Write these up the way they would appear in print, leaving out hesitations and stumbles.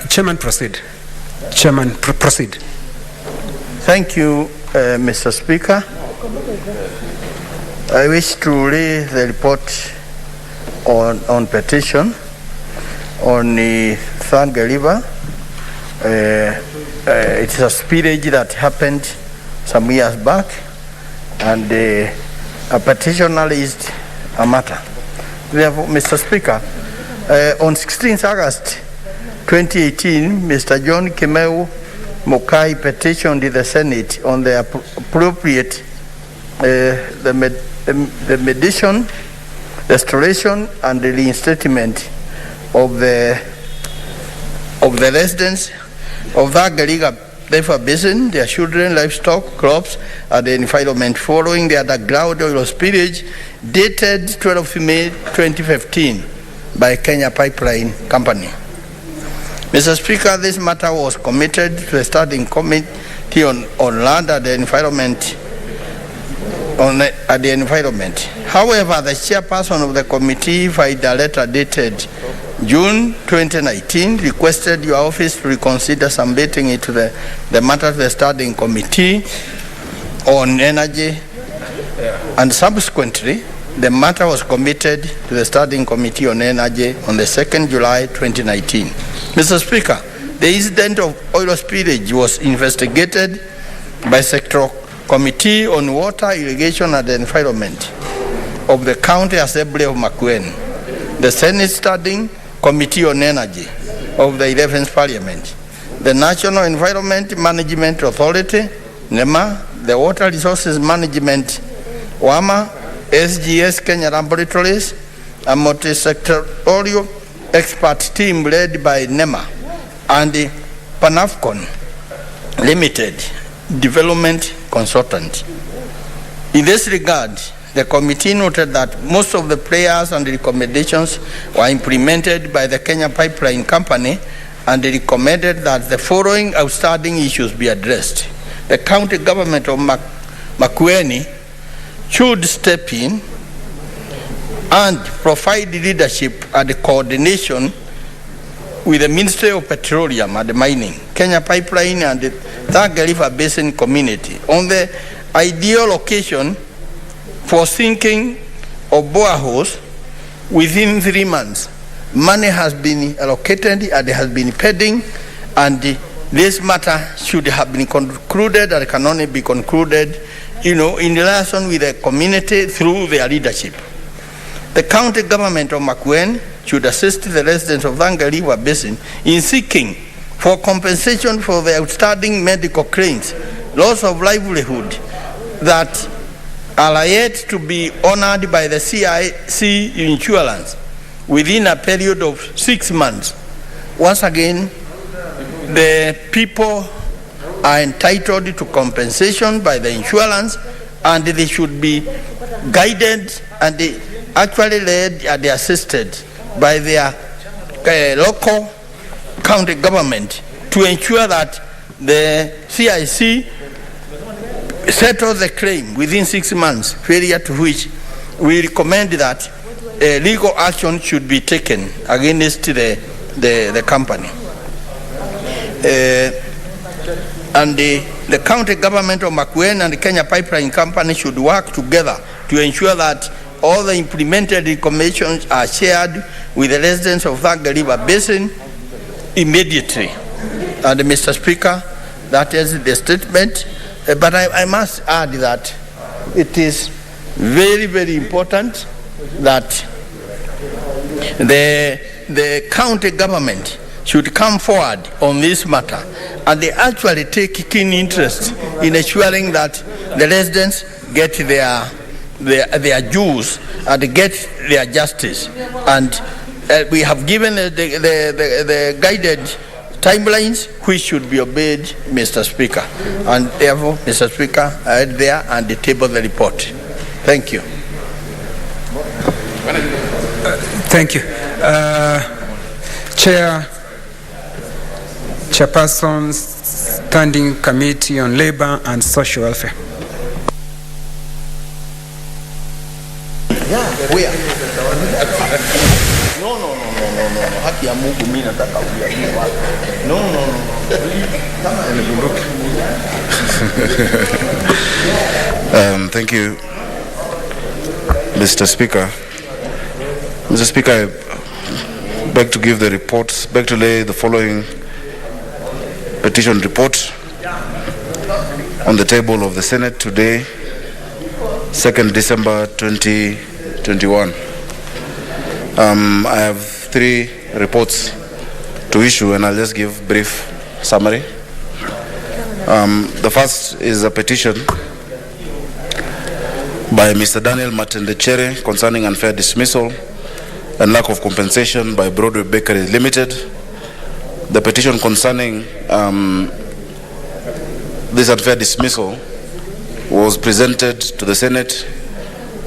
Chairman, proceed. Chairman, proceed. Thank you, Mr. Speaker. I wish to read the report on petition on the Thanga River. It's a spillage that happened some years back, and a petitioner raised a matter. Therefore, Mr. Speaker, on 16th August 2018, Mr. John Kimeu Mukai petitioned the Senate on the appropriate the mediation, restoration, and the reinstatement of the residents of the Gariga River Basin, their children, livestock, crops, and the environment following the underground oil spillage dated 12 May 2015 by Kenya Pipeline Company. Mr. Speaker, this matter was committed to the Standing Committee on Land and the Environment. However, the chairperson of the committee, via a letter dated June 2019, requested your office to reconsider submitting it to the matter to the Standing Committee on Energy, and subsequently, the matter was committed to the Standing Committee on Energy on the 2nd July 2019. Mr. Speaker, the incident of oil spillage was investigated by Secretary Committee on Water, Irrigation and the Environment of the County Assembly of Makueni, the Senate Standing Committee on Energy of the 11th Parliament, the National Environment Management Authority, NEMA, the Water Resources Management, WAMA, SGS Kenya Laboratories, a multi-sectorial expert team led by NEMA, and the Panafcon Limited Development Consultant. In this regard, the committee noted that most of the prayers and recommendations were implemented by the Kenya Pipeline Company, and they recommended that the following outstanding issues be addressed. The county government of Makueni should step in and provide leadership and coordination with the Ministry of Petroleum and Mining, Kenya Pipeline, and the Thanga River Basin community on the ideal location for sinking of boreholes within 3 months. Money has been allocated and has been pending, and this matter should have been concluded and can only be concluded, in relation with the community through their leadership. The county government of Makueni should assist the residents of Thanga River Basin in seeking for compensation for the outstanding medical claims, loss of livelihood that are yet to be honored by the CIC insurance within a period of 6 months. Once again, the people are entitled to compensation by the insurance, and they should be guided and actually led and assisted by their local county government to ensure that the CIC settles the claim within 6 months, failure to which we recommend that legal action should be taken against the company. And the county government of Makueni and the Kenya Pipeline Company should work together to ensure that all the implemented recommendations are shared with the residents of Thanga River Basin immediately. And Mr. Speaker, that is the statement. But I must add that it is very, very important that the county government should come forward on this matter, and they actually take keen interest in ensuring that the residents get their dues and get their justice. And we have given the guided timelines which should be obeyed, Mr. Speaker. And therefore, Mr. Speaker, I head there and table the report. Thank you. Thank you. Chairperson, Standing Committee on Labor and Social Welfare. Yeah, where? No. haki ya Mungu mimi nataka uliamue wapi. No. Thank you, Mr. Speaker. Mr. Speaker, I beg to give the report, beg to lay the following petition report on the table of the Senate today, 2nd December 2021. I have 3 reports to issue, and I'll just give brief summary. The first is a petition by Mr. Daniel Matendechere concerning unfair dismissal and lack of compensation by Broadway Bakery Limited. The petition concerning this unfair dismissal was presented to the Senate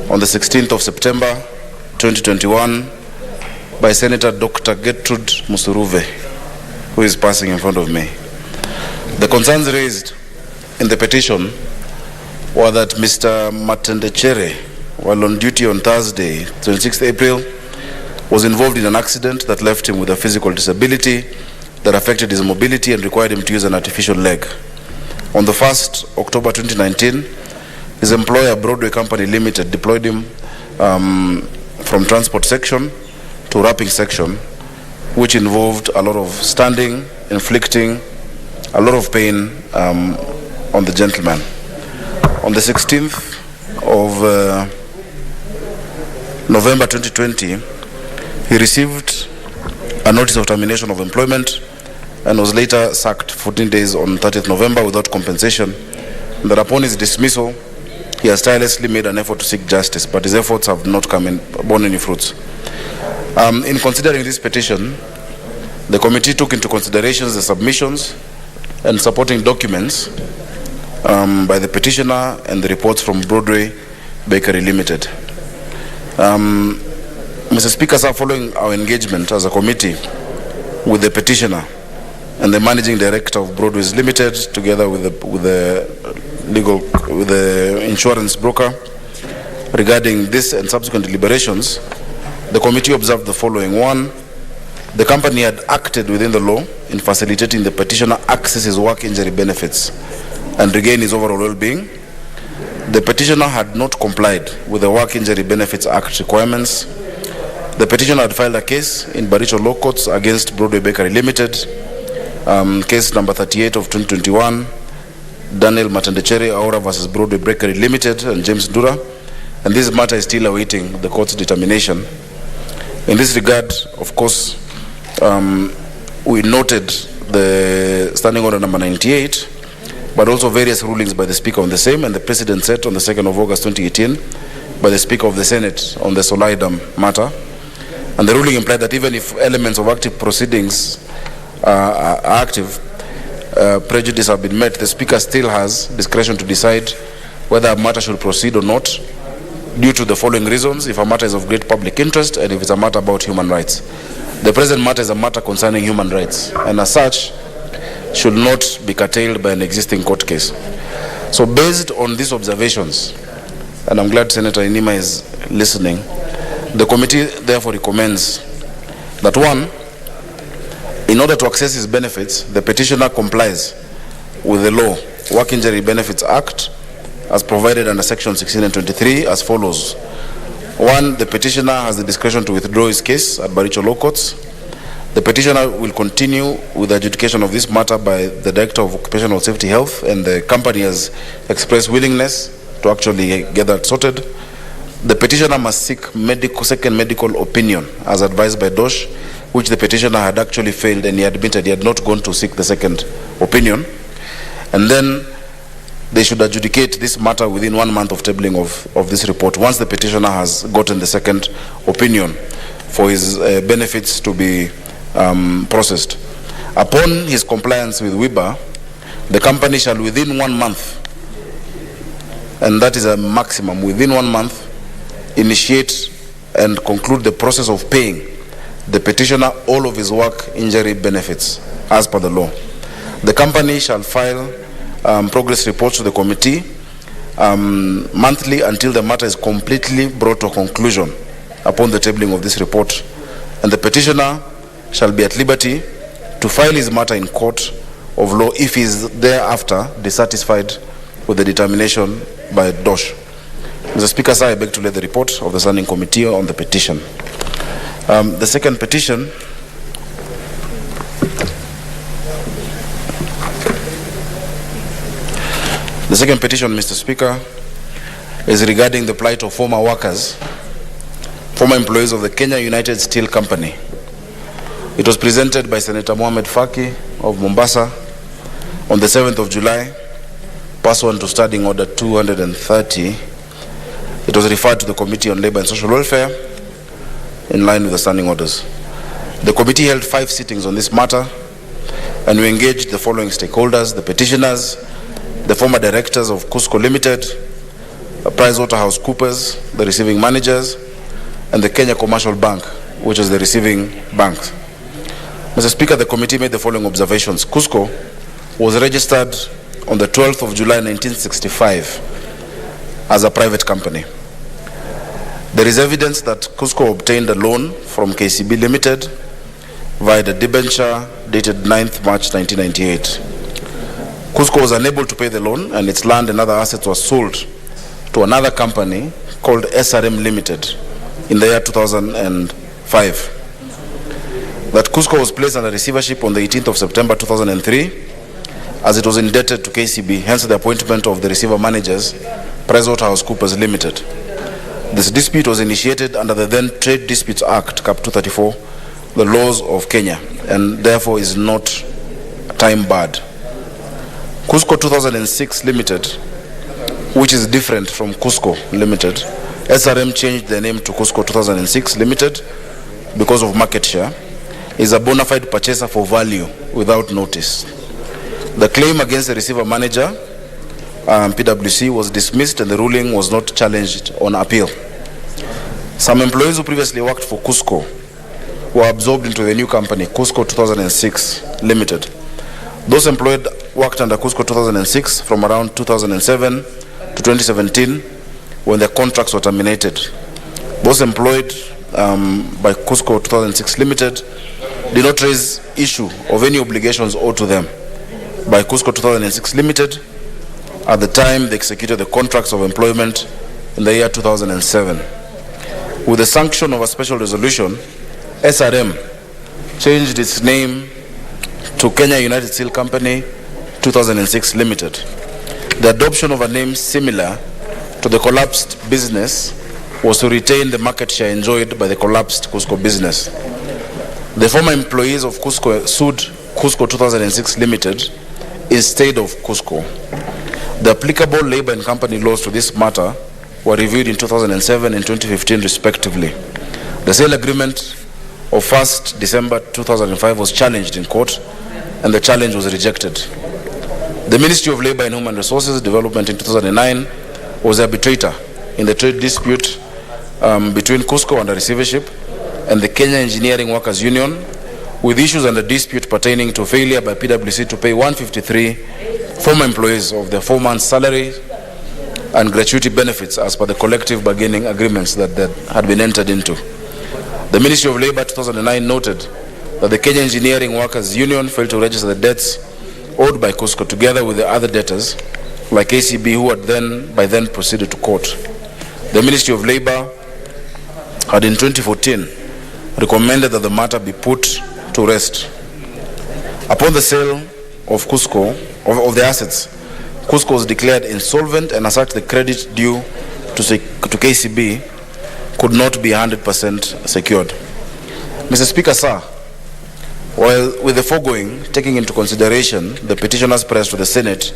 on the 16th of September 2021 by Senator Dr. Gertrude Musuruve, who is passing in front of me. The concerns raised in the petition were that Mr. Matendechere, while on duty on Thursday, 26th April, was involved in an accident that left him with a physical disability that affected his mobility and required him to use an artificial leg. On the 1st October 2019, his employer, Broadway Company Limited, deployed him from transport section to wrapping section, which involved a lot of standing, inflicting a lot of pain on the gentleman. On the 16th of November 2020, he received a notice of termination of employment and was later sacked 14 days on 30th November without compensation. And that upon his dismissal, he has tirelessly made an effort to seek justice, but his efforts have not borne any fruits. In considering this petition, the committee took into consideration the submissions and supporting documents by the petitioner and the reports from Broadway Bakery Limited. Mr. Speaker, sir, following our engagement as a committee with the petitioner and the managing director of Broadway's Limited, together with the insurance broker, regarding this and subsequent deliberations, the committee observed the following. 1, the company had acted within the law in facilitating the petitioner access his work injury benefits and regain his overall well-being. The petitioner had not complied with the Work Injury Benefits Act requirements. The petitioner had filed a case in Baricho Law Courts against Broadway Bakery Limited, case number 38 of 2021, Daniel Matendechere Aura versus Broadway Bakery Limited and James Dura, and this matter is still awaiting the court's determination. In this regard, of course, we noted the standing order number 98, but also various rulings by the Speaker on the same, and the precedent set on the 2nd of August 2018 by the Speaker of the Senate on the Solidum matter. And the ruling implied that even if elements of active proceedings are active, prejudice have been met, the Speaker still has discretion to decide whether a matter should proceed or not, due to the following reasons: if a matter is of great public interest and if it's a matter about human rights. The present matter is a matter concerning human rights, and as such, should not be curtailed by an existing court case. So based on these observations, and I'm glad Senator Inima is listening, the committee therefore recommends that 1, in order to access his benefits, the petitioner complies with the law, Work Injury Benefits Act, as provided under section 16 and 23 as follows. 1, the petitioner has the discretion to withdraw his case at Baricho Law Courts. The petitioner will continue with the adjudication of this matter by the Director of Occupational Safety Health, and the company has expressed willingness to actually get that sorted. The petitioner must seek second medical opinion as advised by DOSH, which the petitioner had actually failed, and he admitted he had not gone to seek the second opinion. And then they should adjudicate this matter within 1 month of tabling of this report, once the petitioner has gotten the second opinion for his benefits to be processed. Upon his compliance with WIBA, the company shall within 1 month, and that is a maximum, within 1 month, initiate and conclude the process of paying the petitioner all of his work injury benefits as per the law. The company shall file progress reports to the committee monthly until the matter is completely brought to a conclusion upon the tabling of this report. And the petitioner shall be at liberty to file his matter in court of law if he is thereafter dissatisfied with the determination by DOSH. Mr. Speaker, sir, I beg to lay the report of the Standing Committee on the petition. The second petition Mr. Speaker, is regarding the plight of former workers, former employees of the Kenya United Steel Company. It was presented by Senator Mohamed Faki of Mombasa on the 7th of July, pursuant to Standing Order 230. It was referred to the Committee on Labour and Social Welfare in line with the standing orders. The committee held 5 sittings on this matter, and we engaged the following stakeholders: the petitioners, the former directors of Cusco Limited, PricewaterhouseCoopers, the receiving managers, and the Kenya Commercial Bank, which is the receiving bank. Mr. Speaker, the committee made the following observations. Cusco was registered on the 12th of July 1965 as a private company. There is evidence that Cusco obtained a loan from KCB Limited via the debenture dated 9th March 1998. Cusco was unable to pay the loan, and its land and other assets were sold to another company called SRM Limited in the year 2005. That Cusco was placed under receivership on the 18th of September 2003 as it was indebted to KCB, hence the appointment of the receiver managers, PricewaterhouseCoopers Limited. This dispute was initiated under the then Trade Disputes Act, Cap 234, the laws of Kenya, and therefore is not time barred. Cusco 2006 Limited, which is different from Cusco Limited, SRM changed their name to Cusco 2006 Limited because of market share, is a bona fide purchaser for value without notice. The claim against the receiver manager, PwC, was dismissed, and the ruling was not challenged on appeal. Some employees who previously worked for Cusco were absorbed into the new company, Cusco 2006 Limited. Those employed worked under Cusco 2006 from around 2007 to 2017 when their contracts were terminated. Those employed by Cusco 2006 Limited did not raise issue of any obligations owed to them by Cusco 2006 Limited at the time they executed the contracts of employment in the year 2007. With the sanction of a special resolution, SRM changed its name to Kenya United Steel Company 2006 Limited. The adoption of a name similar to the collapsed business was to retain the market share enjoyed by the collapsed Cusco business. The former employees of Cusco sued Cusco 2006 Limited instead of Cusco. The applicable labor and company laws to this matter were reviewed in 2007 and 2015 respectively. The sale agreement of 1st December 2005 was challenged in court, and the challenge was rejected. The Ministry of Labour and Human Resources Development in 2009 was the arbitrator in the trade dispute between Cusco under receivership and the Kenya Engineering Workers Union, with issues under dispute pertaining to failure by PwC to pay 153 former employees of their 4 months' salary and gratuity benefits as per the collective bargaining agreements that had been entered into. The Ministry of Labour 2009 noted that the Kenya Engineering Workers Union failed to register the debts owed by Cusco together with the other debtors like KCB, who had by then proceeded to court. The Ministry of Labour had in 2014 recommended that the matter be put to rest. Upon the sale of Cusco, of the assets, Cusco was declared insolvent, and as such the credit due to KCB could not be 100% secured. Mr. Speaker, sir, while with the foregoing, taking into consideration the petitioners pressed to the Senate,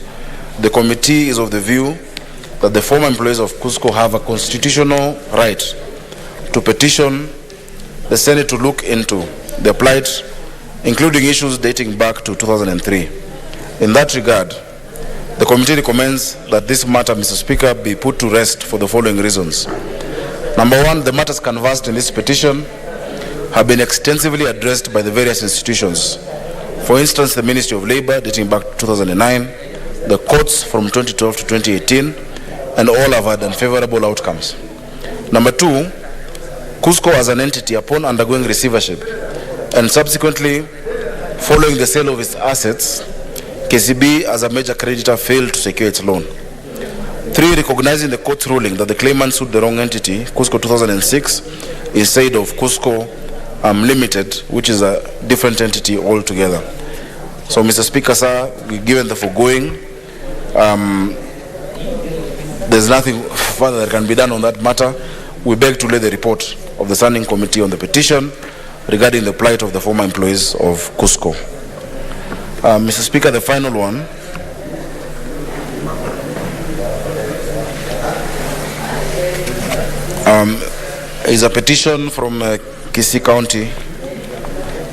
the committee is of the view that the former employees of Cusco have a constitutional right to petition the Senate to look into their plight, including issues dating back to 2003. In that regard, the committee recommends that this matter, Mr. Speaker, be put to rest for the following reasons. Number one, the matters canvassed in this petition have been extensively addressed by the various institutions. For instance, the Ministry of Labour dating back to 2009, the courts from 2012 to 2018, and all have had unfavorable outcomes. Number two, Cusco as an entity, upon undergoing receivership, and subsequently, following the sale of its assets, KCB as a major creditor failed to secure its loan. 3, recognizing the court's ruling that the claimant sued the wrong entity, Cusco 2006, instead of Cusco Limited, which is a different entity altogether. So, Mr. Speaker, sir, given the foregoing, there's nothing further that can be done on that matter. We beg to lay the report of the Standing Committee on the petition regarding the plight of the former employees of Cusco. Mr. Speaker, the final one. Is a petition from Kisii County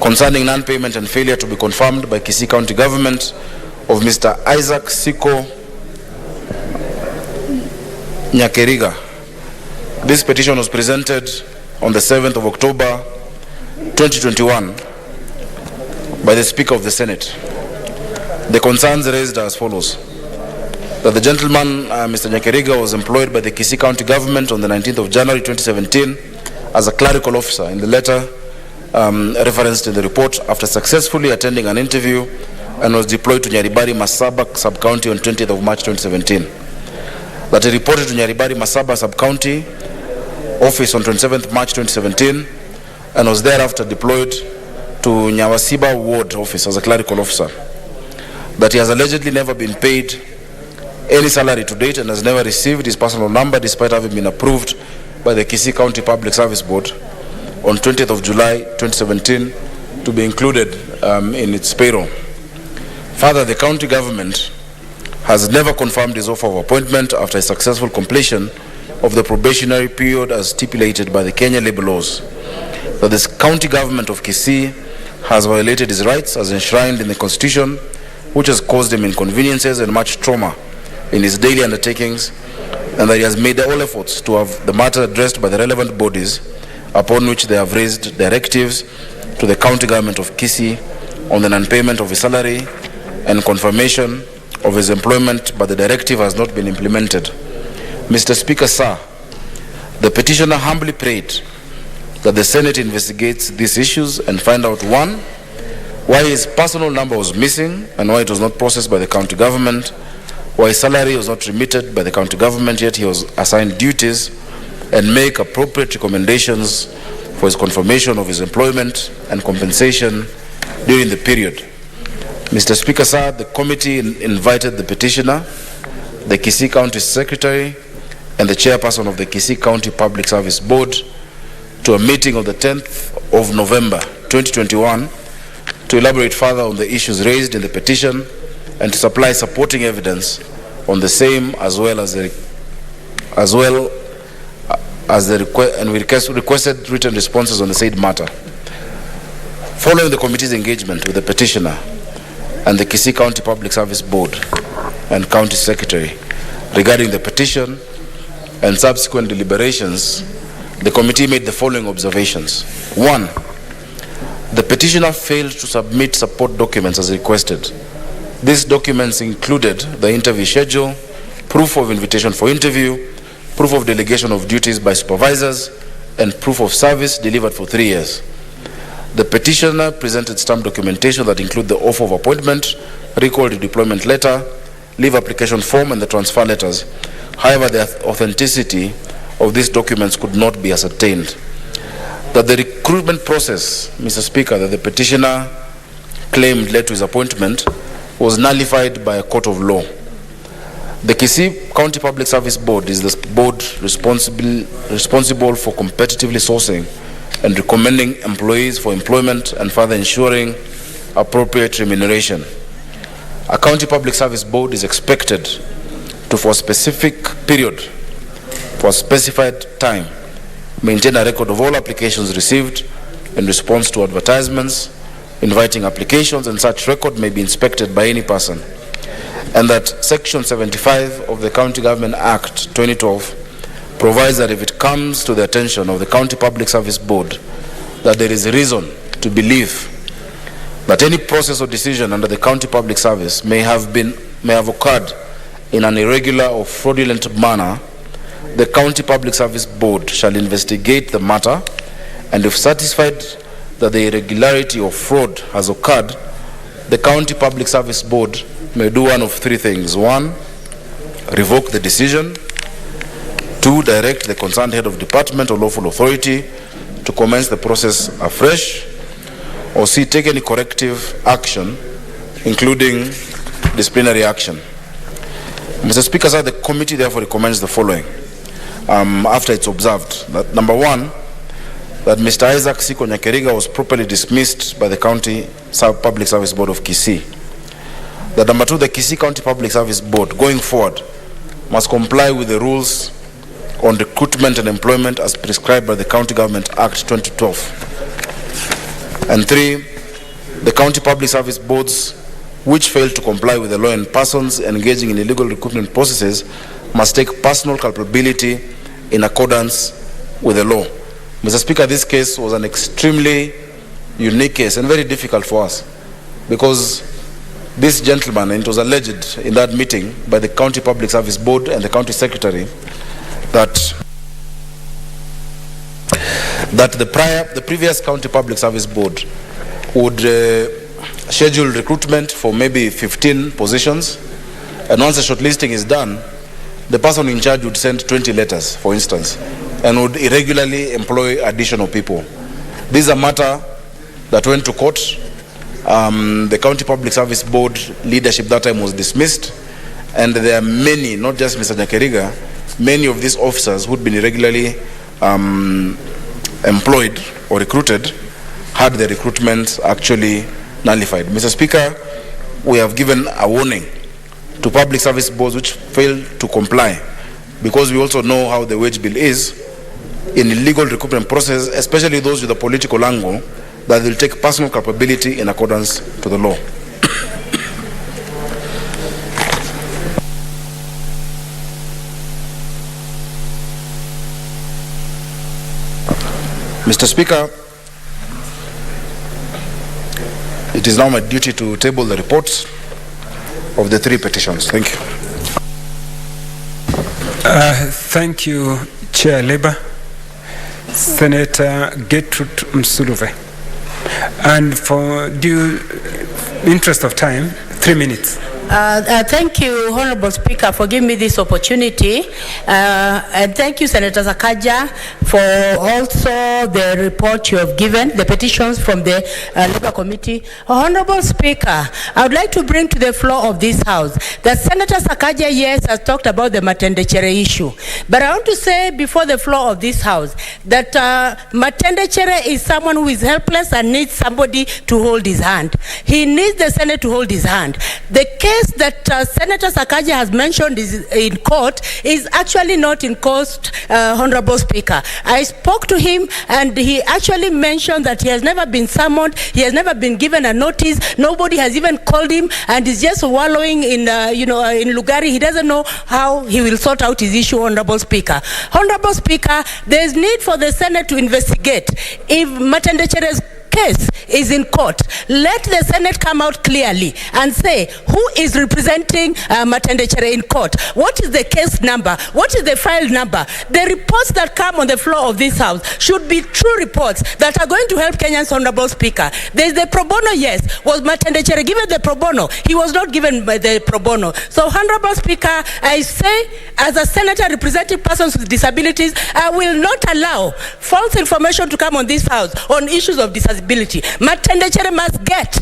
concerning non-payment and failure to be confirmed by Kisii County government of Mr. Isaac Siko Nyakeriga. This petition was presented on the 7th of October 2021 by the Speaker of the Senate. The concerns raised are as follows: that the gentleman, Mr. Nyakeriga, was employed by the Kisii County government on the 19th of January 2017 as a clerical officer in the letter referenced in the report after successfully attending an interview, and was deployed to Nyaribari Masaba sub-county on 20th of March 2017. That he reported to Nyaribari Masaba sub-county office on 27th March 2017 and was thereafter deployed to Nyawasiba ward office as a clerical officer. That he has allegedly never been paid any salary to date and has never received his personal number despite having been approved by the Kisii County Public Service Board on 20th of July 2017 to be included in its payroll. Further, the county government has never confirmed his offer of appointment after a successful completion of the probationary period as stipulated by the Kenya labor laws. That the county government of Kisii has violated his rights as enshrined in the Constitution, which has caused him inconveniences and much trauma in his daily undertakings, and that he has made all efforts to have the matter addressed by the relevant bodies upon which they have raised directives to the county government of Kisii on the non-payment of his salary and confirmation of his employment, but the directive has not been implemented. Mr. Speaker, sir, the petitioner humbly prayed that the Senate investigates these issues and find out, 1, why his personal number was missing and why it was not processed by the county government, why his salary was not remitted by the county government, yet he was assigned duties, and make appropriate recommendations for his confirmation of his employment and compensation during the period. Mr. Speaker, sir, the committee invited the petitioner, the Kisii County Secretary, and the chairperson of the Kisii County Public Service Board to a meeting on the 10th of November 2021 to elaborate further on the issues raised in the petition and to supply supporting evidence on the same, as well as the and we requested written responses on the said matter. Following the committee's engagement with the petitioner and the Kisii County Public Service Board and County Secretary regarding the petition and subsequent deliberations, the committee made the following observations. 1, the petitioner failed to submit support documents as requested. These documents included the interview schedule, proof of invitation for interview, proof of delegation of duties by supervisors, and proof of service delivered for 3 years. The petitioner presented stamped documentation that include the offer of appointment, recall deployment letter, leave application form, and the transfer letters. However, the authenticity of these documents could not be ascertained. That the recruitment process, Mr. Speaker, that the petitioner claimed led to his appointment was nullified by a court of law. The Kisii County Public Service Board is the board responsible for competitively sourcing and recommending employees for employment and further ensuring appropriate remuneration. A County Public Service Board is expected to, for a specific period, for a specified time, maintain a record of all applications received in response to advertisements, inviting applications, and such record may be inspected by any person. And that Section 75 of the County Government Act 2012 provides that if it comes to the attention of the County Public Service Board that there is reason to believe that any process or decision under the County Public Service may have occurred in an irregular or fraudulent manner, the County Public Service Board shall investigate the matter, and if satisfied that the irregularity or fraud has occurred, the County Public Service Board may do one of three things. One, revoke the decision. Two, direct the concerned head of department or lawful authority to commence the process afresh. Or C, take any corrective action, including disciplinary action. Mr. Speaker, sir, the committee therefore recommends the following after it's observed that number one, that Mr. Isaac Siko Nyakeriga was properly dismissed by the County Public Service Board of Kisii. That number two, the Kisii County Public Service Board going forward must comply with the rules on recruitment and employment as prescribed by the County Government Act 2012. And three, the County Public Service Boards which fail to comply with the law and persons engaging in illegal recruitment processes must take personal culpability in accordance with the law. Mr. Speaker, this case was an extremely unique case and very difficult for us because this gentleman, and it was alleged in that meeting by the County Public Service Board and the County Secretary that the previous County Public Service Board would schedule recruitment for maybe 15 positions, and once the shortlisting is done, the person in charge would send 20 letters, for instance, and would irregularly employ additional people. This is a matter that went to court. The County Public Service Board leadership that time was dismissed, and there are many, not just Mr. Nyakeriga, many of these officers who had been irregularly employed or recruited had their recruitment actually nullified. Mr. Speaker, we have given a warning to public service boards which fail to comply, because we also know how the wage bill is in illegal recruitment process, especially those with a political angle, that will take personal culpability in accordance to the law. Mr. Speaker, it is now my duty to table the reports of the three petitions. Thank you. Thank you, Chair Labour. Senator Gertrude Msuluve. And for due interest of time, 3 minutes. Thank you, Honorable Speaker, for giving me this opportunity. And thank you, Senator Sakaja, for also the report you have given, the petitions from the Labour Committee. Honorable Speaker, I would like to bring to the floor of this House that Senator Sakaja, yes, has talked about the Matendechere issue. But I want to say before the floor of this House that Matendechere is someone who is helpless and needs somebody to hold his hand. He needs the Senate to hold his hand. The case that Senator Sakaja has mentioned is in court is actually not in court, Honorable Speaker. I spoke to him and he actually mentioned that he has never been summoned, he has never been given a notice, nobody has even called him, and he's just wallowing in, in Lugari. He doesn't know how he will sort out his issue, Honorable Speaker. Honorable Speaker, there is need for the Senate to investigate if Matendechere's case is in court. Let the Senate come out clearly and say who is representing Matendechere in court. What is the case number? What is the file number? The reports that come on the floor of this House should be true reports that are going to help Kenyans, Honorable Speaker. There is the pro bono, yes. Was Matendechere given the pro bono? He was not given the pro bono. So, Honorable Speaker, I say as a senator representing persons with disabilities, I will not allow false information to come on this House on issues of disability. Matendechere must get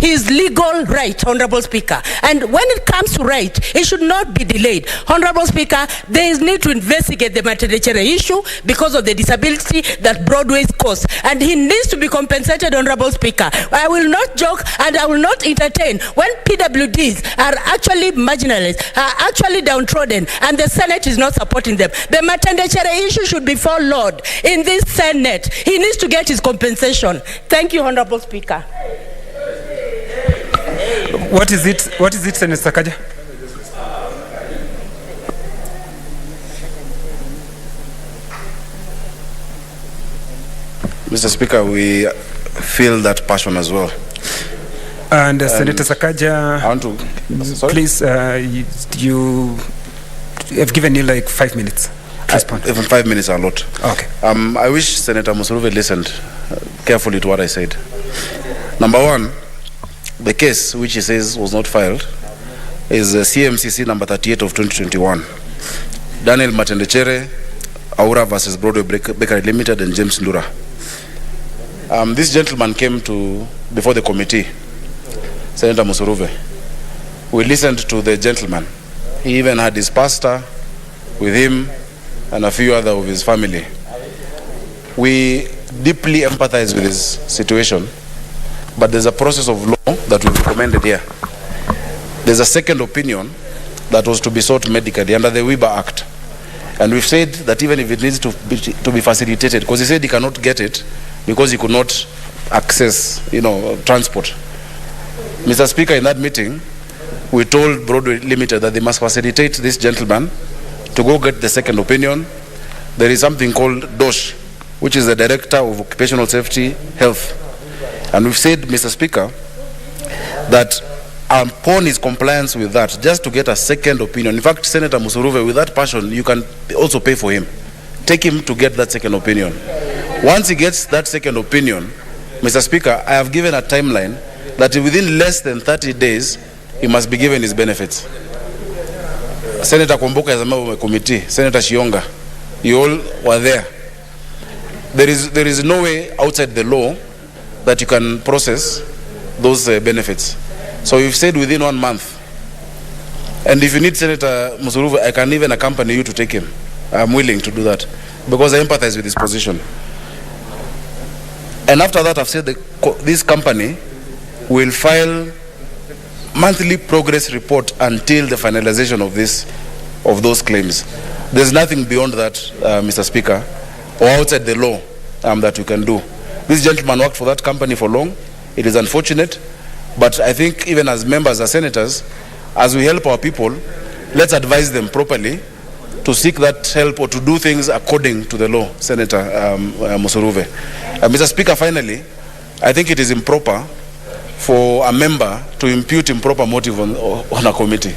his legal right, Honorable Speaker. And when it comes to right, it should not be delayed. Honorable Speaker, there is need to investigate the Matendechere issue because of the disability that Broadway's caused. And he needs to be compensated, Honorable Speaker. I will not joke and I will not entertain when PWDs are actually marginalized, are actually downtrodden, and the Senate is not supporting them. The Matendechere issue should be followed in this Senate. He needs to get his compensation. Thank you, Honorable Speaker. What is it, Senator Sakaja? Mr. Speaker, we feel that passion as well. And Senator Sakaja, I want to, please, you have given you like 5 minutes. respond? Even 5 minutes are a lot. Okay. I wish Senator Musuruve listened carefully to what I said. Number one, the case which he says was not filed is CMCC number 38 of 2021. Daniel Matendechere, Aura versus Broadway Bakery Limited, and James Ndura. This gentleman came before the committee, Senator Musuruve. We listened to the gentleman. He even had his pastor with him and a few other of his family. We deeply empathize with his situation, but there's a process of law that we've recommended here. There's a second opinion that was to be sought medically under the Weber Act. And we've said that even if it needs to be facilitated, because he said he cannot get it because he could not access, transport. Mr. Speaker, in that meeting, we told Broadway Limited that they must facilitate this gentleman to go get the second opinion. There is something called DOSH, which is the Director of Occupational Safety Health. And we've said, Mr. Speaker, that upon his compliance with that, just to get a second opinion. In fact, Senator Musuruve, with that passion, you can also pay for him. Take him to get that second opinion. Once he gets that second opinion, Mr. Speaker, I have given a timeline that within less than 30 days, he must be given his benefits. Senator Komboka is a member of my committee, Senator Shionga, you all were there. There is no way outside the law that you can process those benefits. So we've said within 1 month. And if you need Senator Musuruve, I can even accompany you to take him. I'm willing to do that because I empathize with his position. And after that, I've said this company will file monthly progress report until the finalization of those claims. There's nothing beyond that, Mr. Speaker, or outside the law that you can do. This gentleman worked for that company for long. It is unfortunate, but I think even as members, as senators, as we help our people, let's advise them properly to seek that help or to do things according to the law, Senator Musuruve. Mr. Speaker, finally, I think it is improper for a member to impute improper motive on a committee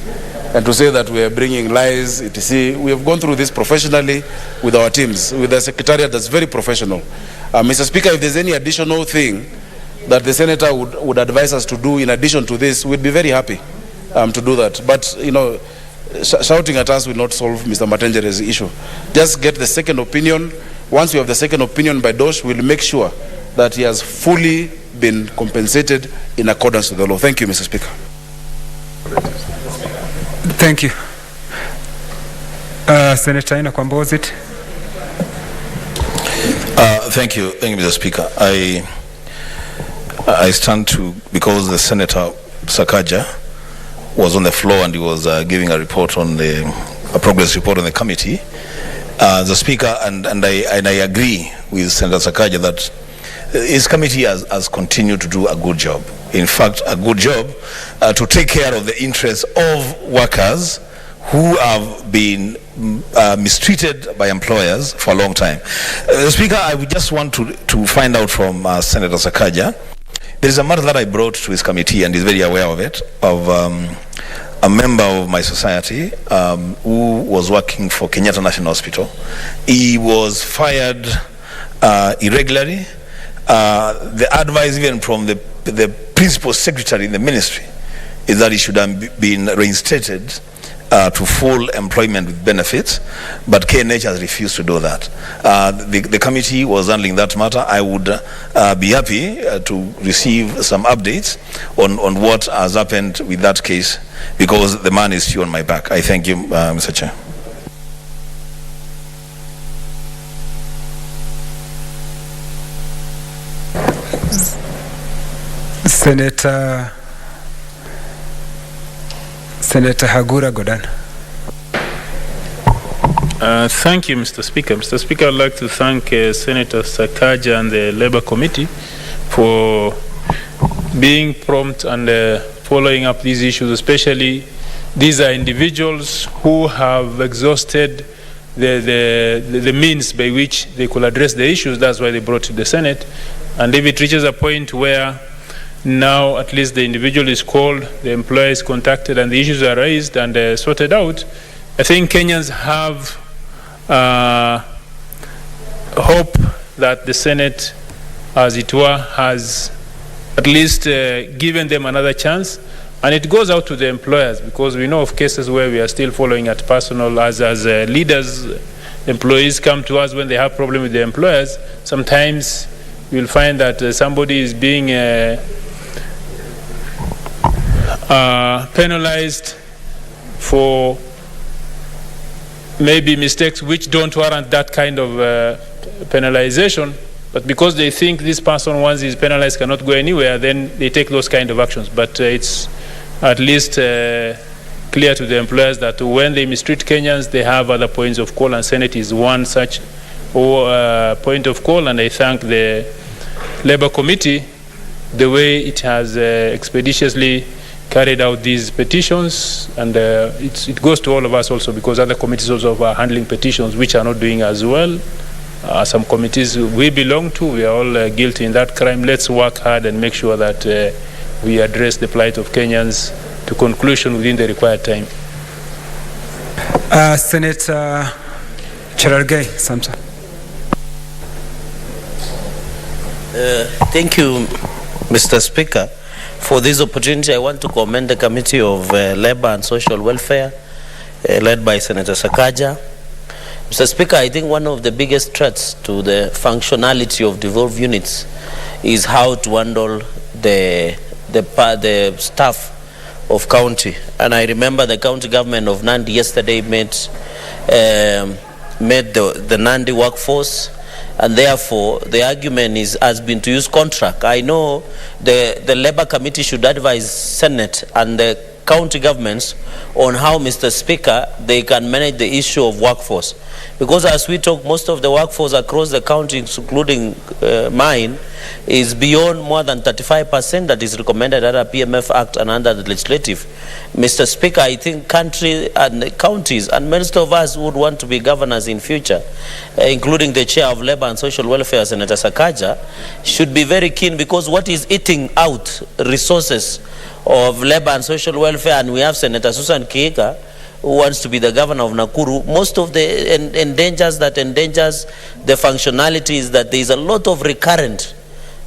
and to say that we are bringing lies, etc. We have gone through this professionally with our teams, with the secretariat that's very professional. Mr. Speaker, if there's any additional thing that the senator would advise us to do in addition to this, we'd be very happy to do that. But, shouting at us will not solve Mr. Matenjere's issue. Just get the second opinion. Once we have the second opinion by DOSH, we'll make sure that he has fully been compensated in accordance with the law. Thank you, Mr. Speaker. Thank you. Senator Ina Kwambozit. Thank you, Mr. Speaker. I stand to, because the Senator Sakaja was on the floor and he was giving a report on a progress report on the committee. The Speaker, and I agree with Senator Sakaja that his committee has continued to do a good job. In fact, a good job to take care of the interests of workers who have been mistreated by employers for a long time. Speaker, I would just want to find out from Senator Sakaja. There is a matter that I brought to his committee and is very aware of it, of a member of my society who was working for Kenyatta National Hospital. He was fired irregularly. The advice even from the principal secretary in the ministry is that he should have been reinstated to full employment with benefits, but KNH has refused to do that. The committee was handling that matter. I would be happy to receive some updates on what has happened with that case, because the man is still on my back. I thank you, Mr. Chair. Senator Hagura Godan. Thank you, Mr. Speaker. Mr. Speaker, I'd like to thank Senator Sakaja and the Labour Committee for being prompt and following up these issues, especially these are individuals who have exhausted the means by which they could address the issues. That's why they brought to the Senate. And if it reaches a point where now at least the individual is called, the employer is contacted, and the issues are raised and sorted out, I think Kenyans have hope that the Senate, as it were, has at least given them another chance. And it goes out to the employers, because we know of cases where we are still following at personal, as leaders, employees come to us when they have problem with the employers. Sometimes you'll find that somebody is being penalized for maybe mistakes which don't warrant that kind of penalization, but because they think this person, once he's penalized, cannot go anywhere, then they take those kind of actions. But it's at least clear to the employers that when they mistreat Kenyans, they have other points of call, and Senate is one such point of call. And I thank the Labour Committee, the way it has expeditiously carried out these petitions, and it goes to all of us also, because other committees also are handling petitions which are not doing as well. Some committees we belong to, we are all guilty in that crime. Let's work hard and make sure that we address the plight of Kenyans to conclusion within the required time. Senator Cherargei Samson. Thank you, Mr. Speaker. For this opportunity, I want to commend the Committee of Labour and Social Welfare, led by Senator Sakaja. Mr. Speaker, I think one of the biggest threats to the functionality of devolved units is how to handle the staff of county. And I remember the county government of Nandi yesterday made the Nandi workforce, and therefore the argument has been to use contract. I know the Labour Committee should advise Senate and the county governments on how, Mr. Speaker, they can manage the issue of workforce. Because as we talk, most of the workforce across the county, including mine, is beyond more than 35% that is recommended under PMF Act and under the legislative. Mr. Speaker, I think country and counties and most of us would want to be governors in future, including the Chair of Labour and Social Welfare, Senator Sakaja, should be very keen, because what is eating out resources of Labour and Social Welfare, and we have Senator Susan Kiika, who wants to be the governor of Nakuru. Most of the endangers the functionality is that there is a lot of recurrent,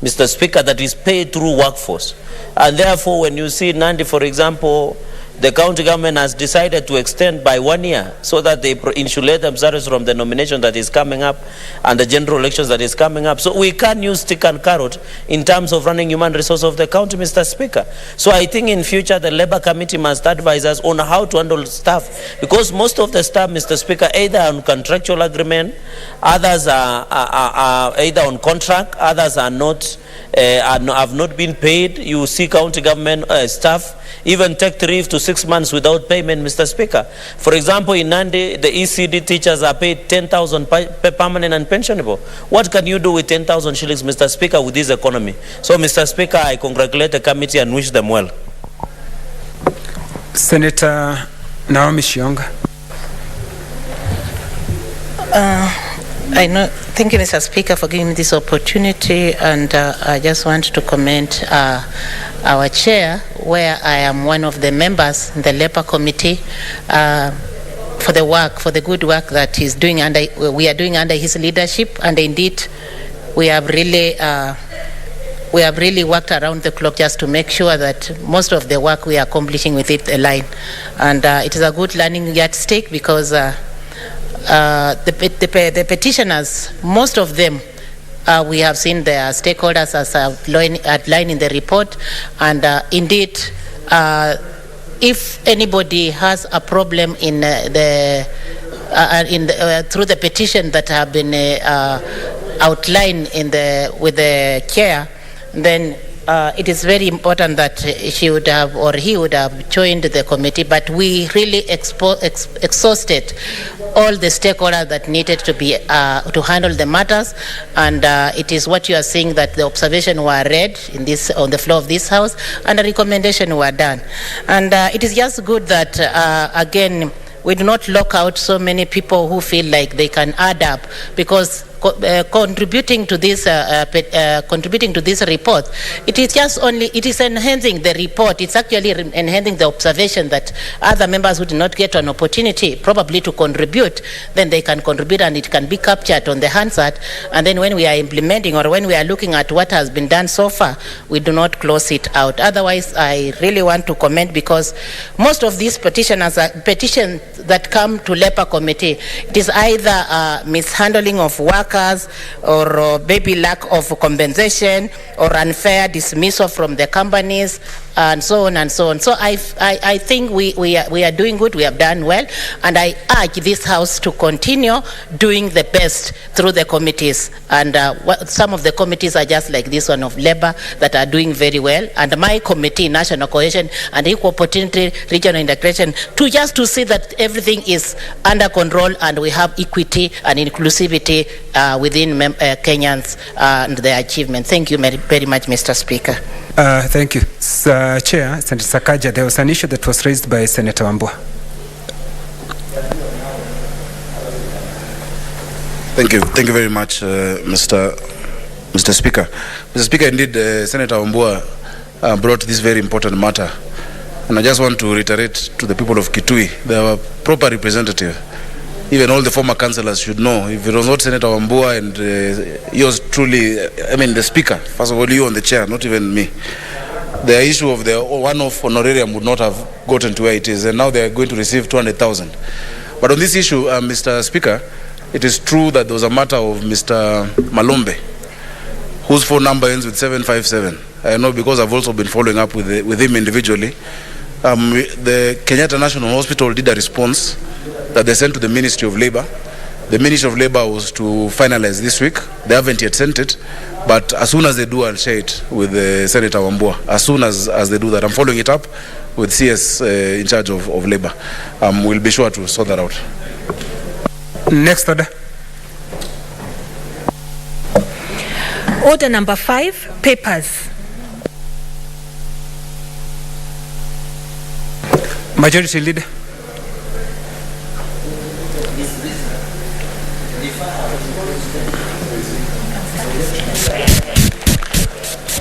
Mr. Speaker, that is paid through workforce. And therefore, when you see Nandi, for example, the county government has decided to extend by 1 year so that they insulate themselves from the nomination that is coming up and the general elections that is coming up. So we can use stick and carrot in terms of running human resources of the county, Mr. Speaker. So I think in future the Labour Committee must advise us on how to handle staff, because most of the staff, Mr. Speaker, either on contractual agreement, others are either on contract, others are not, have not been paid. You see county government staff even take 3 to 6 months without payment, Mr. Speaker. For example, in Nandi, the ECD teachers are paid 10,000 per permanent and pensionable. What can you do with 10,000 shillings, Mr. Speaker, with this economy? So, Mr. Speaker, I congratulate the committee and wish them well. Senator Naomi Shionga. Thank you, Mr. Speaker, for giving me this opportunity, and I just want to commend our chair, where I am one of the members in the Labour Committee, for the good work that he's doing we are doing under his leadership, and indeed we have really worked around the clock just to make sure that most of the work we are accomplishing with it align, and it is a good learning yardstick, because the petitioners, most of them, we have seen their stakeholders as outlined in the report, and indeed, if anybody has a problem in through the petition that have been outlined with the chair, then it is very important that she would have or he would have joined the committee. But we really exhausted all the stakeholders that needed to be to handle the matters, and it is what you are seeing, that the observation were read on the floor of this house, and the recommendation were done. And it is just good that again we do not lock out so many people who feel like they can add up, because contributing to this report, it is enhancing the report. It's actually enhancing the observation that other members who did not get an opportunity probably to contribute, then they can contribute and it can be captured on the Hansard. And then when we are implementing or when we are looking at what has been done so far, we do not close it out. Otherwise, I really want to comment, because most of these petitions that come to labor committee, it is either mishandling of workers or maybe lack of compensation or unfair dismissal from the companies, and so on and so on. So I think we are doing good. We have done well, and I urge this House to continue doing the best through the committees. And some of the committees are just like this one of labor that are doing very well, and my committee, National Cohesion and Equal Opportunity Regional Integration, to see that everything is under control and we have equity and inclusivity within Kenyans and their achievement. Thank you very much, Mr. Speaker. Thank you. Chair, Senator Sakaja, there was an issue that was raised by Senator Wambua. Thank you very much, Mr. Speaker. Mr. Speaker, indeed, Senator Wambua brought this very important matter, and I just want to reiterate to the people of Kitui, they are proper representative. Even all the former councillors should know, if it was not Senator Wambua and yours truly, the Speaker, first of all, you on the chair, not even me, the issue of the one-off honorarium would not have gotten to where it is, and now they are going to receive 200,000. But on this issue, Mr. Speaker, it is true that there was a matter of Mr. Malombe, whose phone number ends with 757. I know because I've also been following up with him individually. The Kenyatta National Hospital did a response that they sent to the Ministry of Labour. The Ministry of Labour was to finalize this week. They haven't yet sent it, but as soon as they do, I'll share it with Senator Wambua. As soon as they do that, I'm following it up with CS in charge of Labour. We'll be sure to sort that out. Next order. Order number 5, papers. Majority Leader.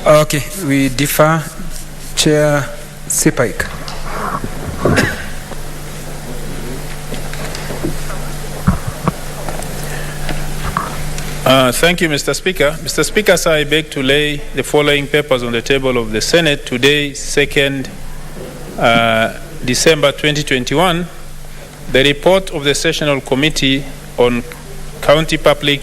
Okay, we defer. Chair Sipaik. Thank you, Mr. Speaker. Mr. Speaker, sir, I beg to lay the following papers on the table of the Senate today, 2nd December 2021. The report of the Sessional Committee on County Public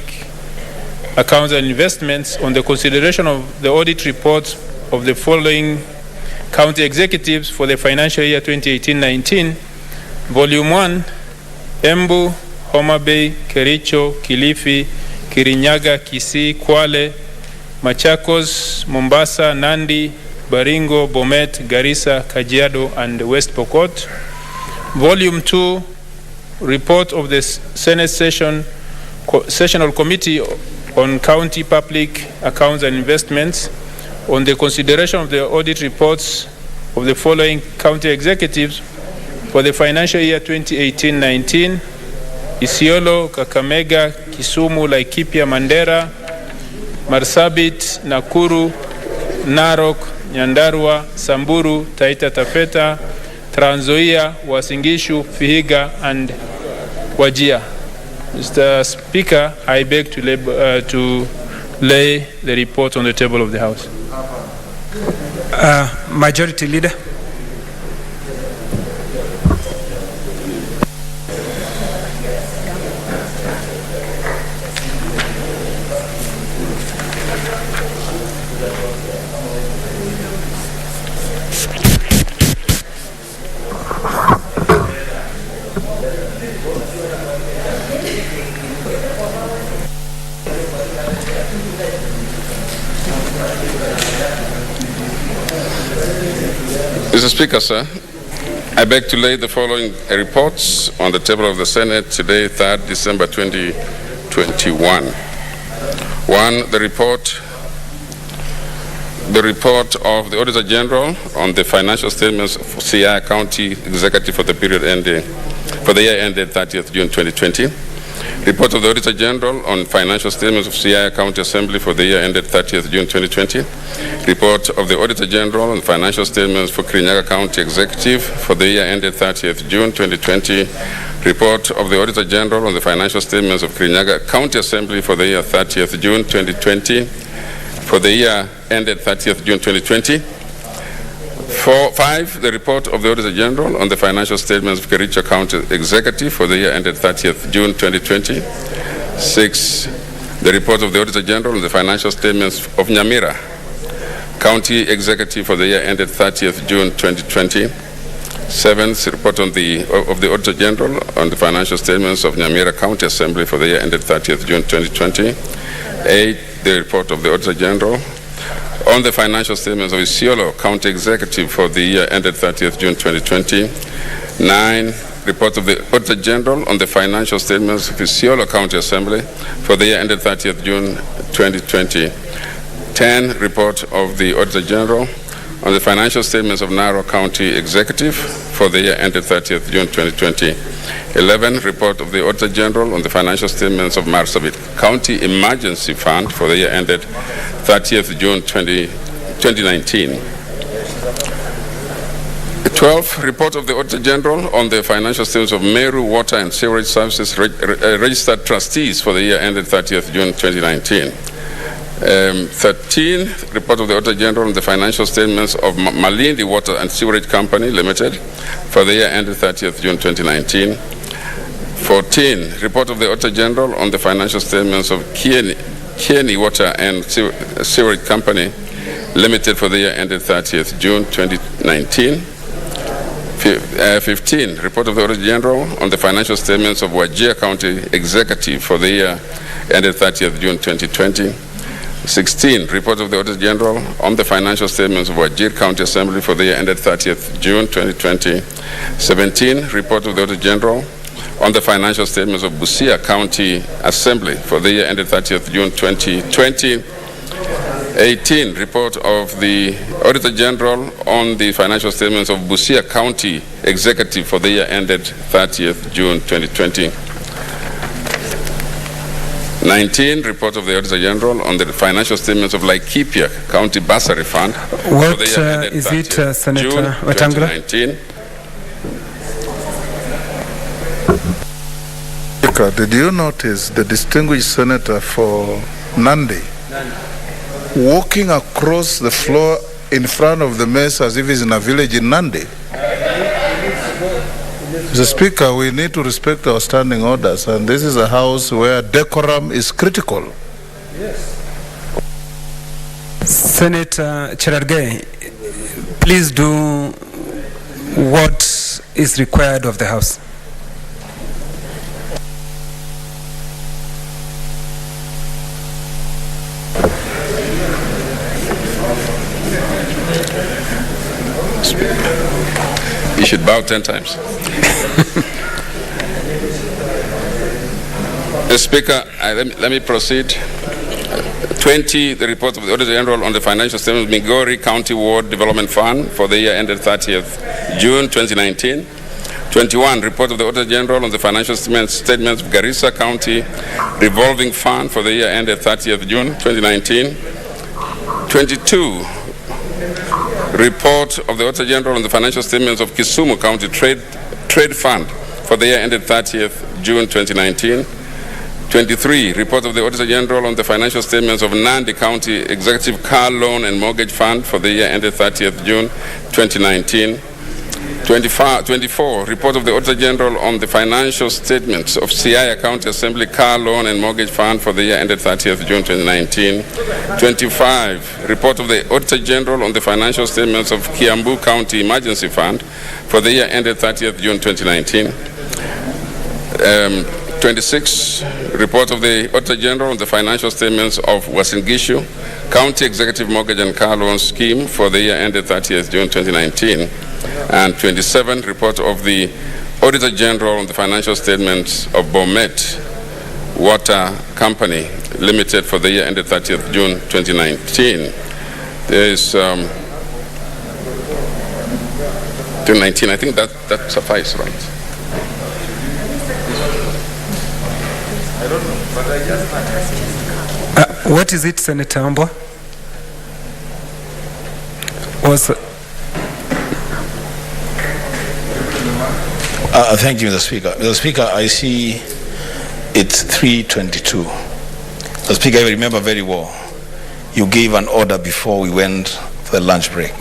Accounts and Investments on the consideration of the audit reports of the following county executives for the financial year 2018-19, Volume 1, Embu, Homa Bay, Kericho, Kilifi, Kirinyaga, Kisii, Kwale, Machakos, Mombasa, Nandi, Baringo, Bomet, Garissa, Kajiado, and West Pokot. Volume 2, report of the Senate Sessional Committee on County Public Accounts and Investments on the consideration of the audit reports of the following county executives for the financial year 2018-19, Isiolo, Kakamega, Kisumu, Laikipia, Mandera, Marsabit, Nakuru, Narok, Nyandarua, Samburu, Taita Taveta, Trans Nzoia, Uasin Gishu, Vihiga, and Wajir. Mr. Speaker, I beg to lay the report on the table of the House. Majority Leader. Mr. Speaker, sir, I beg to lay the following reports on the table of the Senate today, 3rd December 2021. 1, the report of the Auditor General on the financial statements for CI County Executive for the period ending, for the year ended 30th June 2020. Report of the Auditor General on financial statements of Siaya County Assembly for the year ended 30th June 2020. Report of the Auditor General on financial statements for Kirinyaga County Executive for the year ended 30th June 2020. Report of the Auditor General on the financial statements of Kirinyaga County Assembly for the year 30th June 2020. For the year ended 30th June 2020. 5, the report of the Auditor General on the financial statements of Kericho County Executive for the year ended 30th June 2020. 6, the report of the Auditor General on the financial statements of Nyamira County Executive for the year ended 30th June 2020. 7th, report of the Auditor General on the financial statements of Nyamira County Assembly for the year ended 30th June 2020. 8, the report of the Auditor General on the financial statements of Isiolo County Executive for the year ended 30th June 2020. 9, report of the Auditor General on the financial statements of Isiolo County Assembly for the year ended 30th June 2020. 10, report of the Auditor General on the financial statements of Narok County Executive for the year ended 30th June 2020. 11, report of the Auditor General on the financial statements of Marsabit County Emergency Fund for the year ended 30th June 2019. 12, report of the Auditor General on the financial statements of Meru Water and Sewerage Services Registered Trustees for the year ended 30th June 2019. 13, report of the Auditor General on the financial statements of Malindi Water and Sewerage Company Limited for the year ended 30th June 2019. 14, report of the Auditor General on the financial statements of Kieni Water and Sewerage Company Limited for the year ended 30th June 2019. 15, report of the Auditor General on the financial statements of Wajir County Executive for the year ended 30th June 2020. 16, report of the Auditor General on the financial statements of Wajir County Assembly for the year ended 30th June 2020. 17, report of the Auditor General on the financial statements of Busia County Assembly for the year ended 30th June 2020. 18, report of the Auditor General on the financial statements of Busia County Executive for the year ended 30th June 2020. 19, report of the Auditor General on the financial statements of Laikipia County Bursary Fund for the year ended is it, 30th Senator June Wetangula? 2019. Did you notice the distinguished senator for Nandi walking across the floor in front of the mess as if he's in a village in Nandi? Mr. Speaker, we need to respect our standing orders, and this is a house where decorum is critical. Yes. Senator Cherargei, please do what is required of the House. You should bow 10 times. Speaker, let me proceed. 20, the report of the Auditor General on the financial statements of Migori County Ward Development Fund for the year ended 30th June 2019. 21, report of the Auditor General on the financial statements of Garissa County Revolving Fund for the year ended 30th June 2019. 22, report of the Auditor General on the financial statements of Kisumu County Trade Fund for the year ended 30th June 2019. 23, report of the Auditor General on the financial statements of Nandi County Executive Car Loan and Mortgage Fund for the year ended 30th June 2019. 24, report of the Auditor General on the financial statements of Siaya County Assembly Car Loan and Mortgage Fund for the year ended 30th June 2019. 25, report of the Auditor General on the financial statements of Kiambu County Emergency Fund for the year ended 30th June 2019. 26, report of the Auditor General on the financial statements of Uasin Gishu County Executive Mortgage and Car Loan Scheme for the year ended 30th June 2019. And 27, report of the Auditor General on the financial statements of Bomet Water Company Limited for the year ended 30th June 2019. There is 2019, I think that suffices, right? don't know, but I just what is it, Senator Ambwa? Thank you, Mr. Speaker. Mr. Speaker, I see it's 3:22. Mr. Speaker, I remember very well, you gave an order before we went for the lunch break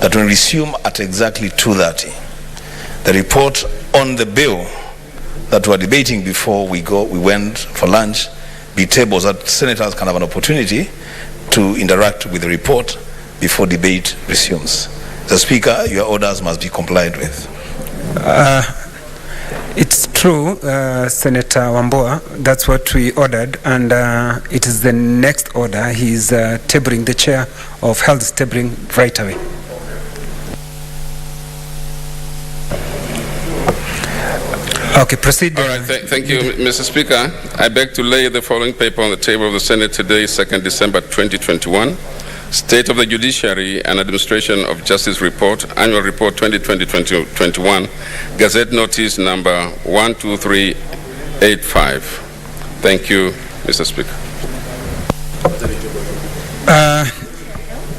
that we resume at exactly 2:30. The report on the bill that we were debating before we went for lunch be tabled so that senators can have an opportunity to interact with the report before debate resumes. Mr. Speaker, your orders must be complied with. It's true, Senator Wambua, that's what we ordered, and it is the next order. He's tabling, the chair of health is tabling right away. Okay, proceed. All right, thank you, Mr. Speaker. I beg to lay the following paper on the table of the Senate today, 2nd December 2021. State of the Judiciary and Administration of Justice Report, Annual Report 2020-2021, Gazette Notice number 12385. Thank you, Mr. Speaker.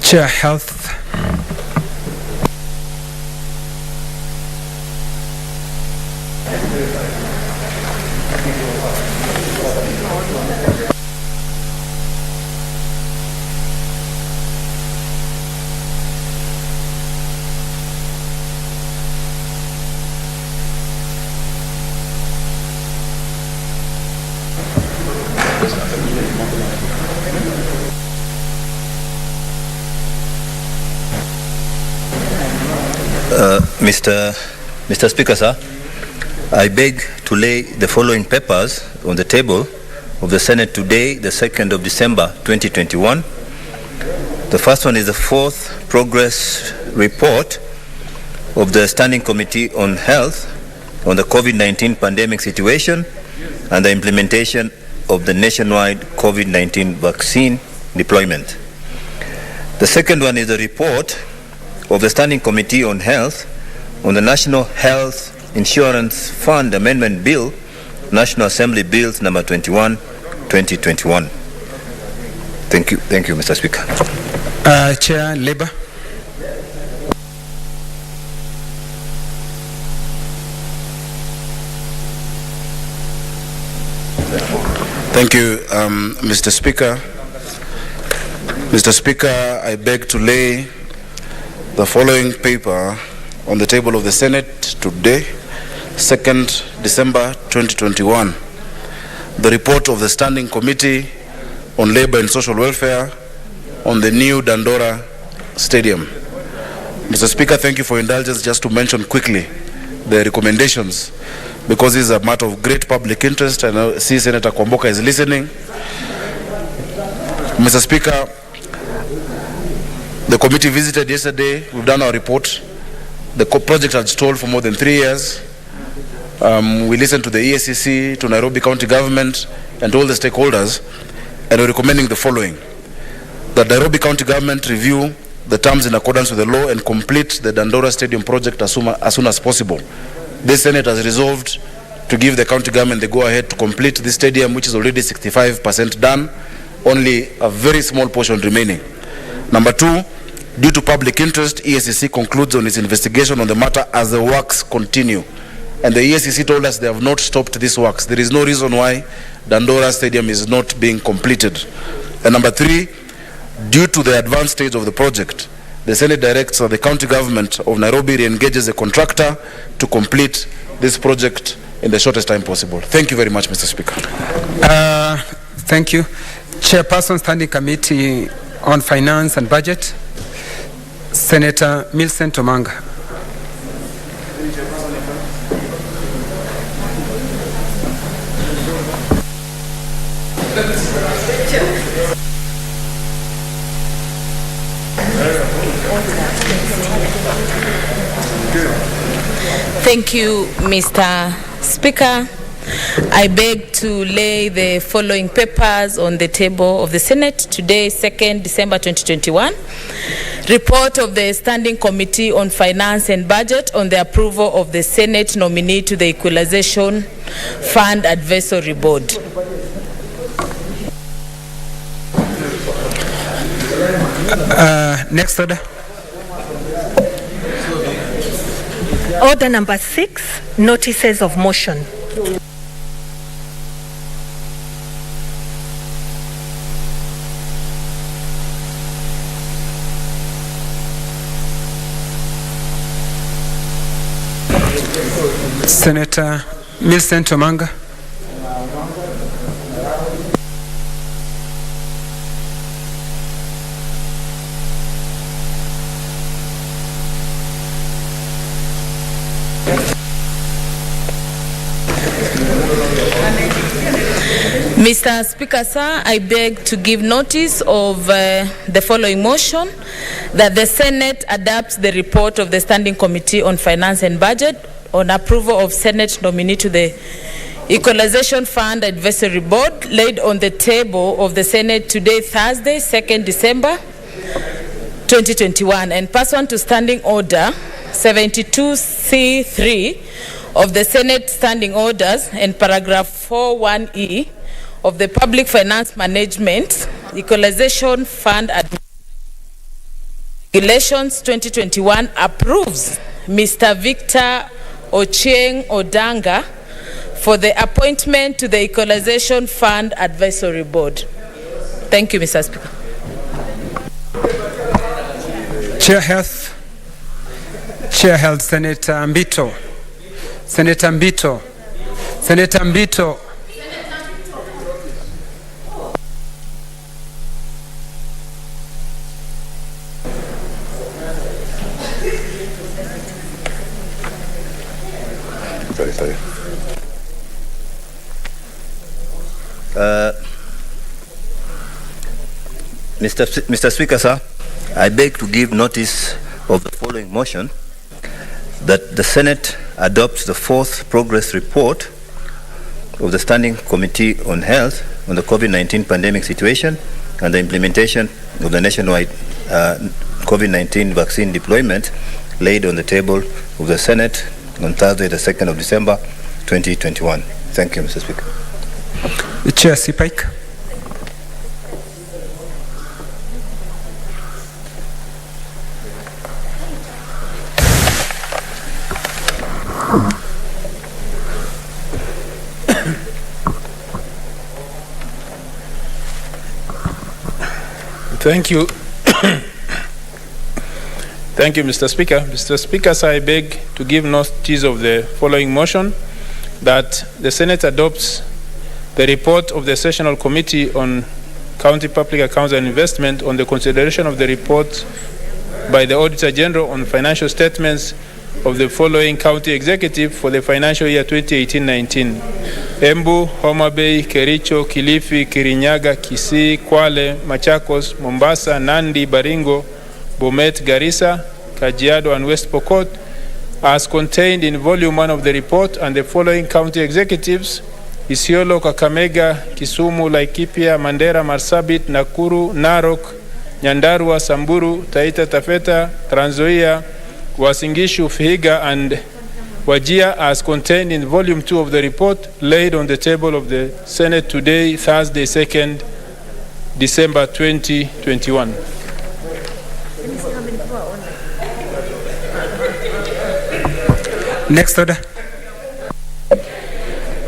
Chair, Health. Mr. Speaker, sir, I beg to lay the following papers on the table of the Senate today, the 2nd of December 2021. The first one is the 4th progress report of the Standing Committee on Health on the COVID-19 pandemic situation and the implementation of the nationwide COVID-19 vaccine deployment. The second one is the report of the Standing Committee on Health on the National Health Insurance Fund Amendment Bill, National Assembly Bills number 21, 2021. Thank you, Mr. Speaker. Chair, Labour. Thank you, Mr. Speaker. Mr. Speaker, I beg to lay the following paper on the table of the Senate today, 2nd December 2021. The report of the Standing Committee on Labor and Social Welfare on the new Dandora Stadium. Mr. Speaker, thank you for indulgence. Just to mention quickly the recommendations, because this is a matter of great public interest, and I see Senator Kwamboka is listening. Mr. Speaker, the committee visited yesterday. We've done our report. The project has stalled for more than 3 years. We listened to the EACC, to Nairobi County Government, and to all the stakeholders, and we're recommending the following: that Nairobi County Government review the terms in accordance with the law and complete the Dandora Stadium project as soon as possible. This Senate has resolved to give the county government the go-ahead to complete this stadium, which is already 65% done, only a very small portion remaining. Number two, due to public interest, EACC concludes on its investigation on the matter as the works continue. And the EACC told us they have not stopped these works. There is no reason why Dandora Stadium is not being completed. And number three, due to the advanced stage of the project, the Senate directs that the county government of Nairobi re-engages a contractor to complete this project in the shortest time possible. Thank you very much, Mr. Speaker. Thank you. Chairperson, Standing Committee on Finance and Budget, Senator Millicent Omanga. Thank you, Mr. Speaker. I beg to lay the following papers on the table of the Senate today, 2nd December 2021. Report of the Standing Committee on Finance and Budget on the approval of the Senate nominee to the Equalization Fund Advisory Board. Next order. Order number 6, notices of motion. Senator Millicent Omanga. Mr. Speaker, sir, I beg to give notice of the following motion, that the Senate adopts the report of the Standing Committee on Finance and Budget on approval of Senate nominee to the Equalization Fund Advisory Board laid on the table of the Senate today, Thursday, 2nd December 2021, and pursuant to Standing Order 72C3 of the Senate Standing Orders and paragraph 41E of the Public Finance Management Equalization Fund Regulations 2021 approves Mr. Victor Ochieng Odanga for the appointment to the Equalization Fund Advisory Board. Thank you, Mr. Speaker. Chair Health. Chair Health, Senator Mbito. Senator Mbito. Senator Mbito. Sorry. Mr. Speaker, sir, I beg to give notice of the following motion, that the Senate adopts the 4th progress report of the Standing Committee on Health on the COVID-19 pandemic situation and the implementation of the nationwide COVID-19 vaccine deployment laid on the table of the Senate on Thursday, the 2nd of December, 2021. Thank you, Mr. Speaker. The Chair, Sipike. Thank you. Thank you, Mr. Speaker. Mr. Speaker, sir, I beg to give notice of the following motion, that the Senate adopts the report of the Sessional Committee on County Public Accounts and Investment on the consideration of the report by the Auditor General on financial statements of the following county executive for the financial year 2018-19. Embu, Homa Bay, Kericho, Kilifi, Kirinyaga, Kisii, Kwale, Machakos, Mombasa, Nandi, Baringo, Bomet, Garissa, Kajiado, and West Pokot, as contained in Volume 1 of the report, and the following county executives: Isiolo, Kakamega, Kisumu, Laikipia, Mandera, Marsabit, Nakuru, Narok, Nyandarua, Samburu, Taita Taveta, Trans Nzoia, Uasin Gishu, Vihiga, and Wajir, as contained in Volume 2 of the report laid on the table of the Senate today, Thursday, 2nd December 2021. Next order.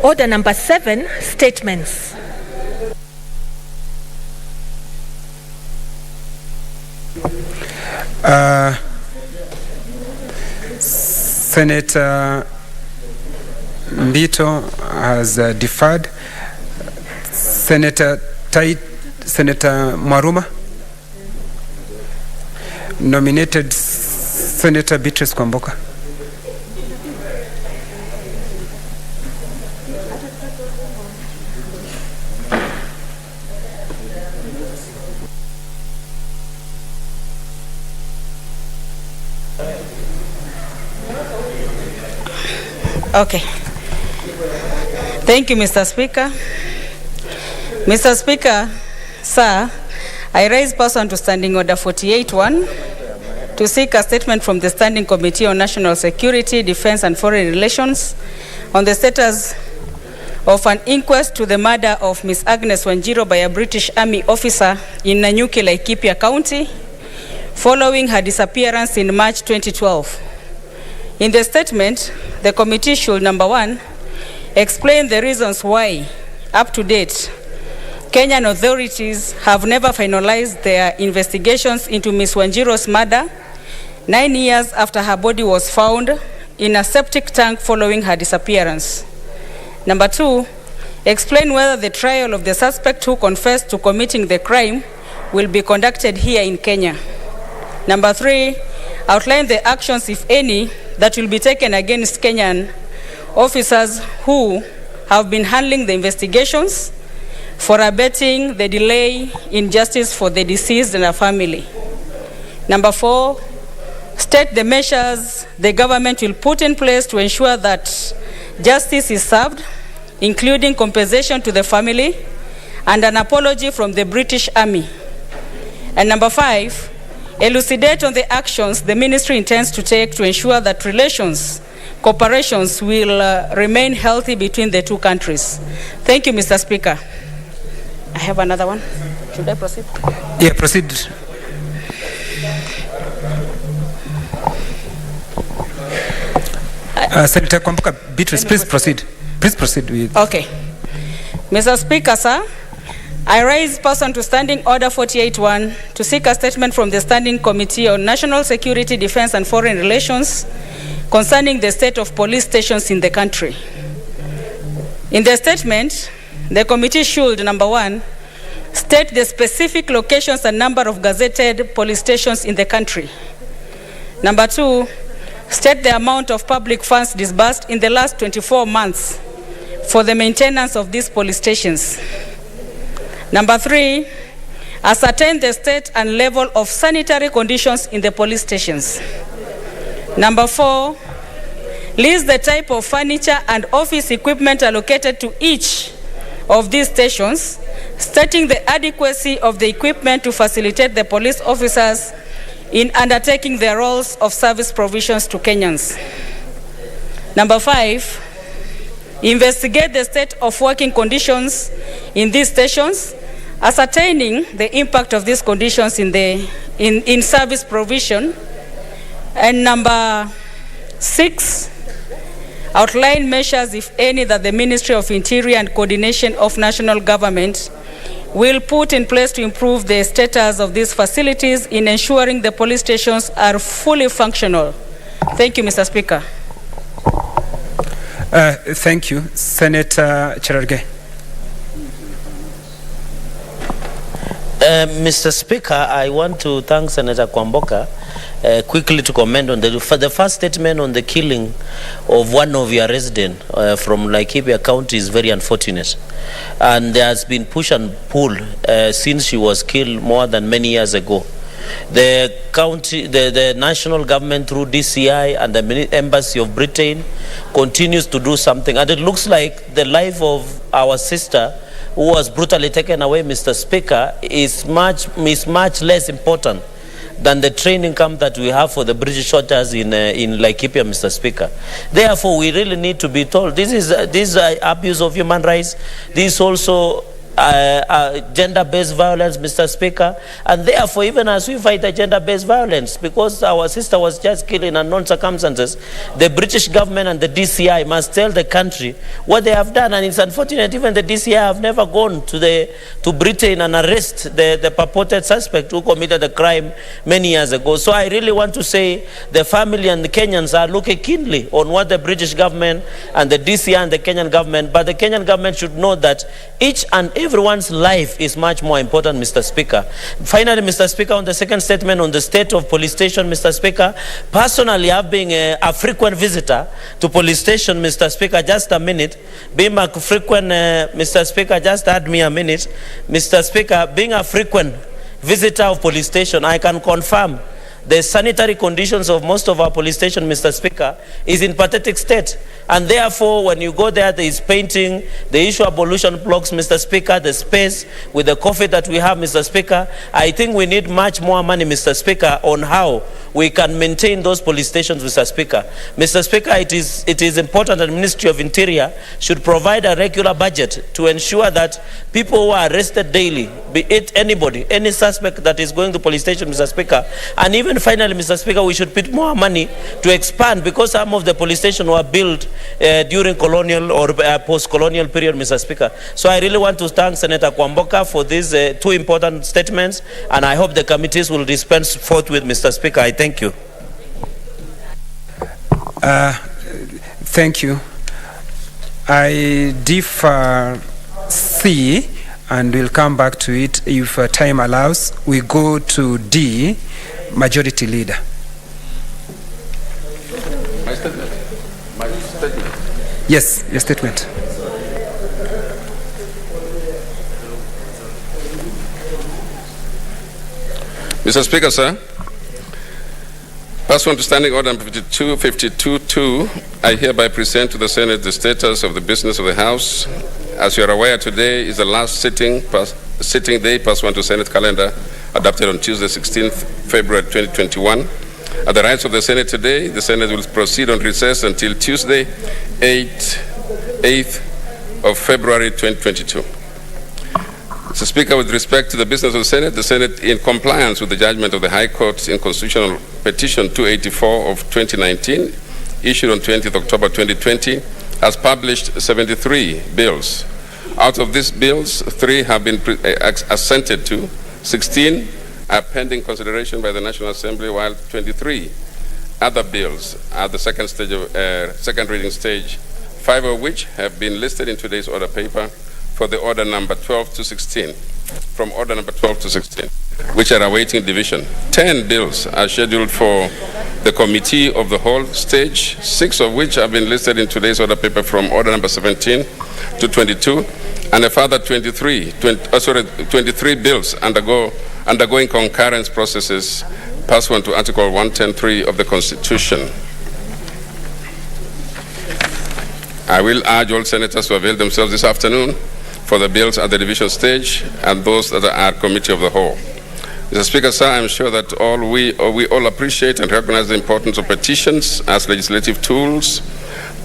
Order number 7, statements. Senator Mbito has deferred. Senator Mwaruma. Nominated Senator Beatrice Kwamboka. Okay. Thank you, Mr. Speaker. Mr. Speaker, sir, I raise pursuant to Standing Order 48-1 to seek a statement from the Standing Committee on National Security, Defense and Foreign Relations on the status of an inquest to the murder of Miss Agnes Wanjiru by a British Army officer in Nanyuki, Laikipia County, following her disappearance in March 2012. In the statement, the committee should, number one, explain the reasons why, up to date, Kenyan authorities have never finalized their investigations into Miss Wanjiru's murder 9 years after her body was found in a septic tank following her disappearance. Number two, explain whether the trial of the suspect who confessed to committing the crime will be conducted here in Kenya. Number three, outline the actions, if any, that will be taken against Kenyan officers who have been handling the investigations for abetting the delay in justice for the deceased and her family. Number four, state the measures the government will put in place to ensure that justice is served, including compensation to the family and an apology from the British Army. And number five, elucidate on the actions the ministry intends to take to ensure that cooperations will remain healthy between the two countries. Thank you, Mr. Speaker. I have another one. Should I proceed? Yeah, proceed. Senator Kwamboka Beatrice, please proceed. Please proceed with. Okay. Mr. Speaker, sir, I raise person to Standing Order 48-1 to seek a statement from the Standing Committee on National Security, Defense and Foreign Relations concerning the state of police stations in the country. In the statement, the committee should, number one, state the specific locations and number of gazetted police stations in the country. Number two, state the amount of public funds disbursed in the last 24 months for the maintenance of these police stations. Number three, ascertain the state and level of sanitary conditions in the police stations. Number four, list the type of furniture and office equipment allocated to each of these stations, stating the adequacy of the equipment to facilitate the police officers in undertaking their roles of service provisions to Kenyans. Number five, investigate the state of working conditions in these stations, ascertaining the impact of these conditions in service provision. And number six, outline measures, if any, that the Ministry of Interior and Coordination of National Government will put in place to improve the status of these facilities in ensuring the police stations are fully functional. Thank you, Mr. Speaker. Thank you. Senator Cherargei. Mr. Speaker, I want to thank Senator Kwamboka quickly to comment on the first statement on the killing of one of your residents from Laikipia County is very unfortunate. And there has been push and pull since she was killed more than many years ago. The county, the national government through DCI and the Embassy of Britain continues to do something. And it looks like the life of our sister who was brutally taken away, Mr. Speaker, is much less important than the training camp that we have for the British soldiers in Laikipia, Mr. Speaker. Therefore, we really need to be told this is abuse of human rights. This also gender-based violence, Mr. Speaker, and therefore even as we fight the gender-based violence, because our sister was just killed in unknown circumstances, the British government and the DCI must tell the country what they have done. And it's unfortunate even the DCI have never gone to Britain and arrest the purported suspect who committed the crime many years ago. So I really want to say the family and the Kenyans are looking keenly on what the British government and the DCI and the Kenyan government, but the Kenyan government should know that each and everyone's life is much more important, Mr. Speaker. Finally, Mr. Speaker, on the second statement on the state of police station, Mr. Speaker, personally, I've been a frequent visitor to police station, Mr. Speaker, just a minute. Being a frequent, Mr. Speaker, just add me a minute. Mr. Speaker, being a frequent visitor of police station, I can confirm the sanitary conditions of most of our police stations, Mr. Speaker, is in pathetic state. And therefore, when you go there is painting, the issue of abolition blocks, Mr. Speaker, the space with the coffee that we have, Mr. Speaker. I think we need much more money, Mr. Speaker, on how we can maintain those police stations, Mr. Speaker. Mr. Speaker, it is important that the Ministry of Interior should provide a regular budget to ensure that people who are arrested daily, be it anybody, any suspect that is going to police station, Mr. Speaker, and even finally, Mr. Speaker, we should put more money to expand, because some of the police stations were built during colonial or post-colonial period, Mr. Speaker. So I really want to thank Senator Kwamboka for these two important statements, and I hope the committees will dispense forthwith, Mr. Speaker. I thank you. Thank you. I defer C, and we'll come back to it if time allows. We go to D, Majority Leader. My statement. My statement. Yes, your statement. Mr. Speaker, sir, pursuant to Standing Order number 52.2, I hereby present to the Senate the status of the business of the House. As you are aware, today is the last sitting day pursuant to Senate calendar adopted on Tuesday, 16th February 2021. At the rights of the Senate today, the Senate will proceed on recess until Tuesday, 8th of February 2022. Mr. Speaker, with respect to the business of the Senate, in compliance with the judgment of the High Court in Constitutional Petition 284 of 2019, issued on 20th October 2020, has published 73 bills. Out of these bills, 3 have been assented to, 16 are pending consideration by the National Assembly, while 23 other bills are the second reading stage, 5 of which have been listed in today's order paper for the order number 12 to 16, from order number 12 to 16, which are awaiting division. 10 bills are scheduled for the committee of the whole stage, 6 of which have been listed in today's order paper from order number 17 to 22, and a further 23 bills undergoing concurrence processes pursuant to Article 110(3) of the Constitution. I will urge all senators to avail themselves this afternoon for the bills at the division stage and those that are committee of the whole. Mr. Speaker, sir, I am sure that we all appreciate and recognize the importance of petitions as legislative tools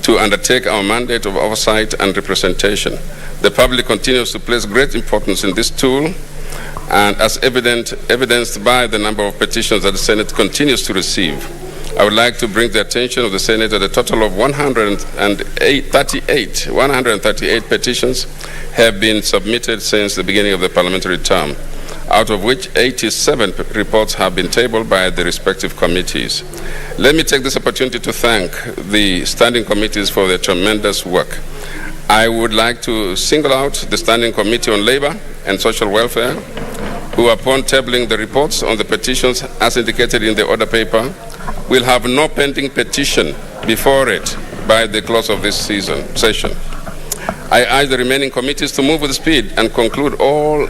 to undertake our mandate of oversight and representation. The public continues to place great importance in this tool, and as evidenced by the number of petitions that the Senate continues to receive. I would like to bring the attention of the Senate that a total of 138 petitions have been submitted since the beginning of the parliamentary term, out of which 87 reports have been tabled by the respective committees. Let me take this opportunity to thank the standing committees for their tremendous work. I would like to single out the Standing Committee on Labor and Social Welfare, who upon tabling the reports on the petitions as indicated in the order paper, will have no pending petition before it by the close of this session. I urge the remaining committees to move with speed and conclude all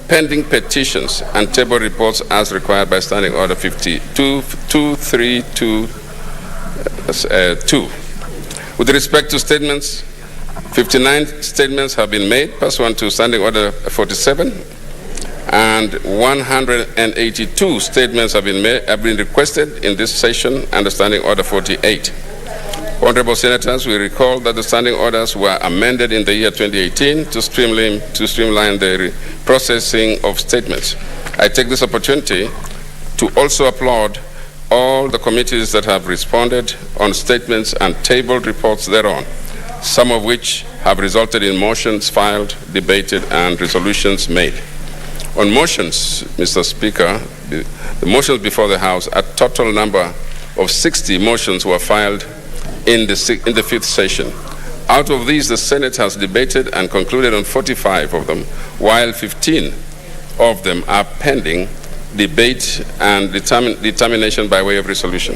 pending petitions and table reports as required by Standing Order 52.3.2. With respect to statements, 59 statements have been made pursuant to Standing Order 47, and 182 statements have been requested in this session under Standing Order 48. Honorable Senators, we recall that the standing orders were amended in the year 2018 to streamline the processing of statements. I take this opportunity to also applaud all the committees that have responded on statements and tabled reports thereon, some of which have resulted in motions filed, debated, and resolutions made. On motions, Mr. Speaker, the motions before the House, a total number of 60 motions were filed in the 5th session. Out of these, the Senate has debated and concluded on 45 of them, while 15 of them are pending debate and determination by way of resolution.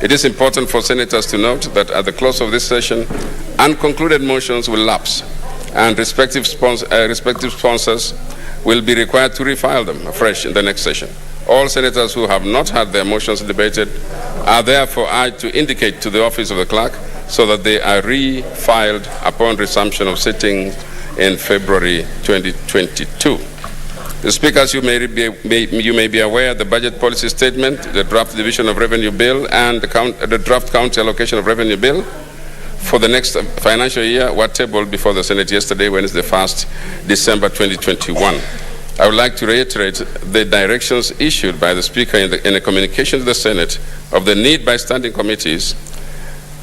It is important for senators to note that at the close of this session, unconcluded motions will lapse, and respective sponsors will be required to refile them afresh in the next session. All senators who have not had their motions debated are therefore urged to indicate to the office of the clerk so that they are refiled upon resumption of sitting in February 2022. The speakers, you may be aware the budget policy statement, the draft division of revenue bill, and the draft county allocation of revenue bill for the next financial year were tabled before the Senate yesterday, Wednesday, 1st December 2021. I would like to reiterate the directions issued by the Speaker in a communication to the Senate of the need by standing committees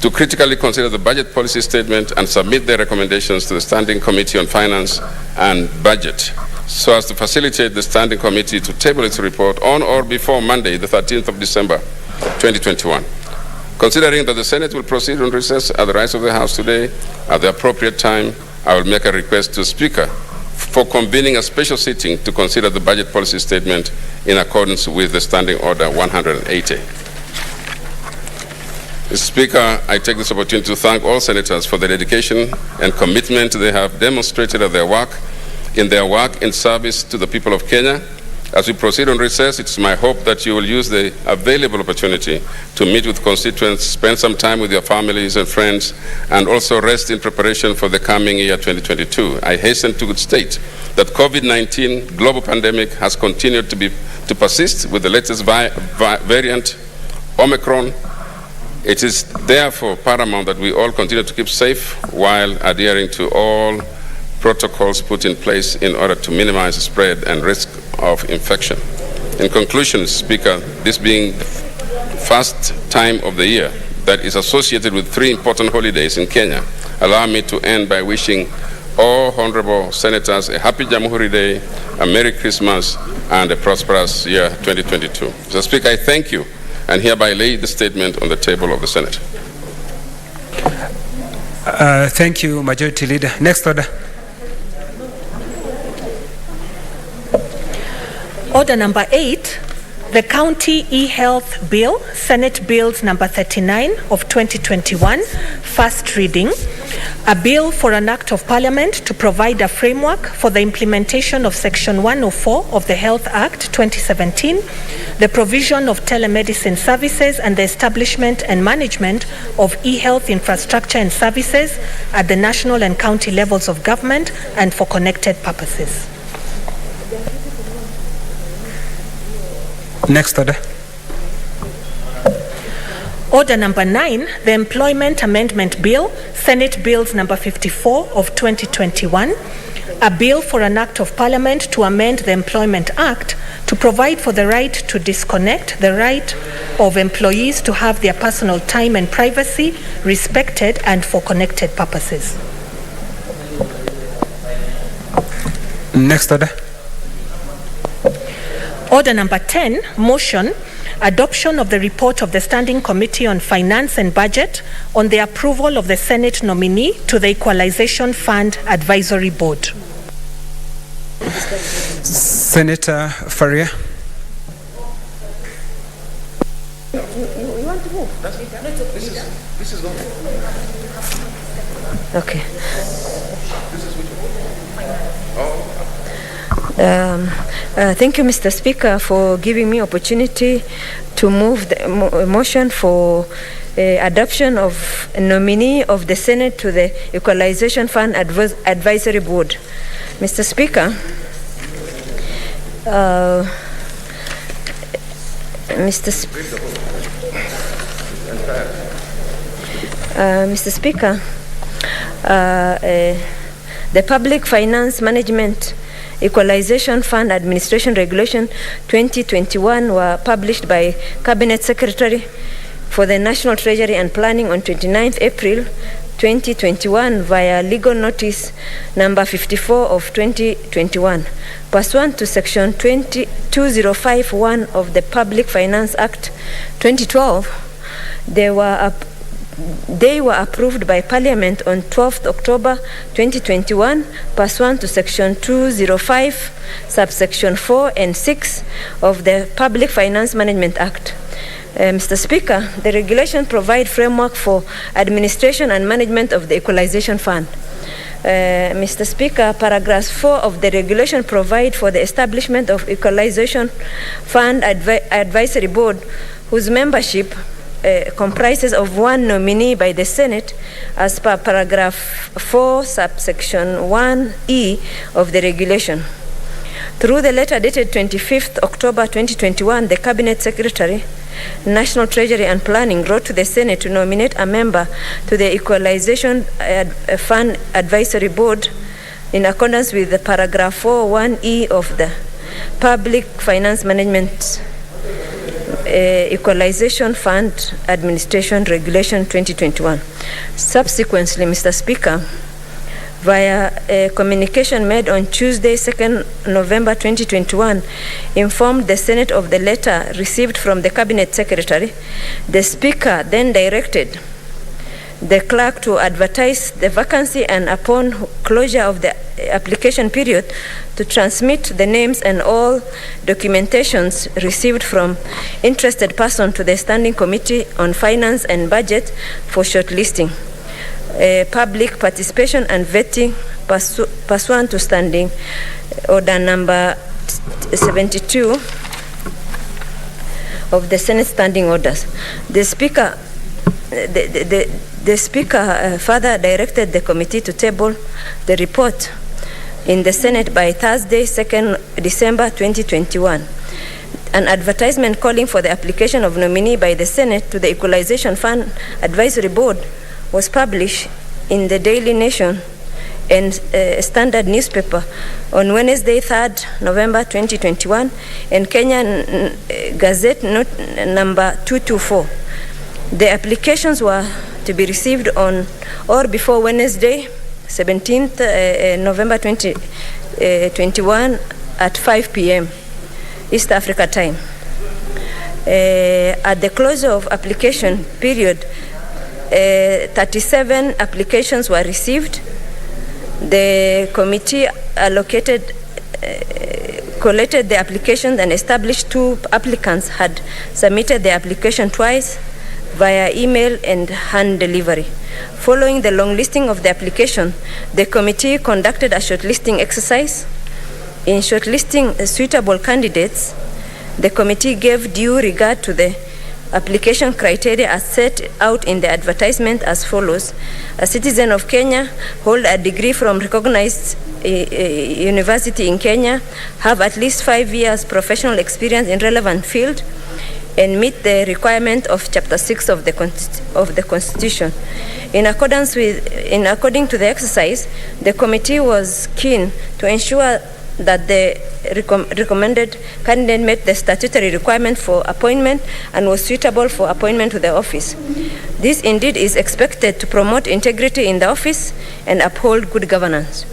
to critically consider the budget policy statement and submit their recommendations to the Standing Committee on Finance and Budget, so as to facilitate the Standing Committee to table its report on or before Monday, the 13th of December, 2021. Considering that the Senate will proceed on recess at the rise of the House today, at the appropriate time, I will make a request to the Speaker for convening a special sitting to consider the budget policy statement in accordance with the Standing Order 180. Mr. Speaker, I take this opportunity to thank all senators for the dedication and commitment they have demonstrated in their work in service to the people of Kenya. As we proceed on recess, it's my hope that you will use the available opportunity to meet with constituents, spend some time with your families and friends, and also rest in preparation for the coming year 2022. I hasten to state that COVID-19 global pandemic has continued to persist with the latest variant, Omicron. It is therefore paramount that we all continue to keep safe while adhering to all protocols put in place in order to minimize the spread and risk of infection. In conclusion, Speaker, this being the first time of the year that is associated with 3 important holidays in Kenya, allow me to end by wishing all honorable senators a happy Jamhuri Day, a Merry Christmas, and a prosperous year 2022. Mr. Speaker, I thank you and hereby lay the statement on the table of the Senate. Thank you, Majority Leader. Next order. Order number 8, the County E-Health Bill, Senate Bills number 39 of 2021, first reading. A bill for an Act of Parliament to provide a framework for the implementation of Section 104 of the Health Act 2017, the provision of telemedicine services and the establishment and management of e-health infrastructure and services at the national and county levels of government and for connected purposes. Next order. Order number 9, the Employment Amendment Bill, Senate Bills number 54 of 2021, a bill for an Act of Parliament to amend the Employment Act to provide for the right to disconnect, the right of employees to have their personal time and privacy respected and for connected purposes. Next order. Order number 10, motion, adoption of the report of the Standing Committee on Finance and Budget on the approval of the Senate nominee to the Equalization Fund Advisory Board. Senator Faria. You want to move? This is going. Okay. Thank you, Mr. Speaker, for giving me opportunity to move the motion for adoption of a nominee of the Senate to the Equalization Fund Advisory Board. Mr. Speaker, Mr. Speaker, the Public Finance Management Equalization Fund Administration Regulation 2021 were published by Cabinet Secretary for the National Treasury and Planning on 29th April 2021 via legal notice number 54 of 2021. Pursuant to section 2051 of the Public Finance Act 2012, they were approved by Parliament on 12th October 2021 pursuant to section 205 subsection 4 and 6 of the Public Finance Management Act. Mr. Speaker, the regulation provides framework for administration and management of the Equalization Fund. Mr. Speaker, paragraph 4 of the regulation provide for the establishment of Equalization Fund Advisory Board, whose membership comprises of one nominee by the Senate as per paragraph 4 subsection 1E of the regulation. Through the letter dated 25th October 2021, the Cabinet Secretary, National Treasury and Planning wrote to the Senate to nominate a member to the Equalization Fund Advisory Board in accordance with the paragraph 4(1)(e) of the Public Finance Management Equalization Fund Administration Regulation 2021. Subsequently, Mr. Speaker, via a communication made on Tuesday, 2nd November 2021, informed the Senate of the letter received from the Cabinet Secretary. The Speaker then directed the clerk to advertise the vacancy and, upon closure of the application period, to transmit the names and all documentations received from interested persons to the Standing Committee on Finance and Budget for shortlisting. Public participation and vetting pursuant to Standing Order number 72 of the Senate Standing Orders. The Speaker further directed the committee to table the report in the Senate by Thursday, 2nd December 2021. An advertisement calling for the application of nominee by the Senate to the Equalization Fund Advisory Board was published in the Daily Nation and Standard newspaper on Wednesday, 3rd November 2021, and Kenyan Gazette Note number 224. The applications were to be received on or before Wednesday, 17th November 2021 at 5 p.m. East Africa time. At the close of application period, 37 applications were received. The committee collected the applications and established 2 applicants had submitted the application twice via email and hand delivery. Following the long listing of the application, the committee conducted a shortlisting exercise. In shortlisting suitable candidates, the committee gave due regard to the application criteria as set out in the advertisement as follows: a citizen of Kenya, hold a degree from recognized university in Kenya, have at least 5 years professional experience in relevant field, and meet the requirement of Chapter 6 of the Constitution. According to the exercise, the committee was keen to ensure that the recommended candidate met the statutory requirement for appointment and was suitable for appointment to the office. This indeed is expected to promote integrity in the office and uphold good governance.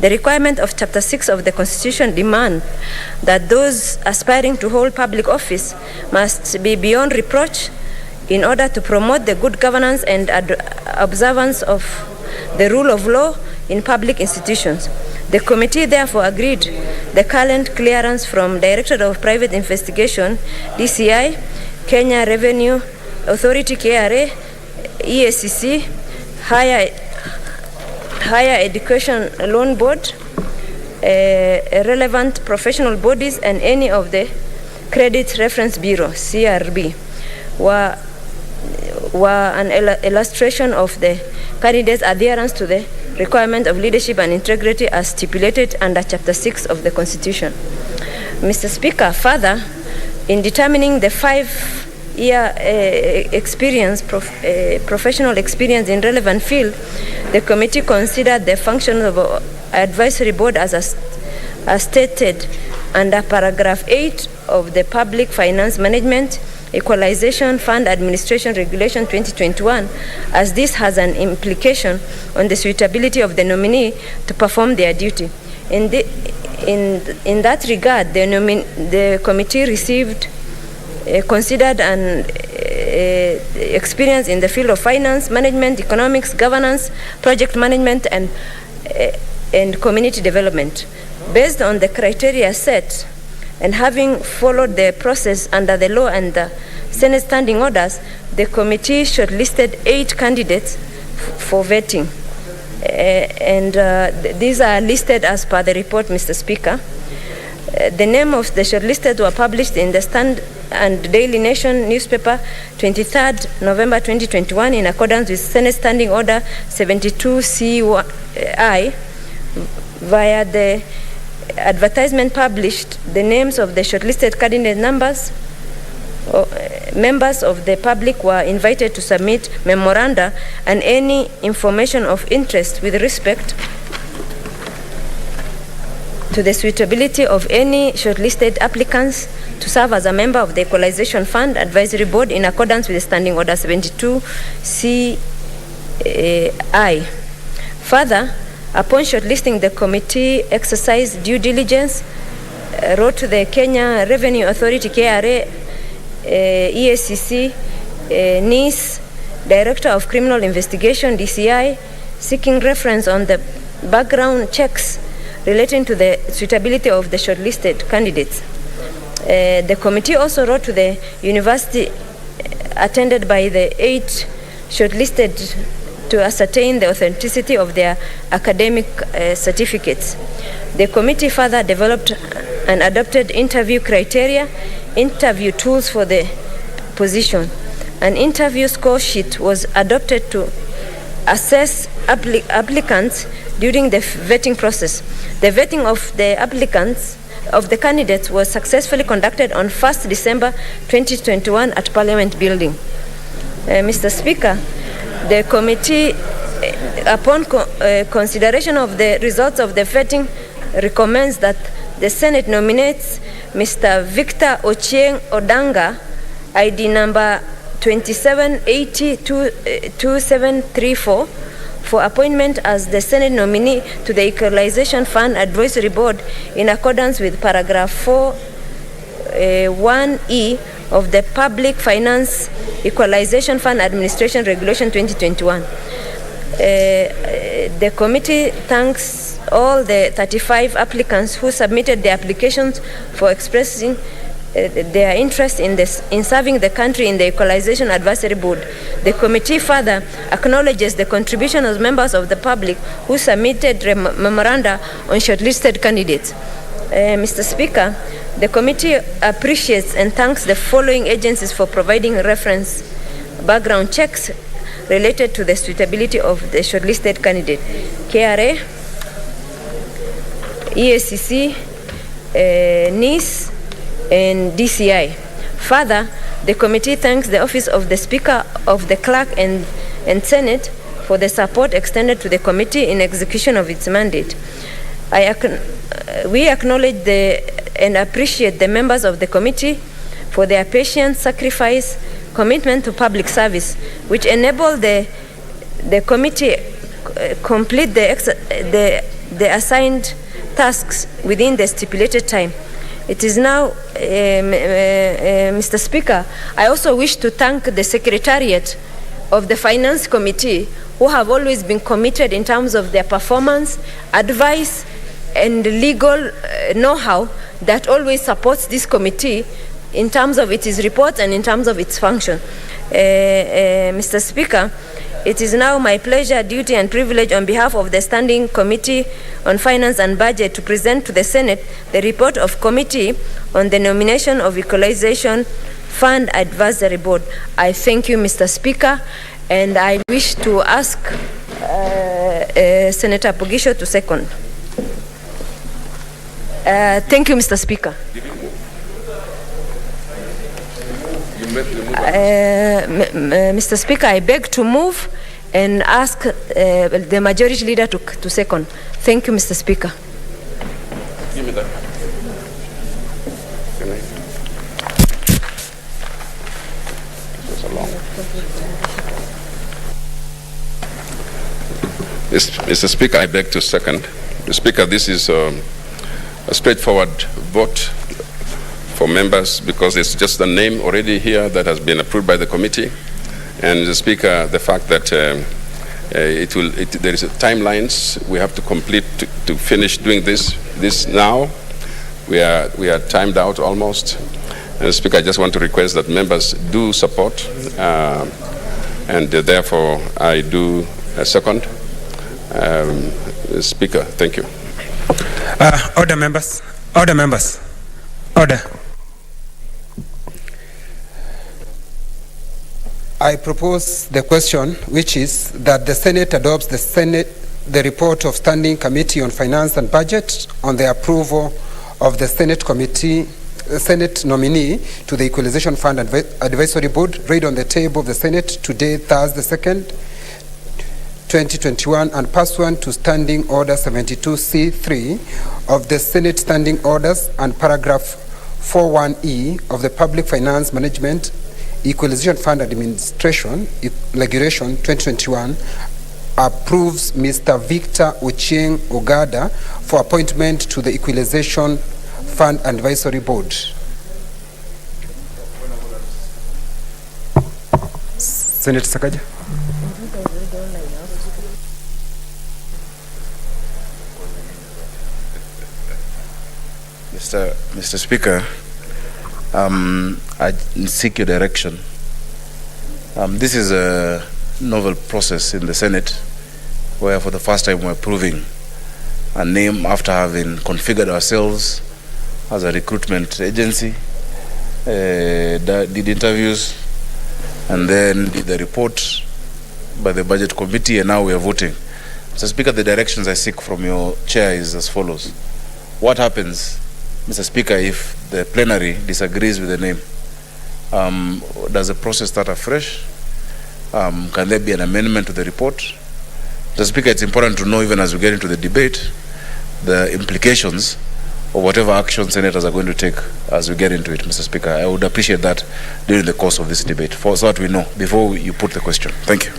The requirement of Chapter 6 of the Constitution demand that those aspiring to hold public office must be beyond reproach in order to promote the good governance and observance of the rule of law in public institutions. The committee therefore agreed the current clearance from Directorate of Private Investigation, DCI, Kenya Revenue Authority, KRA, EACC, Higher Education Loan Board, relevant professional bodies, and any of the Credit Reference Bureau, CRB, were an illustration of the candidates' adherence to the requirement of leadership and integrity as stipulated under Chapter 6 of the Constitution. Mr. Speaker, further, in determining the 5-year professional experience in relevant field, the committee considered the function of advisory board as stated under paragraph 8 of the Public Finance Management Equalization Fund Administration Regulation 2021, as this has an implication on the suitability of the nominee to perform their duty. In that regard, the committee considered an experience in the field of finance, management, economics, governance, project management, and community development. Based on the criteria set, and having followed the process under the law and the Senate standing orders, the committee shortlisted 8 candidates for vetting. These are listed as per the report, Mr. Speaker. The name of the shortlisted were published in the Stand and Daily Nation newspaper 23rd November 2021 in accordance with Senate Standing Order 72CI. Via the advertisement published, the names of the shortlisted candidate members of the public were invited to submit memoranda and any information of interest with respect to the suitability of any shortlisted applicants to serve as a member of the Equalization Fund Advisory Board in accordance with Standing Order 72CI. Further, upon shortlisting, the committee exercised due diligence, wrote to the Kenya Revenue Authority, KRA, EACC, NIS, Director of Criminal Investigation, DCI, seeking reference on the background checks relating to the suitability of the shortlisted candidates. The committee also wrote to the university attended by the 8 shortlisted to ascertain the authenticity of their academic certificates. The committee further developed and adopted interview criteria, interview tools for the position. An interview score sheet was adopted to assess applicants during the vetting process. The vetting of the applicants of the candidates was successfully conducted on 1st December 2021 at Parliament Building. Mr. Speaker, the committee, upon consideration of the results of the vetting, recommends that the Senate nominates Mr. Victor Ochieng Odanga, ID number 27802734, for appointment as the Senate nominee to the Equalization Fund Advisory Board in accordance with paragraph 4(1)(e) of the Public Finance Equalization Fund Administration Regulation 2021. The committee thanks all the 35 applicants who submitted their applications for expressing their interest in serving the country in the Equalization Advisory Board. The committee further acknowledges the contribution of members of the public who submitted memoranda on shortlisted candidates. Mr. Speaker, the committee appreciates and thanks the following agencies for providing reference background checks related to the suitability of the shortlisted candidate: KRA, EACC, NIS, and DCI. Further, the committee thanks the Office of the Speaker of the Clerk and Senate for the support extended to the committee in execution of its mandate. We acknowledge and appreciate the members of the committee for their patience, sacrifice, commitment to public service, which enable the committee complete the assigned tasks within the stipulated time. It is now, Mr. Speaker, I also wish to thank the Secretariat of the Finance Committee, who have always been committed in terms of their performance, advice, and legal know-how that always supports this committee in terms of its reports and in terms of its function. Mr. Speaker, it is now my pleasure, duty, and privilege on behalf of the Standing Committee on Finance and Budget to present to the Senate the report of Committee on the nomination of Equalization Fund Advisory Board. I thank you, Mr. Speaker, and I wish to ask Senator Pugisho to second. Thank you, Mr. Speaker. Mr. Speaker, I beg to move and ask the majority leader to second. Thank you, Mr. Speaker. Give me that. This was a long. Mr. Speaker, I beg to second. Mr. Speaker, this is a straightforward vote for members because it's just the name already here that has been approved by the committee. And the Speaker, the fact that there is timelines we have to complete to finish doing this now. We are timed out almost. And Speaker, I just want to request that members do support, and therefore I do second. Speaker, thank you. Order, members. Order, members. Order. I propose the question, which is that the Senate adopts the report of Standing Committee on Finance and Budget on the approval of the Senate nominee to the Equalization Fund Advisory Board, read on the table of the Senate today, Thursday 2nd, 2021, and pursuant to Standing Order 72C3 of the Senate Standing Orders and paragraph 41E of the Public Finance Management Equalization Fund Administration Regulation 2021, approves Mr. Victor Ochieng Ogada for appointment to the Equalization Fund Advisory Board. Senator Sakaja. Mr. Speaker, I seek your direction. This is a novel process in the Senate where for the first time we're approving a name after having configured ourselves as a recruitment agency, did interviews, and then did the report by the Budget Committee, and now we are voting. Mr. Speaker, the directions I seek from your chair is as follows. What happens, Mr. Speaker, if the plenary disagrees with the name? Does the process start afresh? Can there be an amendment to the report? Mr. Speaker, it's important to know, even as we get into the debate, the implications of whatever action senators are going to take as we get into it, Mr. Speaker. I would appreciate that during the course of this debate, so that we know before you put the question. Thank you.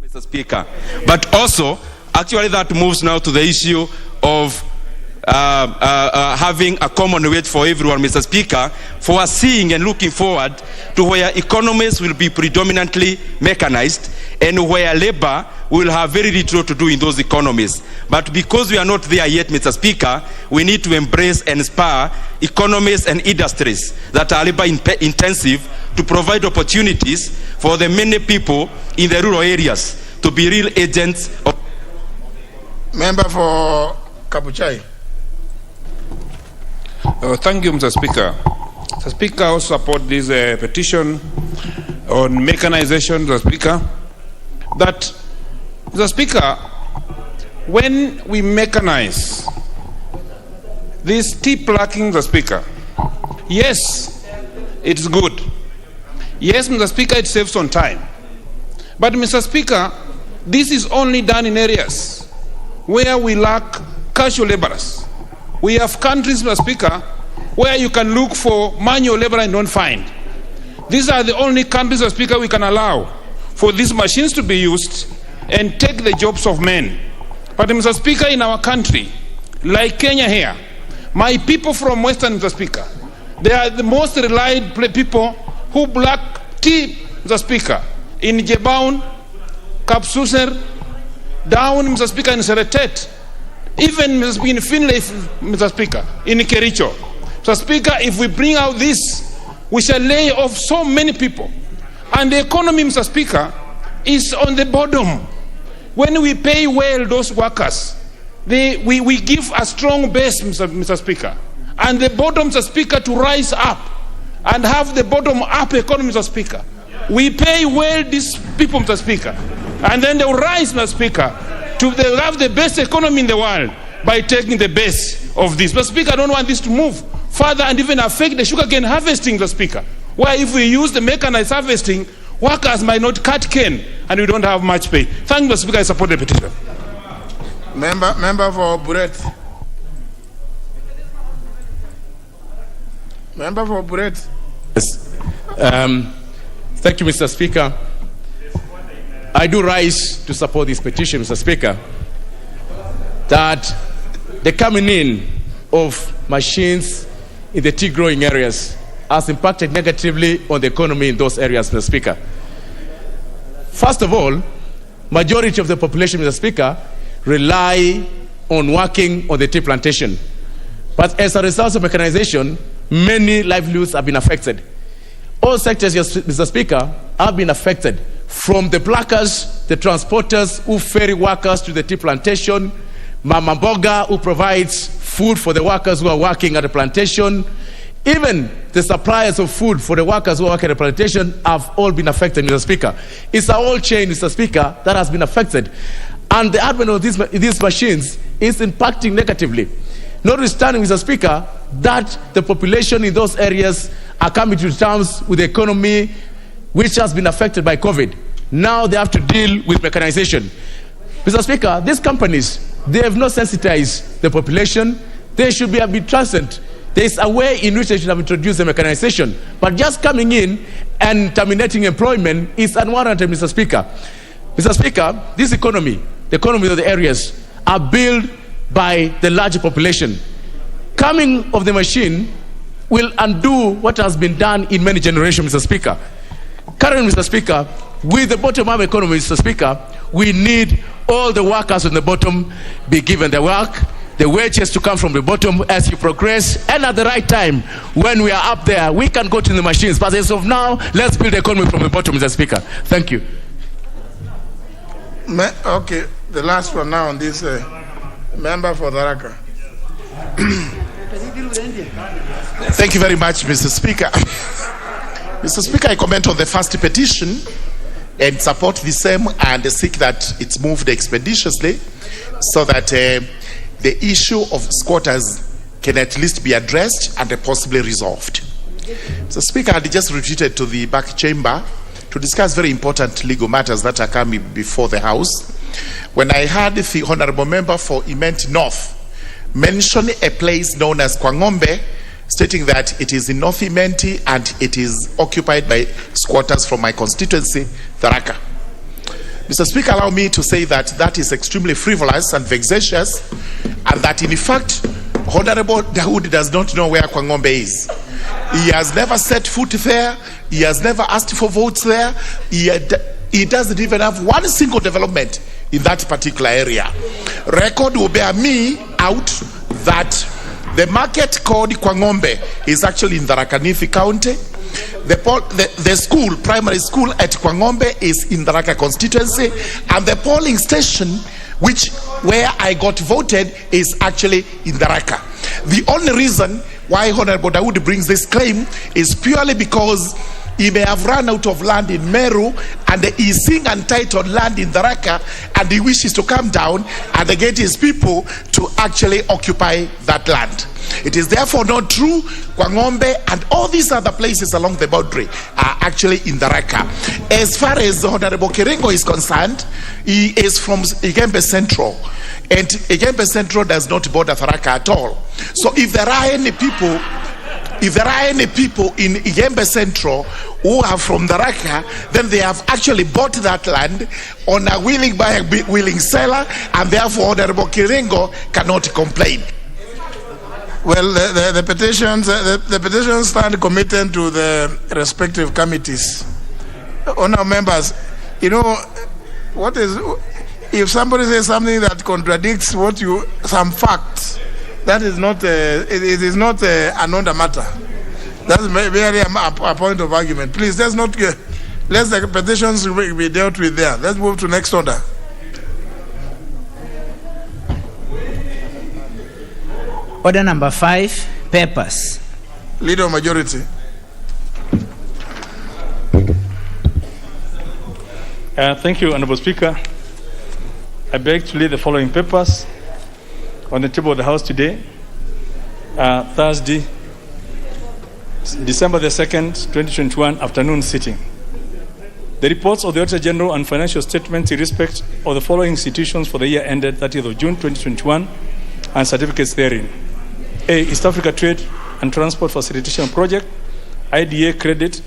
Mr. Speaker, but also actually that moves now to the issue of having a common wage for everyone, Mr. Speaker, for seeing and looking forward to where economies will be predominantly mechanized and where labor will have very little to do in those economies. But because we are not there yet, Mr. Speaker, we need to embrace and spur economies and industries that are labor intensive to provide opportunities for the many people in the rural areas to be real agents of... Member for Kabuchai. Thank you, Mr. Speaker. Mr. Speaker, I also support this petition on mechanization, Mr. Speaker. That, Mr. Speaker, when we mechanize this tea plucking, Mr. Speaker, yes, it's good. Yes, Mr. Speaker, it saves on time. But, Mr. Speaker, this is only done in areas where we lack casual laborers. We have countries, Mr. Speaker, where you can look for manual labor and don't find. These are the only countries, Mr. Speaker, we can allow for these machines to be used and take the jobs of men. But, Mr. Speaker, in our country, like Kenya here, my people from Western, Mr. Speaker, they are the most relied people who black tea, Mr. Speaker, in Jebaun, Kapsuser, down, Mr. Speaker, in Seretet, even in Finlay, Mr. Speaker, in Kericho. Mr. Speaker, if we bring out this, we shall lay off so many people. And the economy, Mr. Speaker, is on the bottom. When we pay well those workers, we give a strong base, Mr. Speaker. And the bottom, Mr. Speaker, to rise up and have the bottom-up economy, Mr. Speaker. We pay well these people, Mr. Speaker. And then they will rise, Mr. Speaker, to they will have the best economy in the world by taking the best of this. Mr. Speaker, I don't want this to move further and even affect the sugarcane harvesting, Mr. Speaker. Where if we use the mechanized harvesting, workers might not cut cane and we don't have much pay. Thank you, Mr. Speaker. I support the petition. Member for Buret. Member for Buret. Yes. Thank you, Mr. Speaker. I do rise to support this petition, Mr. Speaker, that the coming in of machines in the tea growing areas has impacted negatively on the economy in those areas, Mr. Speaker. First of all, majority of the population, Mr. Speaker, rely on working on the tea plantation. But as a result of mechanization, many livelihoods have been affected. All sectors, Mr. Speaker, have been affected, from the pluckers, the transporters who ferry workers to the tea plantation, Mama Mboga who provides food for the workers who are working at the plantation, even the suppliers of food for the workers who work at the plantation have all been affected, Mr. Speaker. It's a whole chain, Mr. Speaker, that has been affected. And the advent of these machines is impacting negatively. Notwithstanding, Mr. Speaker, that the population in those areas are coming to terms with the economy which has been affected by COVID. Now they have to deal with mechanization. Mr. Speaker, these companies, they have not sensitized the population. They should be transient. There is a way in which they should have introduced the mechanization. But just coming in and terminating employment is unwarranted, Mr. Speaker. Mr. Speaker, this economy, the economy of the areas, are built by the larger population. Coming of the machine will undo what has been done in many generations, Mr. Speaker. Currently, Mr. Speaker, with the bottom-up economy, Mr. Speaker, we need all the workers on the bottom be given the work, the wages to come from the bottom as you progress, and at the right time, when we are up there, we can go to the machines. But as of now, let's build the economy from the bottom, Mr. Speaker. Thank you. Okay, the last one now on this member for Tharaka. Thank you very much, Mr. Speaker. Mr. Speaker, I comment on the first petition and support the same and seek that it's moved expeditiously so that the issue of squatters can at least be addressed and possibly resolved. Mr. Speaker, I just retreated to the back chamber to discuss very important legal matters that are coming before the House. When I heard the Honorable Member for Imenti North mention a place known as Kwangombe, stating that it is in North Imenti and it is occupied by squatters from my constituency, Tharaka. Mr. Speaker, allow me to say that that is extremely frivolous and vexatious, and that in fact, Honorable Dawood does not know where Kwangombe is. He has never set foot there. He has never asked for votes there. He doesn't even have one single development in that particular area. Record will bear me out that the market called Kwangombe is actually in Tharaka Nithi County. The school, primary school at Kwangombe is in Tharaka constituency, and the polling station where I got voted is actually in Tharaka. The only reason why Honorable Dawood brings this claim is purely because he may have run out of land in Meru and he is seeing untitled land in Tharaka, and he wishes to come down and get his people to actually occupy that land. It is therefore not true. Kwangombe and all these other places along the boundary are actually in Tharaka. As far as Honorable Kiringo is concerned, he is from Igembe Central, and Igembe Central does not border Tharaka at all. So if there are any people in Igembe Central who are from Tharaka, then they have actually bought that land on a willing buyer, willing seller, and therefore Honorable Kiringo cannot complain. Well, the petitions stand committed to the respective committees. Honourable members, you know, if somebody says something that contradicts some facts, that is not it is not another matter. That's merely a point of argument. Please, let's the petitions be dealt with there. Let's move to next order. Order number 5, papers. Leader of majority. Thank you, Honorable Speaker. I beg to lay the following papers on the table of the House today, Thursday, December the 2nd, 2021, afternoon sitting. The reports of the Auditor General and financial statements in respect of the following institutions for the year ended 30th of June 2021 and certificates therein. A. East Africa Trade and Transport Facilitation Project, IDA credit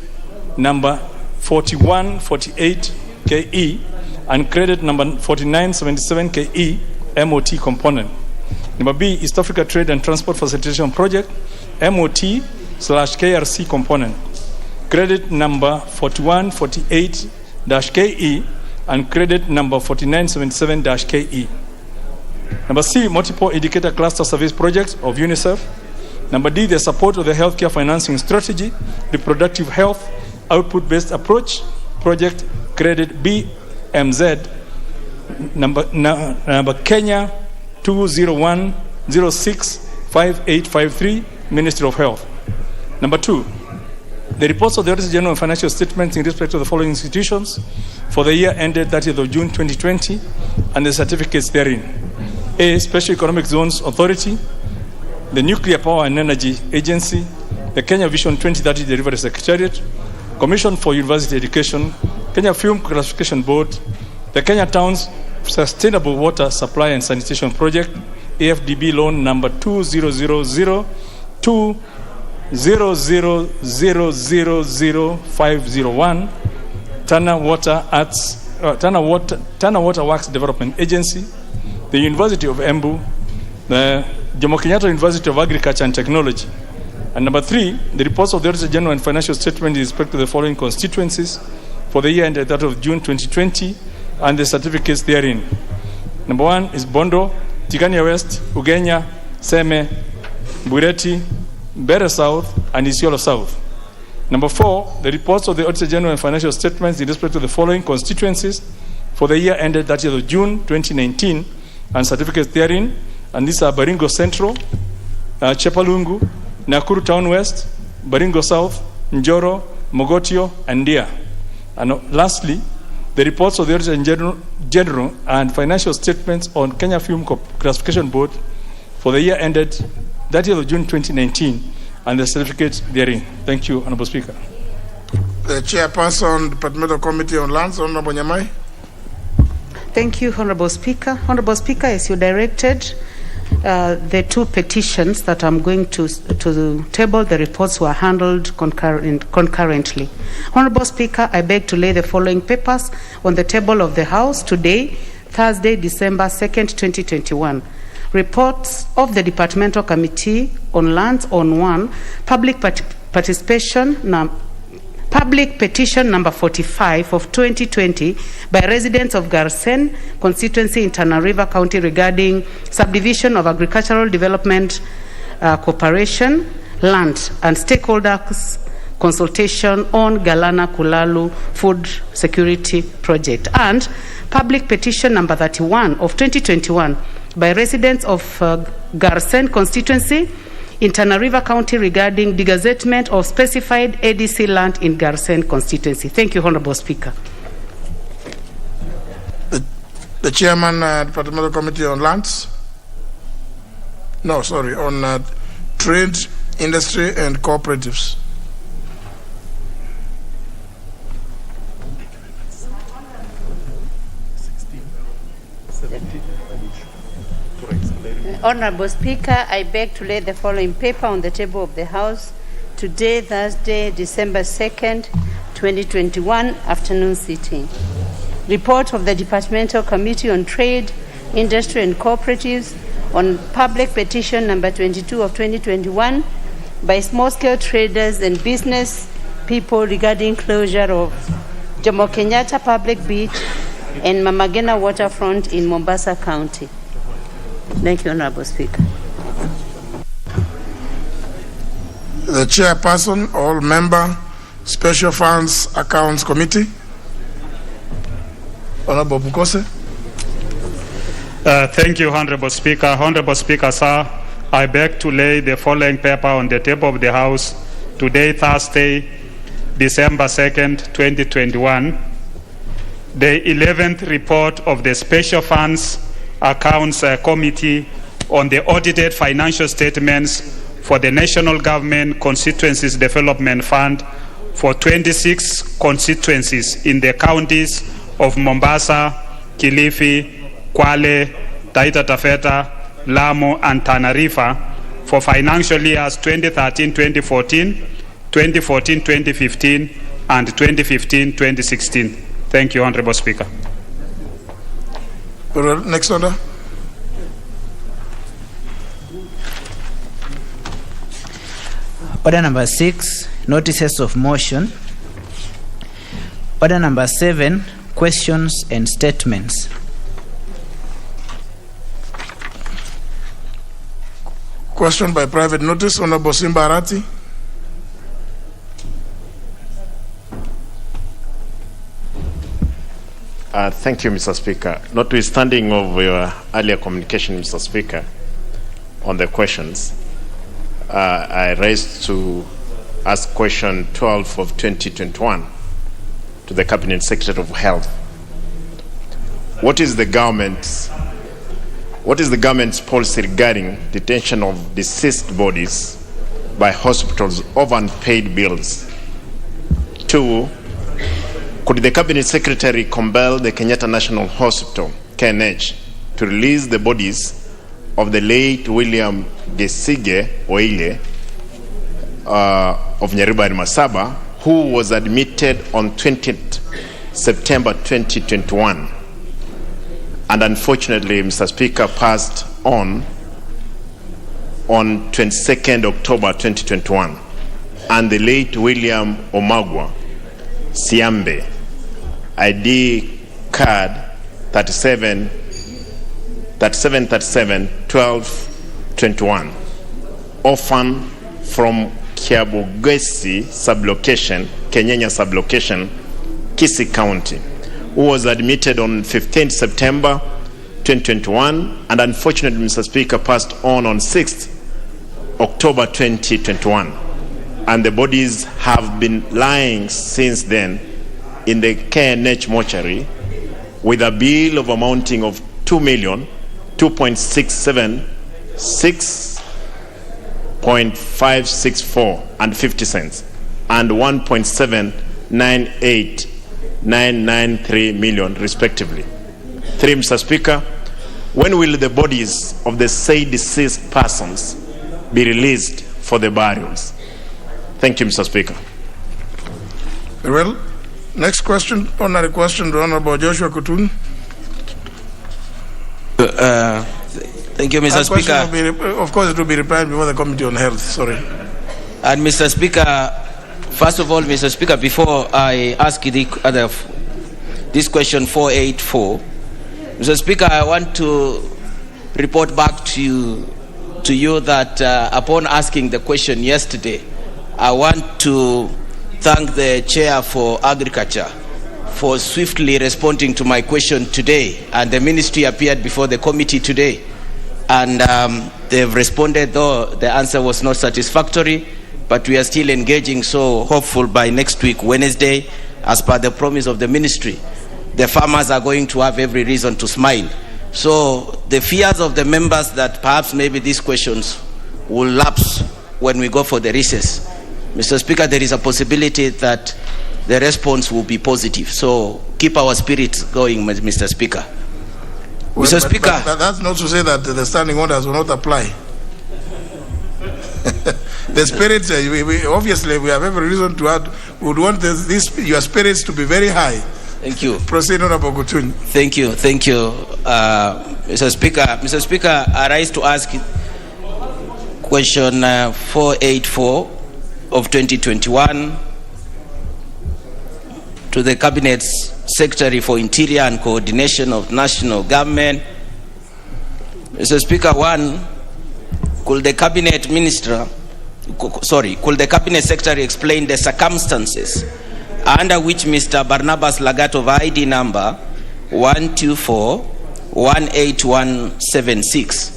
number 4148 KE and credit number 4977 KE MOT component. Number B, East Africa Trade and Transport Facilitation Project, MOT/KRC component. Credit number 4148-KE and credit number 4977-KE. Number C, Multiple Indicator Cluster Service Project of UNICEF. Number D, the support of the healthcare financing strategy, reproductive health, output-based approach, project credit BMZ. Number Kenya 201065853, Ministry of Health. Number 2, the reports of the Auditor General and financial statements in respect to the following institutions for the year ended 30th of June 2020 and the certificates therein. A. Special Economic Zones Authority, the Nuclear Power and Energy Agency, the Kenya Vision 2030 Delivery Secretariat, Commission for University Education, Kenya Film Classification Board, the Kenya Towns Sustainable Water Supply and Sanitation Project, AFDB loan number 20000501, Tana Water Works Development Agency, the University of Embu, the Jomo Kenyatta University of Agriculture and Technology. And number 3, the reports of the Auditor General and financial statement in respect to the following constituencies for the year ended 30th of June 2020 and the certificates therein. Number 1 is Bondo, Tigania West, Ugenya, Seme, Bureti, Bere South, and Isiolo South. Number 4, the reports of the Auditor General and financial statements in respect to the following constituencies for the year ended 30th of June 2019 and certificates therein. And these are Baringo Central, Chepalungu, Nakuru Town West, Baringo South, Njoro, Mogotio, and Dia. And lastly, the reports of the Auditor General and financial statements on Kenya Film Classification Board for the year ended 30th of June 2019 and the certificates therein. Thank you, Honorable Speaker. The Chairperson, Departmental Committee on Lands, Honorable Nyamai. Thank you, Honorable Speaker. Honorable Speaker, as you directed, the 2 petitions that I'm going to table, the reports were handled concurrently. Honorable Speaker, I beg to lay the following papers on the table of the House today, Thursday, December 2nd, 2021. Reports of the Departmental Committee on Lands on 1, Public Petition number 45 of 2020 by residents of Garsen constituency in Tana River County regarding subdivision of agricultural development corporation land and stakeholders consultation on Galana Kulalu food security project, and Public Petition number 31 of 2021 by residents of Garsen constituency in Tana River County regarding degazettement of specified ADC land in Garsen constituency. Thank you, Honorable Speaker. The Chairman, Departmental Committee on Lands. No, sorry, on Trade, Industry and Cooperatives. Honorable Speaker, I beg to lay the following paper on the table of the House today, Thursday, December 2nd, 2021, afternoon sitting. Report of the Departmental Committee on Trade, Industry and Cooperatives on Public Petition number 22 of 2021 by small-scale traders and business people regarding closure of Jomo Kenyatta Public Beach and Mamagena Waterfront in Mombasa County. Thank you, Honorable Speaker. The Chairperson, all member, Special Funds Accounts Committee. Honorable Bukose. Thank you, Honorable Speaker. Honorable Speaker, sir, I beg to lay the following paper on the table of the House today, Thursday, December 2nd, 2021. the 11th report of the Special Funds Accounts Committee on the audited financial statements for the National Government Constituencies Development Fund for 26 constituencies in the counties of Mombasa, Kilifi, Kwale, Taita Taveta, Lamu, and Tana River for financial years 2013-2014, 2014-2015, and 2015-2016. Thank you, Honorable Speaker. Next order. Order number 6, notices of motion. Order number 7, questions and statements. Question by private notice, Honorable Simba Arati. Thank you, Mr. Speaker. Notwithstanding of your earlier communication, Mr. Speaker, on the questions, I raised to ask question 12 of 2021 to the Cabinet Secretary of Health. What is the government's policy regarding detention of deceased bodies by hospitals over unpaid bills? 2, could the Cabinet Secretary compel the Kenyatta National Hospital, KNH, to release the bodies of the late William Gesige Oile of Nyariba and Masaba, who was admitted on 20th September 2021 and unfortunately, Mr. Speaker, passed on 22nd October 2021, and the late William Omagwa Siambe, ID card 37-12-21, orphan from Kiabugesi sublocation, Kenyanya sublocation, Kisii County, who was admitted on 15th September 2021 and unfortunately, Mr. Speaker, passed on 6th October 2021. And the bodies have been lying since then in the KNH mortuary with a bill of amounting of 2,267,6.564 and 50 cents and 1.798993 million respectively. 3, Mr. Speaker, when will the bodies of the said deceased persons be released for the burials? Thank you, Mr. Speaker. Very well. Next question, honorary question to Honorable Joshua Kutun. Thank you, Mr. Speaker. Of course, it will be replied before the Committee on Health. Sorry. And Mr. Speaker, first of all, Mr. Speaker, before I ask this question 484, Mr. Speaker, I want to report back to you that upon asking the question yesterday, I want to thank the Chair for Agriculture for swiftly responding to my question today. And the Ministry appeared before the committee today. And they've responded, though the answer was not satisfactory, but we are still engaging, so hopeful by next week, Wednesday, as per the promise of the Ministry, the farmers are going to have every reason to smile. So the fears of the members that perhaps maybe these questions will lapse when we go for the recess, Mr. Speaker, there is a possibility that the response will be positive. So keep our spirits going, Mr. Speaker. Well, Mr. Speaker. But that's not to say that the standing orders will not apply. The spirits, obviously, we have every reason to add. We would want your spirits to be very high. Thank you. Proceed, Honorable Kutun. Thank you, Mr. Speaker. Mr. Speaker, I rise to ask question 484 of 2021 to the Cabinet's Secretary for Interior and Coordination of National Government. Mr. Speaker, 1, could the Cabinet Secretary explain the circumstances under which Mr. Barnabas Lagat of ID number 124-18176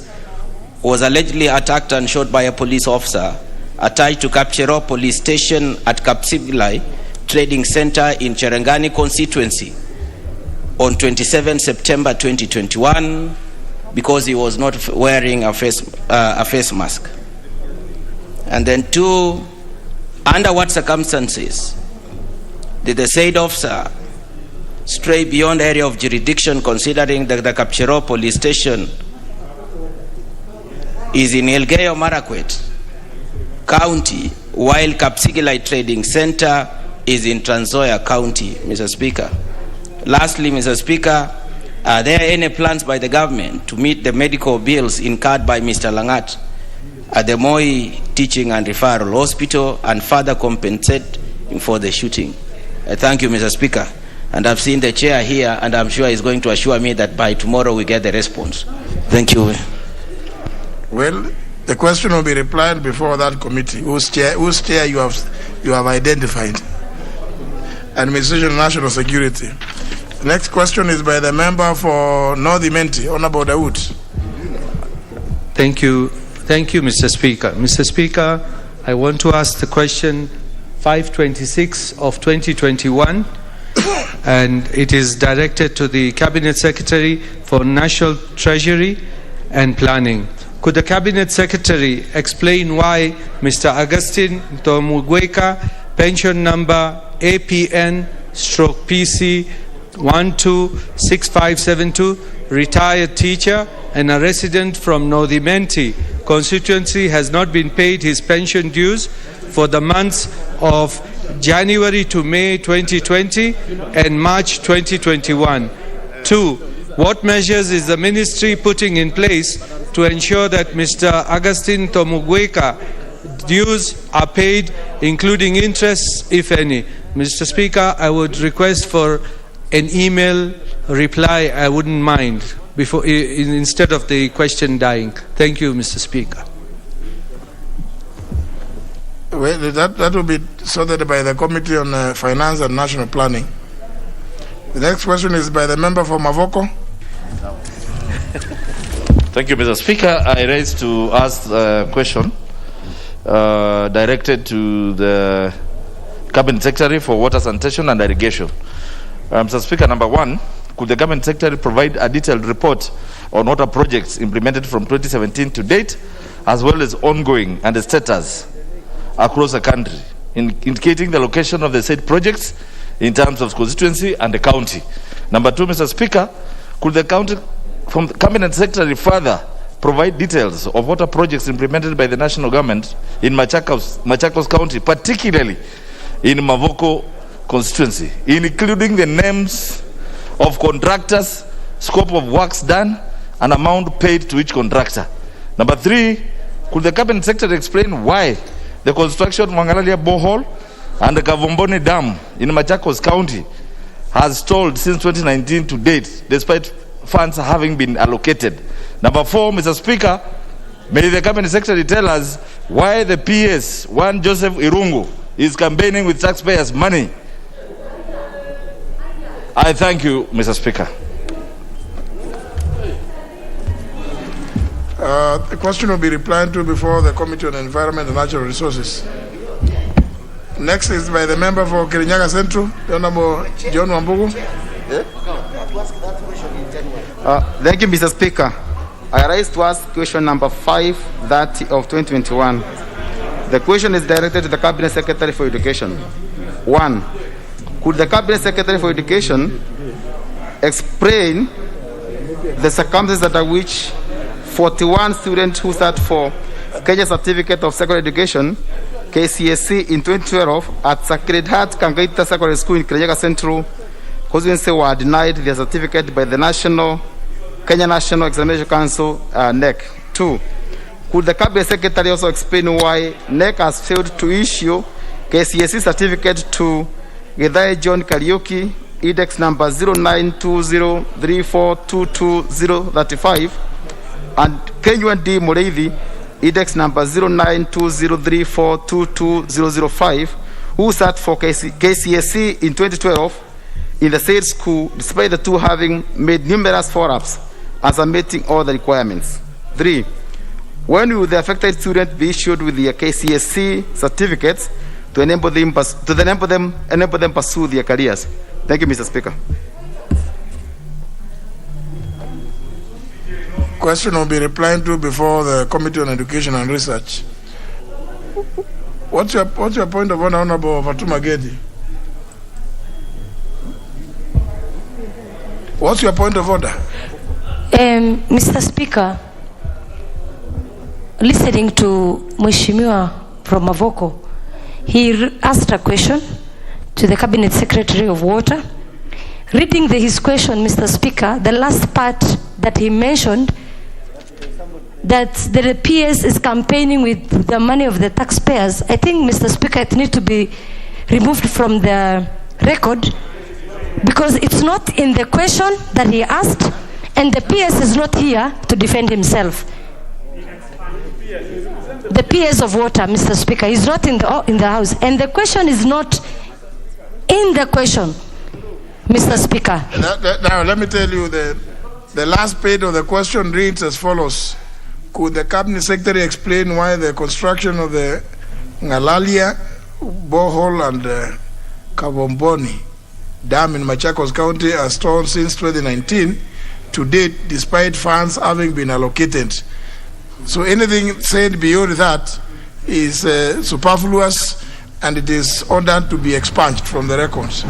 was allegedly attacked and shot by a police officer attached to Kapchero Police Station at Kapsivilai Trading Center in Cherangani constituency on 27 September 2021 because he was not wearing a face mask? And then 2, under what circumstances did the said officer stray beyond area of jurisdiction, considering that the Kapchero police station is in Elgeyo Marakwet County, while Kapsigilite Trading Center is in Trans Nzoia County, Mr. Speaker? Lastly, Mr. Speaker, are there any plans by the government to meet the medical bills incurred by Mr. Langat at the Moi Teaching and Referral Hospital and further compensate him for the shooting? Thank you, Mr. Speaker. And I've seen the chair here, and I'm sure he's going to assure me that by tomorrow we get the response. Thank you. Well, the question will be replied before that committee, whose chair you have identified. Administration of National Security. The next question is by the member for North Imenti, Honorable Dawood. Thank you, Mr. Speaker. Mr. Speaker, I want to ask the question 526 of 2021, and it is directed to the Cabinet Secretary for National Treasury and Planning. Could the Cabinet Secretary explain why Mr. Augustine Tomugweka, pension number APN/PC 126572, retired teacher and a resident from North Imenti constituency, has not been paid his pension dues for the months of January to May 2020 and March 2021. 2. What measures is the ministry putting in place to ensure that Mr. Augustine Tomugweka dues are paid, including interest, if any? Mr. Speaker, I would request for an email reply. I wouldn't mind before instead of the question dying. Thank you, Mr. Speaker. Well, that will be sorted by the Committee on Finance and National Planning. The next question is by the member for Mavoko. Thank you, Mr. Speaker. I raise to ask a question directed to the Cabinet Secretary for Water, Sanitation and Irrigation. Mr. Speaker, number 1, could the Cabinet Secretary provide a detailed report on water projects implemented from 2017 to date, as well as ongoing and the status across the country, indicating the location of the said projects in terms of constituency and the county? Number 2, Mr. Speaker, could the Cabinet Secretary further provide details of water projects implemented by the national government in Machakos County, particularly in Mavoko constituency, including the names of contractors, scope of works done, and amount paid to each contractor? Number 3, could the Cabinet Secretary explain why the construction of Mangalalia Borehole and the Kavumboni Dam in Machakos County has stalled since 2019 to date, despite funds having been allocated? Number 4, Mr. Speaker, may the Cabinet Secretary tell us why the PS, one Joseph Irungu, is campaigning with taxpayers' money? I thank you, Mr. Speaker. The question will be replied to before the Committee on Environment and Natural Resources. Next is by the member for Kirinyaga Central, Honorable John Wambugu. Thank you, Mr. Speaker. I rise to ask question number 530 of 2021. The question is directed to the Cabinet Secretary for Education. 1. Could the Cabinet Secretary for Education explain the circumstances under which 41 students who sat for Kenya Certificate of Secondary Education, KCSE, in 2012 at Sacred Heart Kangaita Secondary School in Kirinyaga Central constituency were denied their certificate by the Kenya National Examination Council, NEC? 2. Could the Cabinet Secretary also explain why NEC has failed to issue KCSE certificate to Gedai John Kariuki, index number 092034222035, and Kenywan D. Mureithi, index number 092034222005, who sat for KCSE in 2012 in the said school, despite the two having made numerous follow-ups and submitting all the requirements. 3. When will the affected student be issued with their KCSE certificates to enable them, pursue their careers? Thank you, Mr. Speaker. question will be replied to before the Committee on Education and Research. What's your point of order, Honorable Fatuma Gedi? What's your point of order? Mr. Speaker, listening to Mheshimiwa from Mavoko, he asked a question to the Cabinet Secretary of Water. Reading his question, Mr. Speaker, the last part that he mentioned, that the PS is campaigning with the money of the taxpayers, I think, Mr. Speaker, it needs to be removed from the record, because it's not in the question that he asked, and the PS is not here to defend himself. The PS of Water, Mr. Speaker, is not in the House, and the question is not in the question, Mr. Speaker. Now, let me tell you, the last page of the question reads as follows. Could the Cabinet Secretary explain why the construction of the Ngalalia borehole and Kabomboni Dam in Machakos County are stalled since 2019 to date, despite funds having been allocated? So anything said beyond that is superfluous, and it is ordered to be expunged from the records.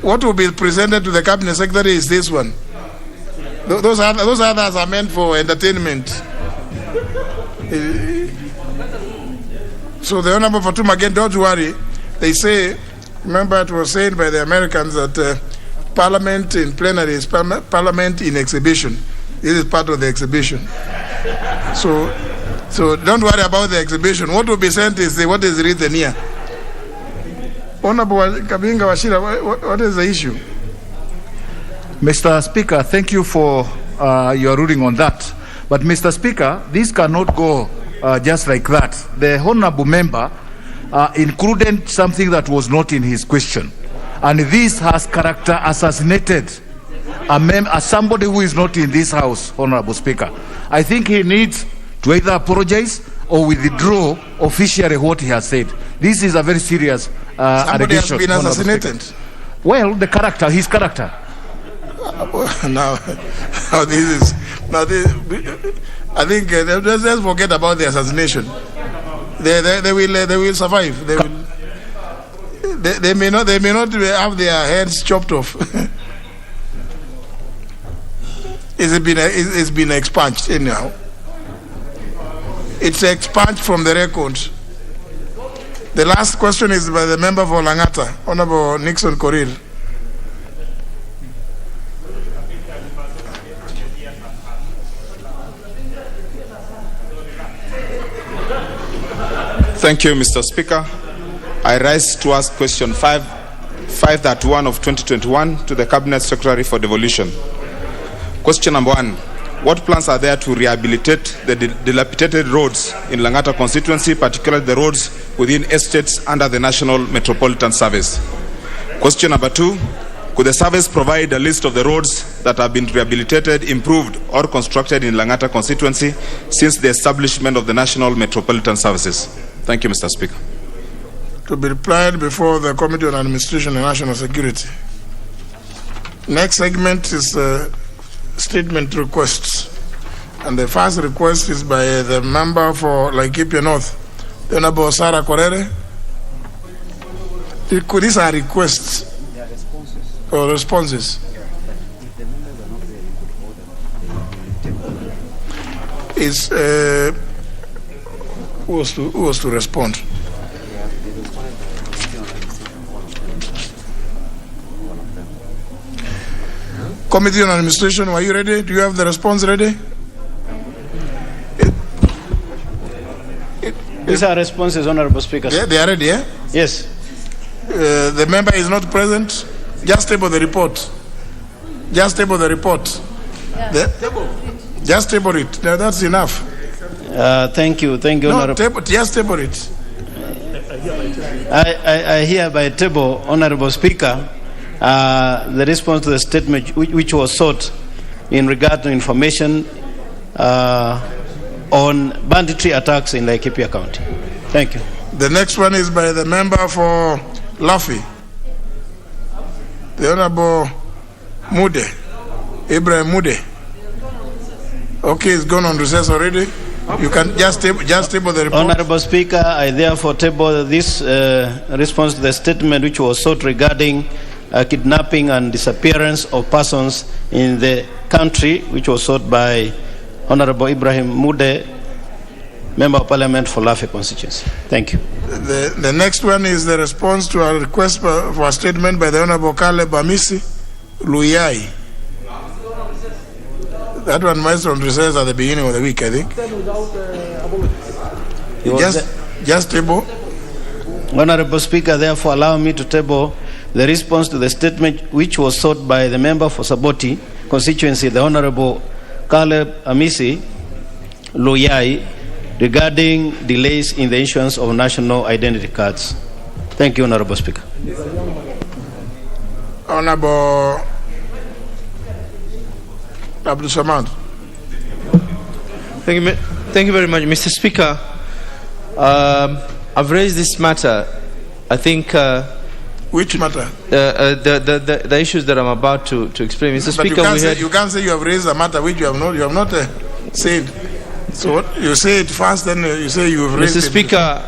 What will be presented to the Cabinet Secretary is this one. Those others are meant for entertainment. So the Honorable Fatuma, again, don't worry. They say, remember it was said by the Americans that Parliament in plenary is Parliament in exhibition. This is part of the exhibition. So don't worry about the exhibition. What will be sent is what is written here. Honorable Kabinga Washira, what is the issue? Mr. Speaker, thank you for your ruling on that. But Mr. Speaker, this cannot go just like that. The honorable member included something that was not in his question. And this has character assassinated somebody who is not in this House, Honorable Speaker. I think he needs to either apologize or withdraw officially what he has said. This is a very serious somebody allegation. Has been assassinated? Well, his character. Now this is I think let's forget about the assassination. They will survive. They may not have their heads chopped off. It's been expunged anyhow. It's expunged from the record. The last question is by the member for Langata, Honorable Nixon Korir. Thank you, Mr. Speaker. I rise to ask question 531 of 2021 to the Cabinet Secretary for devolution. Question number 1. What plans are there to rehabilitate the dilapidated roads in Langata constituency, particularly the roads within estates under the National Metropolitan Service? Question number 2. Could the service provide a list of the roads that have been rehabilitated, improved, or constructed in Langata constituency since the establishment of the National Metropolitan Services? Thank you, Mr. Speaker. To be replied before the Committee on Administration and National Security. Next segment is statement requests. And the first request is by the member for Laikipia North, the Honorable Sarah Korere. These are requests or responses. Is who was to respond? Committee on Administration, are you ready? Do you have the response ready? These are responses, Honorable Speaker. Yeah, they are ready, yeah? Yes. The member is not present. Just table the report. Just table the report. Yeah. Just table it. No, that's enough. Thank you, Honorable. Just table it. I hereby table, Honorable Speaker, the response to the statement which was sought in regard to information on banditry attacks in Laikipia County. Thank you. The next one is by the member for Lafi, the Honorable Mude, Ibrahim Mude. Okay, it's gone on recess already. You can just table the report. Honorable Speaker, I therefore table this response to the statement which was sought regarding kidnapping and disappearance of persons in the country, which was sought by Honorable Ibrahim Mude, Member of Parliament for Lafe constituency. Thank you. The next one is the response to a request for a statement by the Honorable Caleb Amisi Luyai. That one was on recess at the beginning of the week, I think. Just table. Honorable Speaker, therefore allow me to table the response to the statement which was sought by the member for Saboti constituency, the Honorable Caleb Amisi Luyai, regarding delays in the issuance of national identity cards. Thank you, Honorable Speaker. Honorable Abdul Samad. Thank you very much, Mr. Speaker. I've raised this matter. I think. Which matter? The issues that I'm about to explain, Mr. But Speaker. you can't say you have raised a matter which you have not. You have not said. So what, you say it first, then you say you have raised Mr. Speaker,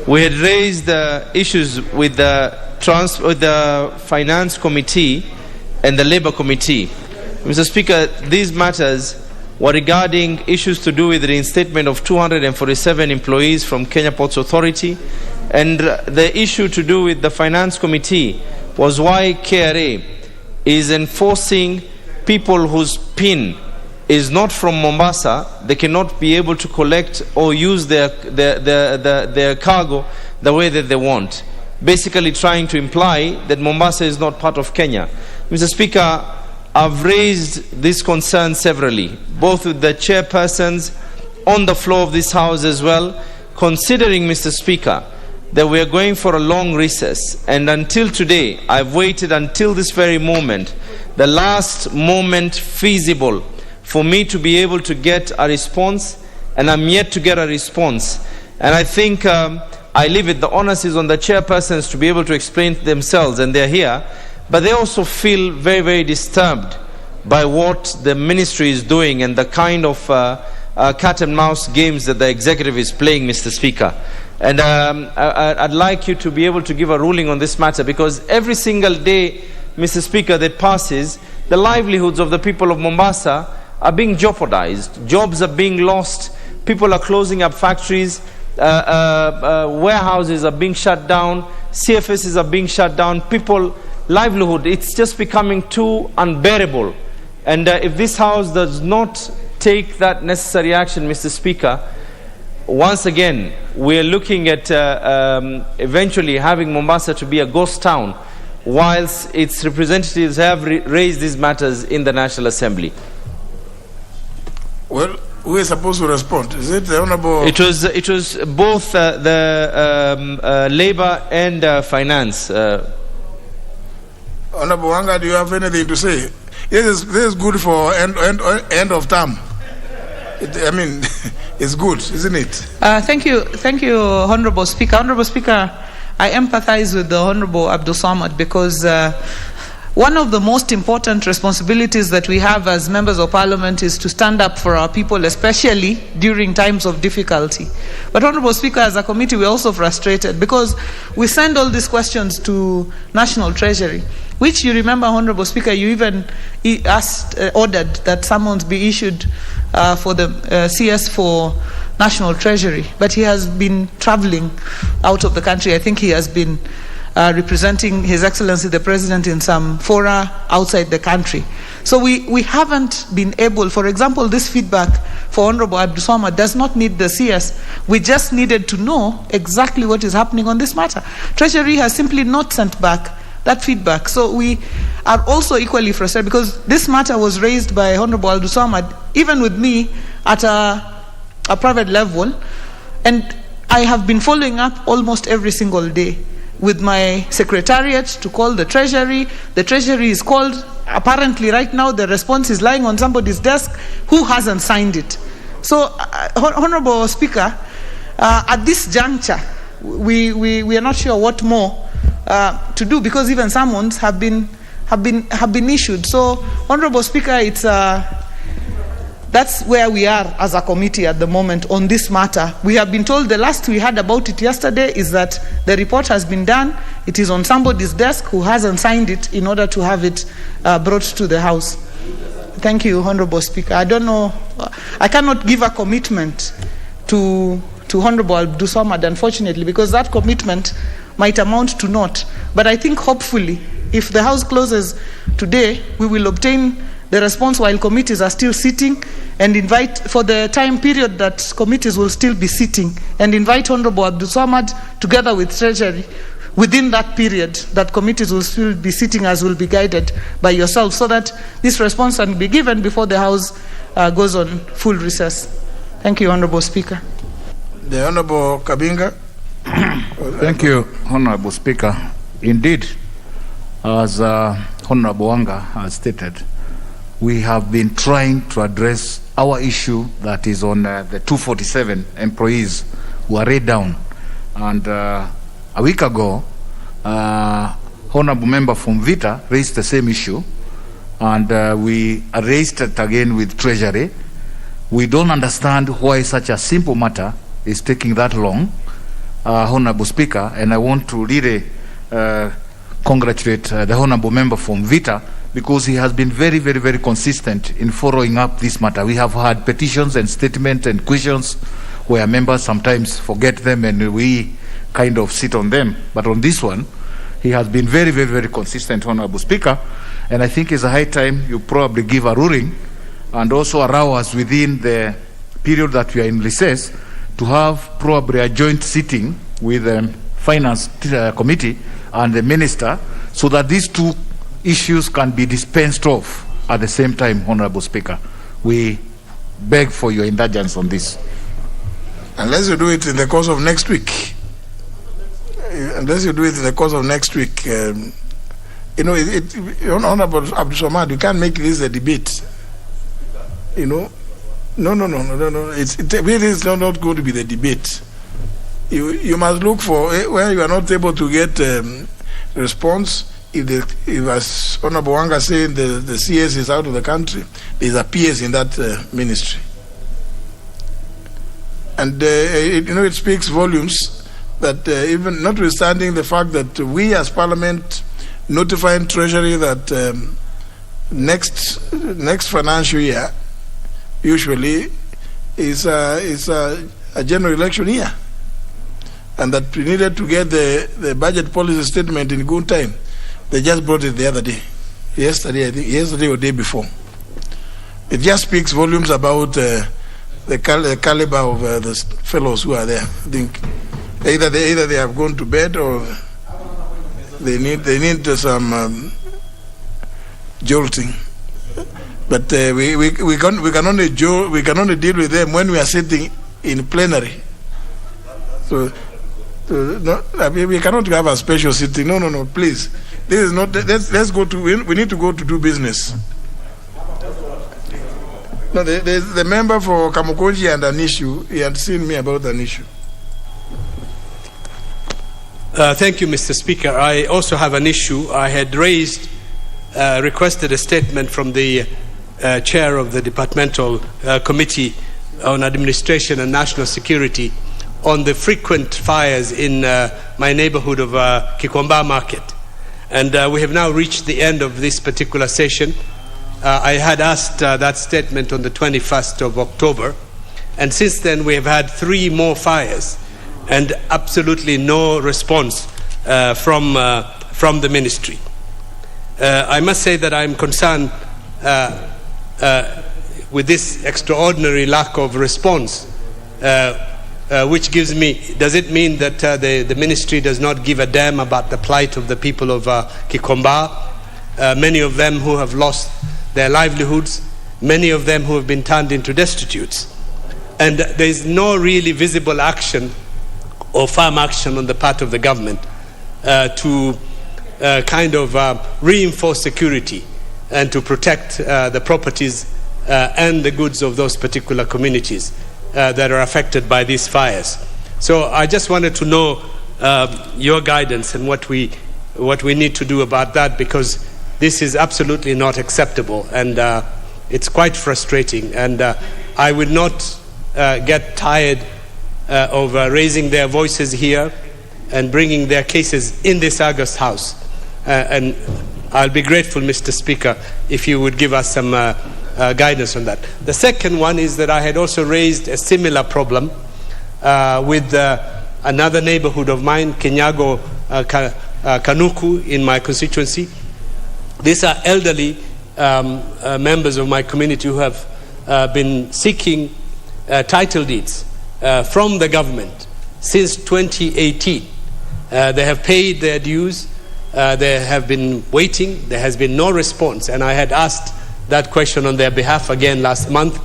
we had raised issues with the Finance Committee and the Labour Committee. Mr. Speaker, these matters were regarding issues to do with the reinstatement of 247 employees from Kenya Ports Authority, and the issue to do with the Finance Committee was why KRA is enforcing people whose PIN is not from Mombasa. They cannot be able to collect or use their cargo the way that they want, basically trying to imply that Mombasa is not part of Kenya. Mr. Speaker, I've raised this concern severally, both with the chairpersons on the floor of this House as well, considering, Mr. Speaker, that we are going for a long recess, and until today, I've waited until this very moment, the last moment feasible for me to be able to get a response, and I'm yet to get a response. And I think I leave it, the onus is on the chairpersons to be able to explain to themselves, and they're here, but they also feel very, very disturbed by what the ministry is doing and the kind of cat and mouse games that the executive is playing, Mr. Speaker. And I'd like you to be able to give a ruling on this matter, because every single day, Mr. Speaker, that passes, the livelihoods of the people of Mombasa are being jeopardized. Jobs are being lost. People are closing up factories. Warehouses are being shut down. CFSs are being shut down. People, livelihood, it's just becoming too unbearable. And if this House does not take that necessary action, Mr. Speaker, once again, we're looking at eventually having Mombasa to be a ghost town, whilst its representatives have raised these matters in the National Assembly. Well, who is supposed to respond? Is it the Honorable? It was both the Labour and Finance. Honorable Wanga, do you have anything to say? This is good for end of term. I mean, it's good, isn't it? Thank you, Honorable Speaker. Honorable Speaker, I empathize with the Honorable Abdul Samad, because one of the most important responsibilities that we have as members of parliament is to stand up for our people, especially during times of difficulty. But Honorable Speaker, as a committee, we're also frustrated because we send all these questions to National Treasury, which, you remember, Honorable Speaker, you even ordered that summons be issued for the CS for National Treasury. But he has been traveling out of the country. I think he has been representing His Excellency the President in some fora outside the country. So we haven't been able, for example, this feedback for Honorable Abdul Samad does not need the CS. We just needed to know exactly what is happening on this matter. Treasury has simply not sent back that feedback. So we are also equally frustrated, because this matter was raised by Honorable Abdul Samad, even with me, at a private level, and I have been following up almost every single day with my secretariat to call the Treasury. The Treasury is called. Apparently right now the response is lying on somebody's desk who hasn't signed it. So Honorable Speaker, at this juncture, we are not sure what more to do, because even summons have been issued. So Honorable Speaker, it's That's where we are as a committee at the moment on this matter. We have been told, the last we heard about it yesterday is that the report has been done. It is on somebody's desk who hasn't signed it in order to have it brought to the House. Thank you, Honorable Speaker. I don't know, I cannot give a commitment to Honorable Abdul Samad, unfortunately, because that commitment might amount to naught. But I think hopefully, if the House closes today, we will obtain the response while committees are still sitting, and invite, for the time period that committees will still be sitting, and invite Honorable Abdul Samad together with Treasury within that period that committees will still be sitting, as will be guided by yourself, so that this response can be given before the House goes on full recess. Thank you, Honorable Speaker. The Honorable Kabinga. Thank you, Honorable Speaker. Indeed, as Honorable Wanga has stated, we have been trying to address our issue that is on the 247 employees who are laid down. And a week ago, Honorable Member from Vita raised the same issue, and we raised it again with Treasury. We don't understand why such a simple matter is taking that long, Honorable Speaker, and I want to really congratulate the Honorable Member from Vita, because he has been very, very, very consistent in following up this matter. We have had petitions and statements and questions where members sometimes forget them and we kind of sit on them. But on this one, he has been very, very, very consistent, Honorable Speaker. And I think it's a high time you probably give a ruling and also allow us within the period that we are in recess to have probably a joint sitting with the Finance Committee and the Minister, so that these two issues can be dispensed of at the same time, Honorable Speaker. We beg for your indulgence on this. Unless you do it in the course of next week. Unless you do it in the course of next week. Honorable Abdul Samad, you can't make this a debate. No. It really is not going to be the debate. You must look for where you are not able to get response. If as Honorable Wanga saying the CS is out of the country, there's a PS in that ministry. And it speaks volumes that even notwithstanding the fact that we as Parliament notifying Treasury that next financial year usually is a general election year, and that we needed to get the budget policy statement in good time. They just brought it the other day, yesterday or day before. It just speaks volumes about the caliber of the fellows who are there. I think either they have gone to bed or they need some jolting. But we can only deal with them when we are sitting in plenary. So we cannot have a special sitting. No, please. This is not. Let's go to. We need to go to do business. No, there's the member for Kamukonji and an issue. He had seen me about an issue. Thank you, Mr. Speaker. I also have an issue. I had requested a statement from the chair of the Departmental Committee on Administration and National Security on the frequent fires in my neighborhood of Kikomba Market. And we have now reached the end of this particular session. I had asked that statement on the 21st of October, and since then we have had 3 more fires and absolutely no response from the ministry. I must say that I'm concerned with this extraordinary lack of response, which gives me, does it mean that the ministry does not give a damn about the plight of the people of Kikomba, many of them who have lost their livelihoods, many of them who have been turned into destitutes? And there is no really visible action or firm action on the part of the government to reinforce security and to protect the properties and the goods of those particular communities that are affected by these fires. So I just wanted to know your guidance and what we need to do about that, because this is absolutely not acceptable, and it's quite frustrating, and I will not get tired of raising their voices here and bringing their cases in this August House. And I'll be grateful, Mr. Speaker, if you would give us some guidance on that. The second one is that I had also raised a similar problem with another neighborhood of mine, Kenyago Kanuku, in my constituency. These are elderly members of my community who have been seeking title deeds from the government since 2018. They have paid their dues. They have been waiting. There has been no response. And I had asked that question on their behalf again last month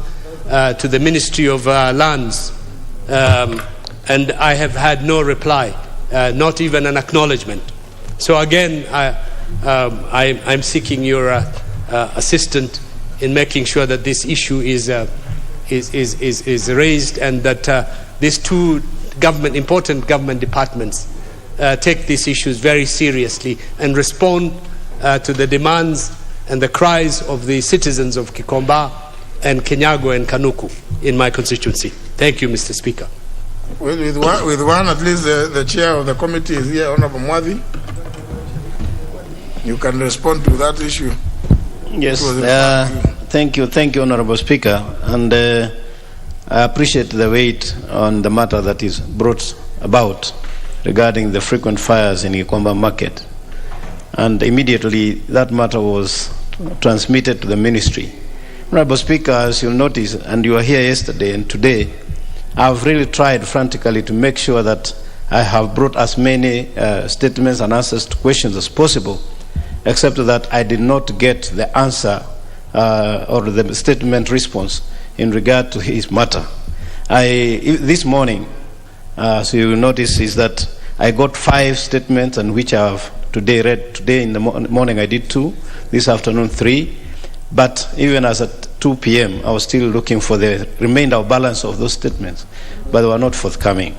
to the Ministry of Lands. And I have had no reply, not even an acknowledgement. So again, I'm seeking your assistance in making sure that this issue is raised, and that these two important government departments take these issues very seriously and respond to the demands and the cries of the citizens of Kikomba and Kenyago and Kanuku in my constituency. Thank you, Mr. Speaker. Well, with one at least the chair of the committee is here, Honorable Mwadhi. You can respond to that issue. Yes, thank you, Honorable Speaker, and I appreciate the weight on the matter that is brought about regarding the frequent fires in Kikomba Market. And immediately that matter was transmitted to the ministry. Honorable Speaker, as you'll notice, and you were here yesterday and today, I've really tried frantically to make sure that I have brought as many statements and answers to questions as possible, except that I did not get the answer or the statement response in regard to his matter. This morning, so you will notice, is that I got 5 statements, and which I have read today in the morning. I did 2, this afternoon 3, but even as at 2 p.m. I was still looking for the remainder of balance of those statements, but they were not forthcoming.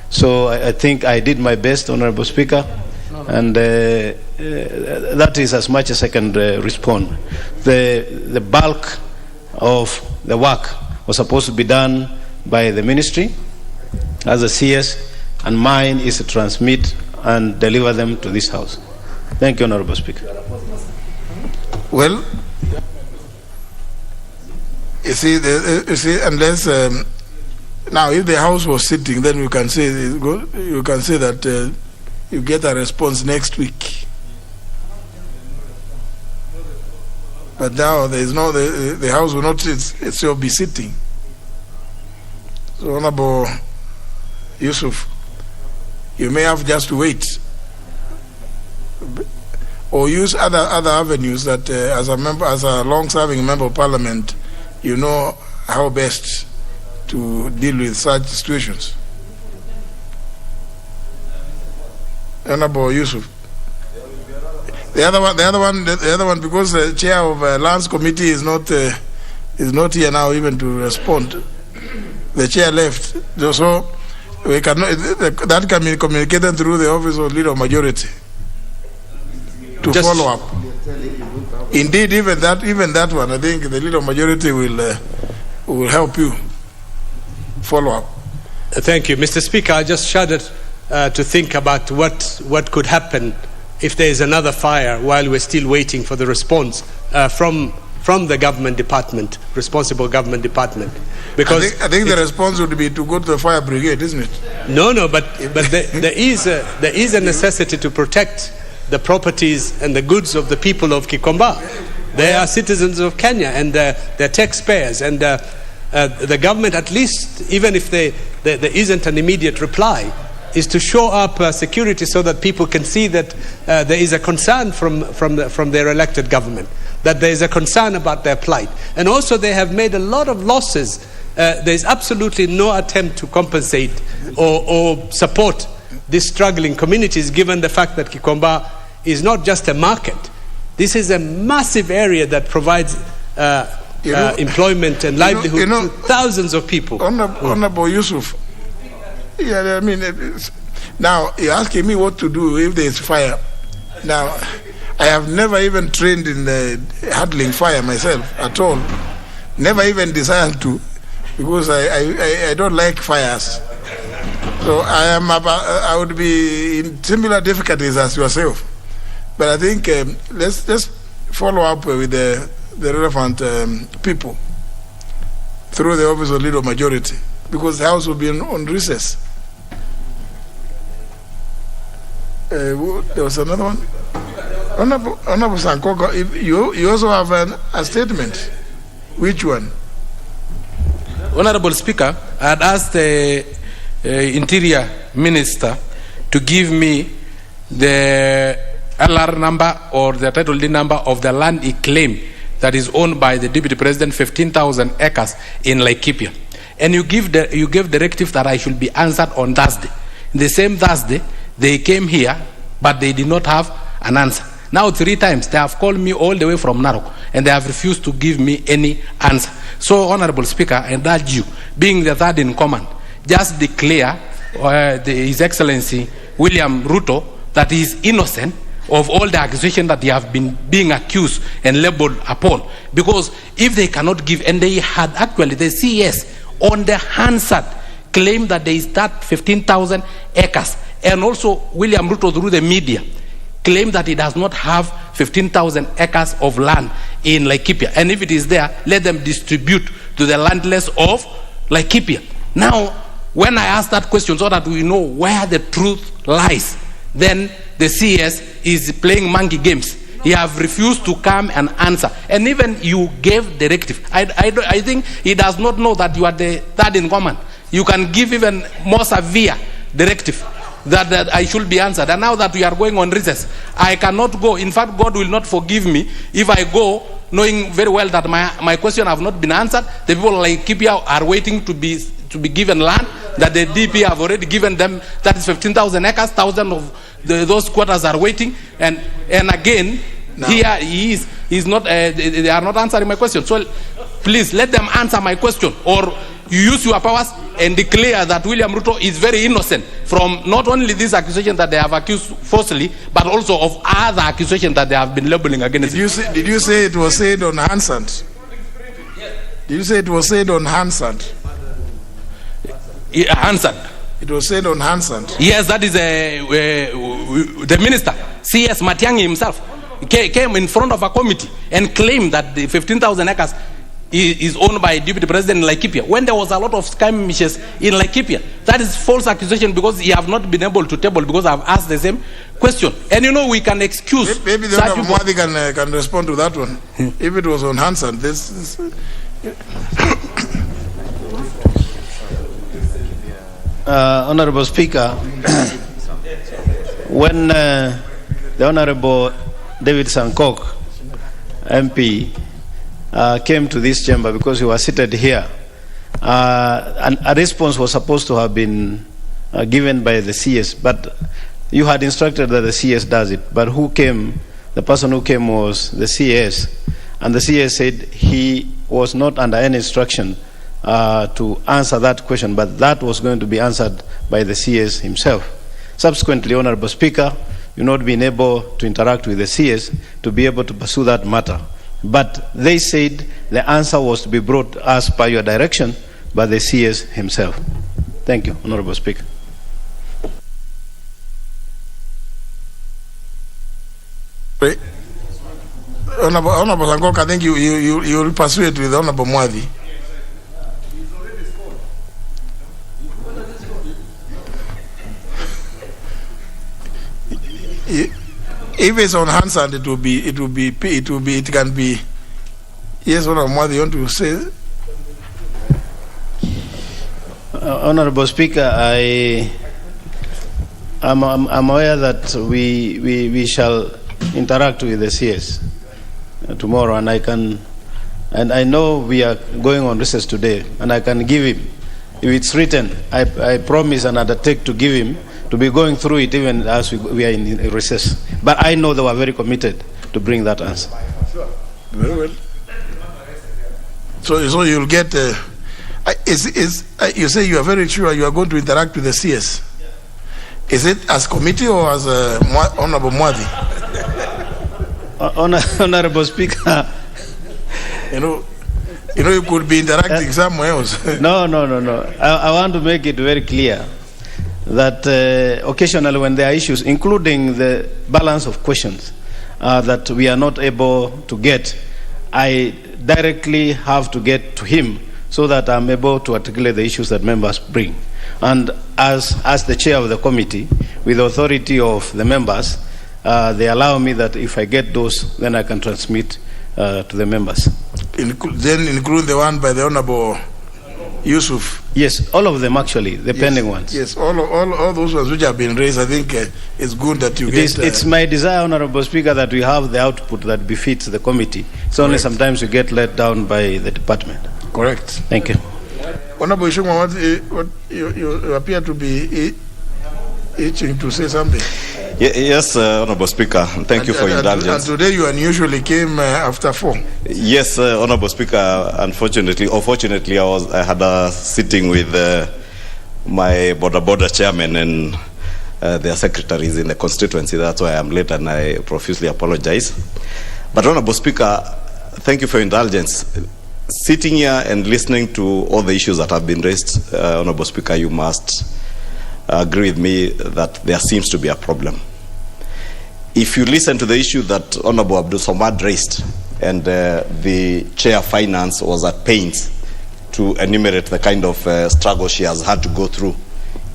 So I think I did my best, Honorable Speaker, and that is as much as I can respond. The bulk of the work was supposed to be done by the ministry as a CS, and mine is to transmit and deliver them to this House. Thank you, Honorable Speaker. Well, you see, unless now if the House was sitting, then you can say that you get a response next week. But now there is no, the House will not itself be sitting. So, Honorable Yusuf, you may have just to wait, or use other avenues that, as a long-serving member of Parliament, you know how best to deal with such situations. Honorable Yusuf. The other one, because the chair of Lands Committee is not here now even to respond. The chair left, so we cannot. That can be communicated through the office of Leader of Majority to follow up. Indeed, even that one, I think the Leader of Majority will help you follow up. Thank you, Mr. Speaker. I just shuddered to think about what could happen if there is another fire while we're still waiting for the response from the government department, responsible government department. Because I think the response would be to go to the fire brigade, isn't it? No, but there is a necessity to protect the properties and the goods of the people of Kikomba. They are citizens of Kenya, and they're taxpayers, and the government, at least, even if there isn't an immediate reply, is to show up security so that people can see that there is a concern from their elected government, that there is a concern about their plight. And also they have made a lot of losses. There is absolutely no attempt to compensate or support these struggling communities, given the fact that Kikomba is not just a market. This is a massive area that provides employment and livelihood to thousands of people. Honorable Yusuf, yeah, I mean, now you're asking me what to do if there is fire. Now, I have never even trained in handling fire myself at all. Never even desired to, because I don't like fires. So I would be in similar difficulties as yourself. But I think let's just follow up with the relevant people through the office of leader of majority, because the House will be on recess. There was another one. Honorable Sankoko, you also have a statement. Which one? Honorable Speaker, I had asked the Interior Minister to give me the LR number or the title deed number of the land he claimed that is owned by the Deputy President, 15,000 acres in Laikipia. And you gave directive that I should be answered on Thursday. The same Thursday, they came here, but they did not have an answer. Now 3 times, they have called me all the way from Narok, and they have refused to give me any answer. So, Honorable Speaker, I urge you, being the third in command, just declare His Excellency William Ruto that he is innocent of all the accusations that they have been being accused and labeled upon. Because if they cannot give, and they had actually, the CES on the Hansard claimed that there is that 15,000 acres, and also William Ruto through the media claimed that he does not have 15,000 acres of land in Laikipia. And if it is there, let them distribute to the landless of Laikipia. Now, when I ask that question so that we know where the truth lies, then the CS is playing monkey games. He have refused to come and answer. And even you gave directive. I think he does not know that you are the third in command. You can give even more severe directive that I should be answered. And now that we are going on recess, I cannot go. In fact, God will not forgive me if I go knowing very well that my question have not been answered. The people like Kipia are waiting to be given land that the DP have already given them. That is 15,000 acres. 1,000 of those quarters are waiting. And again, no. Here he is not. They are not answering my question. So please let them answer my question, or you use your powers and declare that William Ruto is very innocent from not only this accusation that they have accused falsely, but also of other accusations that they have been labeling against him. Did you say it was said on Hansard? Did you say it was said on Hansard? Hansard. It was said on Hansard. Yes, that is the minister, C.S. Matiang'i himself, came in front of a committee and claimed that the 15,000 acres is owned by Deputy President in Laikipia, when there was a lot of skirmishes in Laikipia. That is false accusation, because he have not been able to table, because I have asked the same question. And you know, we can excuse. Maybe the Honorable Mwadi can respond to that one. If it was on Hansard, this Honorable Speaker, when the Honorable David Sankok, MP, came to this chamber, because he was seated here, a response was supposed to have been given by the CS, but you had instructed that the CS does it. But who came? The person who came was the CS, and the CS said he was not under any instruction to answer that question, but that was going to be answered by the CS himself. Subsequently, Honorable Speaker, you've not been able to interact with the CS to be able to pursue that matter. But they said the answer was to be brought as per your direction by the CS himself. Thank you, Honorable Speaker. Honorable Sankok, I think you will pursue it with Honorable Mwadi. If it's on Hansard, it can be. Yes, Honorable Mwadi, you want to say? Honorable Speaker, I'm aware that we shall interact with the CS tomorrow, and I know we are going on recess today, and I can give him, if it's written, I promise and undertake to give him, to be going through it even as we are in recess. But I know they were very committed to bring that answer. Sure. Very well. So you'll get. You say you are very sure you are going to interact with the CS. Is it as committee or as Honorable Mwadi? Honorable Speaker, you know, You know, you could be interacting somewhere else. No. I want to make it very clear that occasionally when there are issues, including the balance of questions that we are not able to get, I directly have to get to him so that I'm able to articulate the issues that members bring. And as the chair of the committee, with the authority of the members, they allow me that if I get those, then I can transmit to the members. Then include the one by the Honorable Yusuf. Yes, all of them actually, the pending ones. Yes, all those ones which have been raised, I think it's good that you get... It's my desire, Honorable Speaker, that we have the output that befits the committee. It's only sometimes we get let down by the department. Correct. Thank you. Honorable Ishungwa, what you appear to be itching to say something. Yes, Honorable Speaker. Thank you for indulgence. And today you unusually came after 4. Yes, Honorable Speaker. Unfortunately, or fortunately, I had a sitting with my border chairman and their secretaries in the constituency. That's why I'm late, and I profusely apologize. But Honorable Speaker, thank you for indulgence. Sitting here and listening to all the issues that have been raised, Honorable Speaker, you must agree with me that there seems to be a problem. If you listen to the issue that Honorable Abdul Samad raised, and the Chair of Finance was at pains to enumerate the kind of struggle she has had to go through,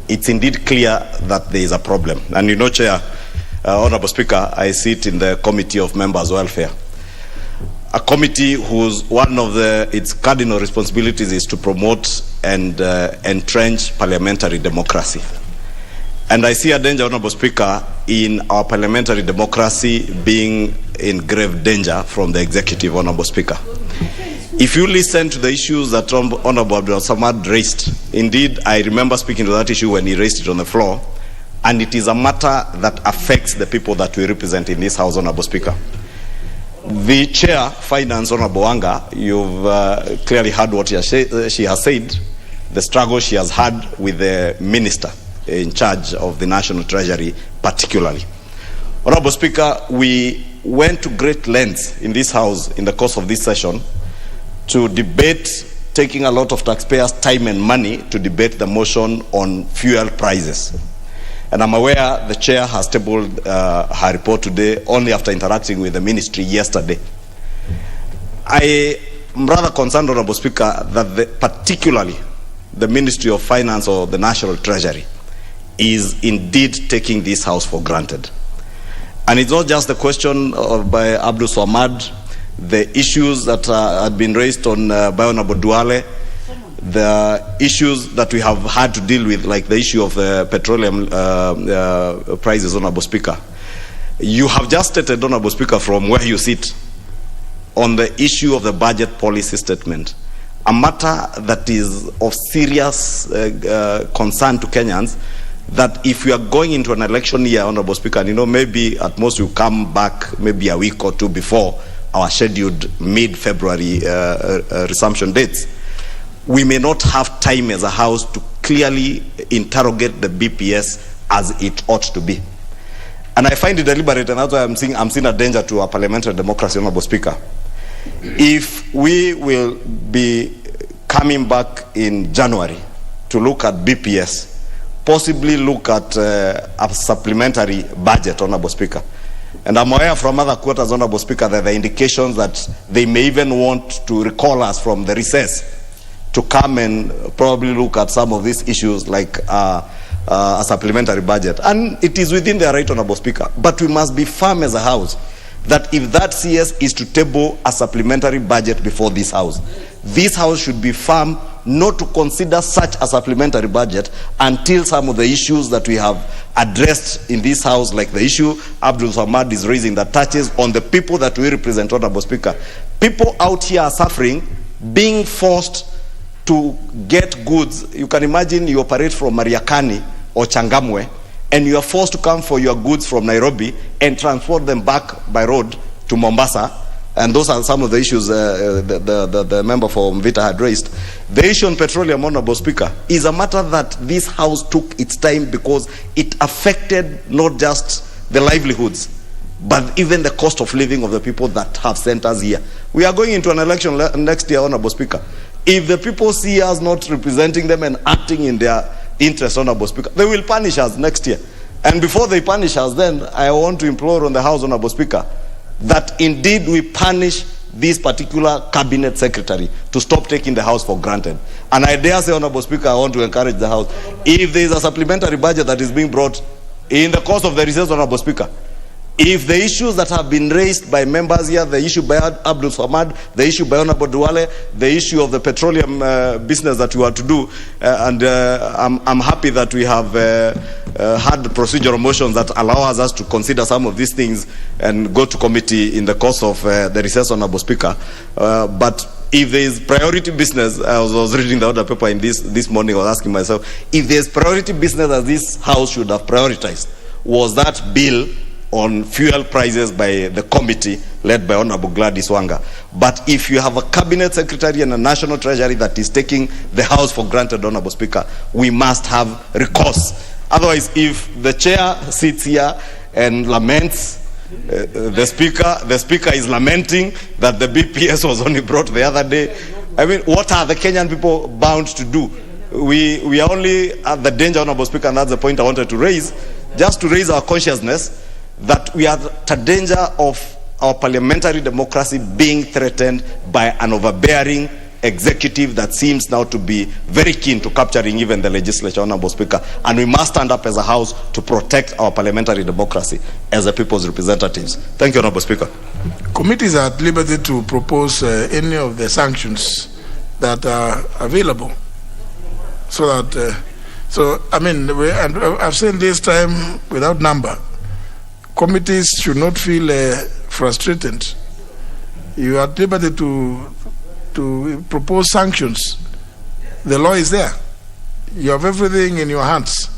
it's indeed clear that there is a problem. And you know, Chair, Honorable Speaker, I sit in the Committee of Members' Welfare, a committee whose one of its cardinal responsibilities is to promote and entrench parliamentary democracy. And I see a danger, Honorable Speaker, in our parliamentary democracy being in grave danger from the executive, Honorable Speaker. If you listen to the issues that Honorable Abdul Samad raised, indeed, I remember speaking to that issue when he raised it on the floor, and it is a matter that affects the people that we represent in this House, Honorable Speaker. The Chair, Finance, Honorable Anga, you've clearly heard what she has said, the struggle she has had with the Minister in charge of the National Treasury particularly. Honorable Speaker, we went to great lengths in this House in the course of this session to debate, taking a lot of taxpayers' time and money to debate the motion on fuel prices. And I'm aware the Chair has tabled her report today only after interacting with the Ministry yesterday. I am rather concerned, Honorable Speaker, that particularly the Ministry of Finance or the National Treasury is indeed taking this House for granted. And it's not just the question by Abdul Samad, the issues that had been raised on by Honorable Duale, the issues that we have had to deal with, like the issue of petroleum prices, Honorable Speaker. You have just stated, Honorable Speaker, from where you sit, on the issue of the budget policy statement, a matter that is of serious concern to Kenyans, that if we are going into an election year, Honorable Speaker, and you know, maybe at most you come back maybe a week or two before our scheduled mid-February resumption dates, we may not have time as a House to clearly interrogate the BPS as it ought to be. And I find it deliberate, and that's why I'm seeing a danger to our parliamentary democracy, Honorable Speaker. If we will be coming back in January to look at BPS, possibly look at a supplementary budget, Honorable Speaker. And I'm aware from other quarters, Honorable Speaker, that there are indications that they may even want to recall us from the recess to come and probably look at some of these issues like a supplementary budget. And it is within their right, Honorable Speaker. But we must be firm as a House that if that CS is to table a supplementary budget before this House should be firm not to consider such a supplementary budget until some of the issues that we have addressed in this House, like the issue Abdul Samad is raising, that touches on the people that we represent, Honorable Speaker. People out here are suffering, being forced to get goods. You can imagine you operate from Mariakani or Changamwe, and you are forced to come for your goods from Nairobi and transport them back by road to Mombasa. And those are some of the issues the member for Mvita had raised. The issue on petroleum, Honorable Speaker, is a matter that this House took its time because it affected not just the livelihoods, but even the cost of living of the people that have sent us here. We are going into an election next year, Honorable Speaker. If the people see us not representing them and acting in their interest, Honorable Speaker, they will punish us next year. And before they punish us, then I want to implore on the House, Honorable Speaker, that indeed we punish this particular cabinet secretary to stop taking the House for granted. And I dare say, Honorable Speaker, I want to encourage the House, if there is a supplementary budget that is being brought in the course of the recess, Honorable Speaker, if the issues that have been raised by members here, the issue by Abdul Samad, the issue by Honorable Duale, the issue of the petroleum business that we are to do, and I'm happy that we have had procedural motions that allow us to consider some of these things and go to committee in the course of the recess, Honorable Speaker. But if there is priority business, I was reading the order paper in this morning, I was asking myself, if there is priority business that this House should have prioritized, was that bill on fuel prices by the committee led by Honorable Gladys Wanga. But if you have a cabinet secretary and a national treasury that is taking the House for granted, Honorable Speaker, we must have recourse. Otherwise, if the chair sits here and laments, the speaker is lamenting that the BPS was only brought the other day. I mean, what are the Kenyan people bound to do? We are only at the danger, Honorable Speaker, and that's the point I wanted to raise, just to raise our consciousness that we are at a danger of our parliamentary democracy being threatened by an overbearing executive that seems now to be very keen to capturing even the legislature, Honorable Speaker. And we must stand up as a House to protect our parliamentary democracy as the people's representatives. Thank you, Honorable Speaker. Committees are at liberty to propose any of the sanctions that are available. So that, I mean, I've said this time without number, committees should not feel frustrated. You are at liberty to propose sanctions. The law is there. You have everything in your hands.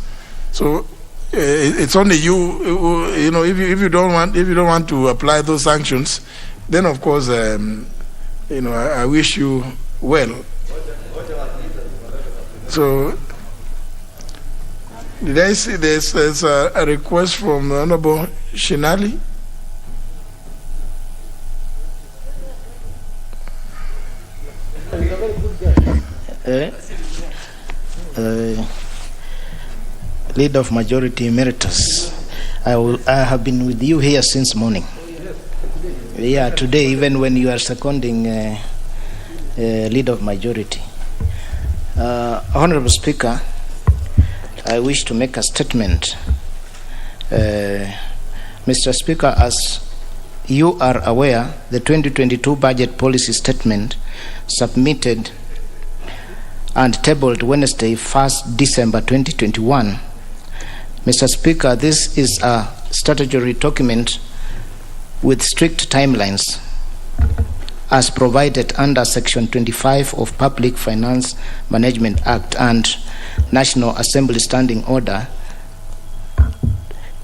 So it's only you. You know, if you don't want to apply those sanctions, then of course, you know, I wish you well. So did I see there's a request from Honorable Shinali? Leader of Majority Emeritus, I have been with you here since morning. Yeah, today, even when you are seconding Leader of Majority. Honorable Speaker, I wish to make a statement. Mr. Speaker, as you are aware, the 2022 budget policy statement submitted and tabled Wednesday, 1st December 2021. Mr. Speaker, this is a statutory document with strict timelines as provided under Section 25 of Public Finance Management Act and National Assembly Standing Order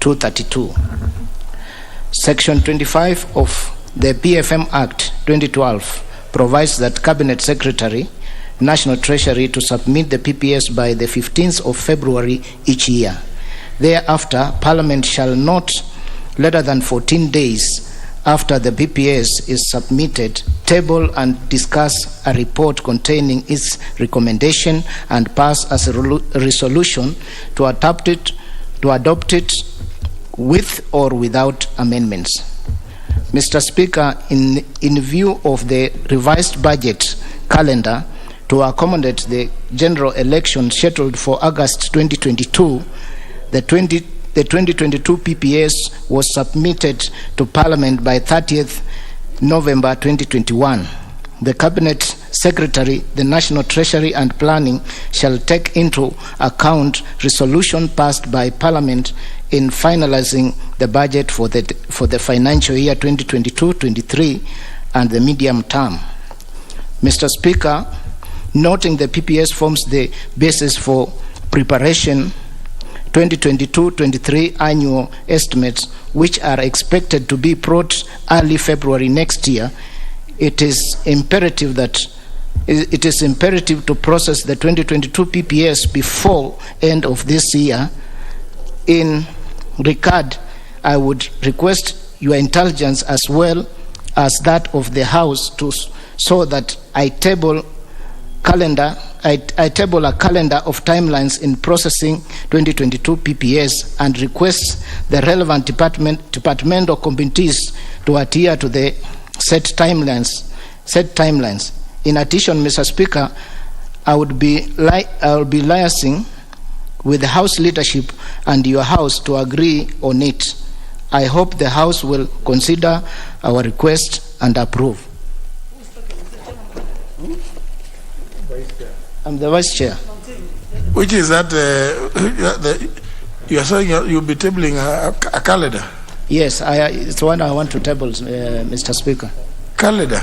232. Section 25 of the PFM Act 2012 provides that Cabinet Secretary, National Treasury to submit the PPS by the 15th of February each year. Thereafter, Parliament shall not, later than 14 days after the PPS is submitted, table and discuss a report containing its recommendation and pass as a resolution to adopt it with or without amendments. Mr. Speaker, in view of the revised budget calendar to accommodate the general election scheduled for August 2022, the 2022 PPS was submitted to Parliament by 30th November 2021. The Cabinet Secretary, the National Treasury and Planning shall take into account resolution passed by Parliament in finalizing the budget for the financial year 2022-23 and the medium term. Mr. Speaker, noting the PPS forms the basis for preparation 2022-23 annual estimates, which are expected to be brought early February next year, it is imperative to process the 2022 PPS before end of this year. In regard, I would request your intelligence as well as that of the House so that I table a calendar of timelines in processing 2022 PPS and request the relevant departmental committees to adhere to the set timelines. In addition, Mr. Speaker, I will be liaising with the House leadership and your House to agree on it. I hope the House will consider our request and approve. I'm the Vice Chair. Which is that you are saying you'll be tabling a calendar? Yes, it's one I want to table, Mr. Speaker. Calendar?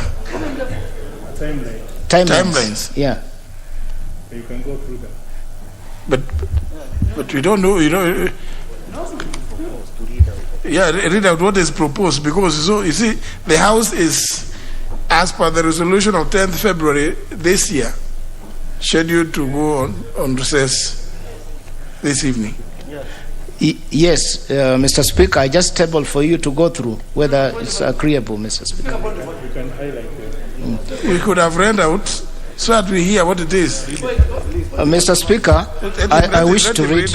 Timelines. Yeah. You can go through them. But we don't know, Yeah, read out what is proposed, because you see, the House is, as per the resolution of 10th February this year, scheduled to go on recess this evening. Yes, Mr. Speaker, I just tabled for you to go through whether it's agreeable, Mr. Speaker. You can highlight it. We could have read out so that we hear what it is. Mr. Speaker, I wish to read.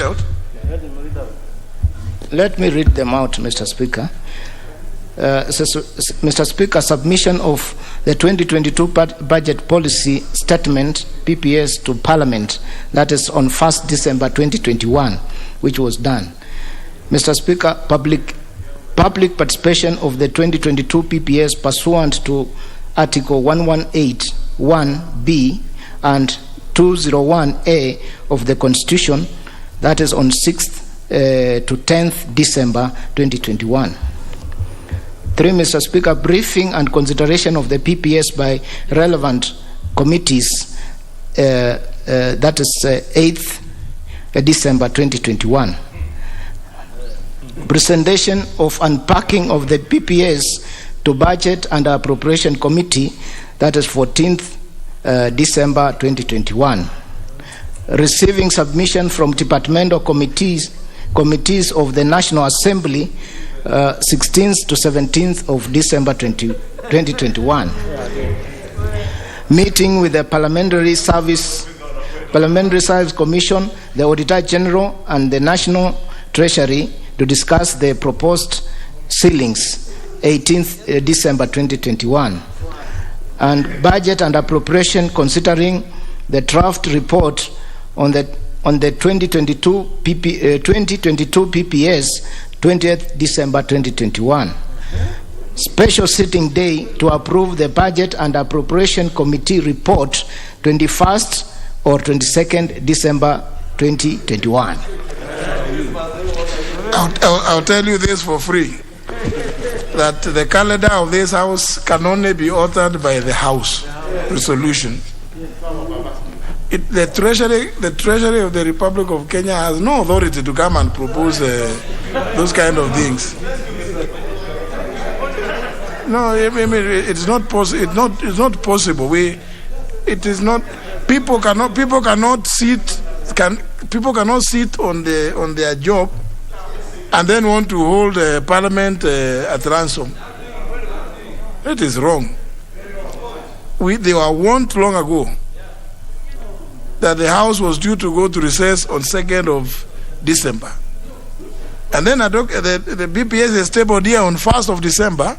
Let me read them out, Mr. Speaker. Mr. Speaker, submission of the 2022 budget policy statement PPS to Parliament, that is on 1st December 2021, which was done. Mr. Speaker, public participation of the 2022 PPS pursuant to Article 118(1)(b) and 201(a) of the Constitution, that is on 6th to 10th December 2021. 3, Mr. Speaker, briefing and consideration of the PPS by relevant committees, that is 8th December 2021. Presentation of unpacking of the PPS to Budget and Appropriation Committee, that is 14th December 2021. Receiving submission from departmental committees of the National Assembly, 16th to 17th of December 2021. Meeting with the Parliamentary Service Commission, the Auditor General and the National Treasury to discuss the proposed ceilings, 18th December 2021. And Budget and Appropriation considering the draft report on the 2022 PPS, 20th December 2021. Special sitting day to approve the Budget and Appropriation Committee report, 21st or 22nd December 2021. I'll tell you this for free, that the calendar of this House can only be altered by the House resolution. The Treasury of the Republic of Kenya has no authority to come and propose those kind of things. No, I mean, it's not possible. It's not possible. It is not. People cannot sit on their job and then want to hold Parliament at ransom. That is wrong. They were warned long ago that the House was due to go to recess on 2nd of December. And then the BPS is tabled here on 1st of December,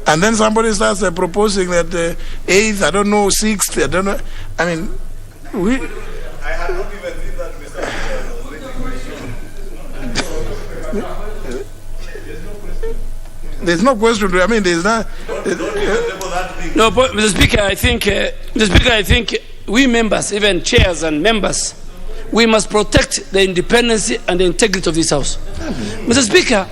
and then somebody starts proposing that 8th, I don't know, 6th, I don't know. I mean, I had not even seen that, Mr. There's no question. I mean, there's not. No, but Mr. Speaker, I think we members, even chairs and members, we must protect the independence and the integrity of this House. Mr. Speaker,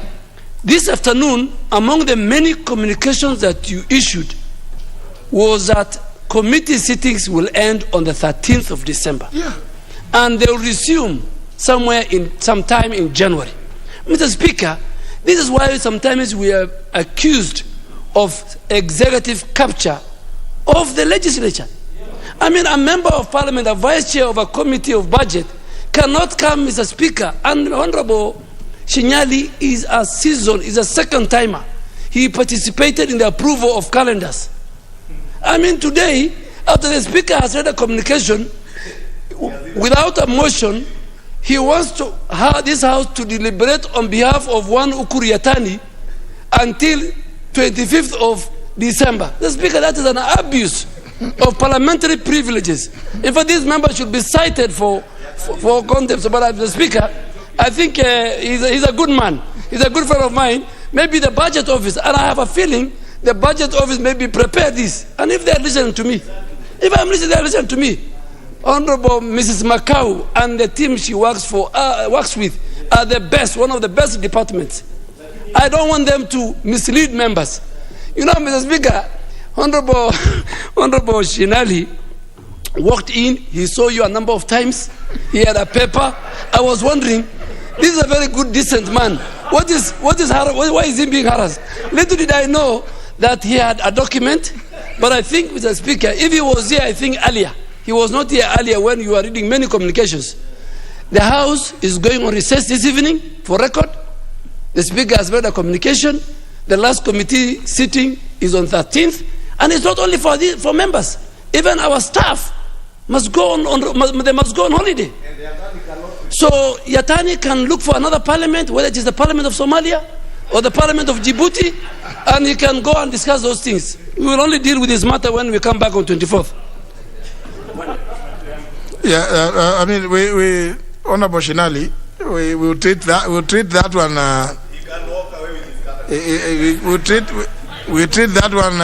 this afternoon, among the many communications that you issued, was that committee sittings will end on the 13th of December. Yeah. And they will resume sometime in January. Mr. Speaker, this is why sometimes we are accused of executive capture of the legislature. I mean, a member of Parliament, a vice chair of a committee of budget, cannot come, Mr. Speaker, and Honorable Shinyali is a second timer. he participated in the approval of calendars. I mean, today, after the Speaker has read a communication, without a motion, he wants to have this House to deliberate on behalf of one Ukuru Yatani until 25th of December. The Speaker, that is an abuse of parliamentary privileges. In fact, this member should be cited for contempt. But the Speaker, I think he's a good man. He's a good friend of mine. Maybe the budget office, and I have a feeling the budget office maybe prepared this. And if they're listening to me, if I'm listening, they're listening to me. Honorable Mrs. Macau and the team she works with are the best, one of the best departments. I don't want them to mislead members. You know, Mr. Speaker, Honorable Shinali walked in, he saw you a number of times, he had a paper. I was wondering, this is a very good, decent man. Why is he being harassed? Little did I know that he had a document, but I think, Mr. Speaker, if he was here, I think earlier, he was not here earlier when you were reading many communications. The House is going on recess this evening, for record. The Speaker has made a communication. The last committee sitting is on 13th. And it's not only for members. Even our staff must go on holiday. So Yatani can look for another parliament, whether it is the Parliament of Somalia or the Parliament of Djibouti, and he can go and discuss those things. We will only deal with this matter when we come back on 24th. Yeah, I mean, we Honorable Shinali, we will treat that one. We treat that one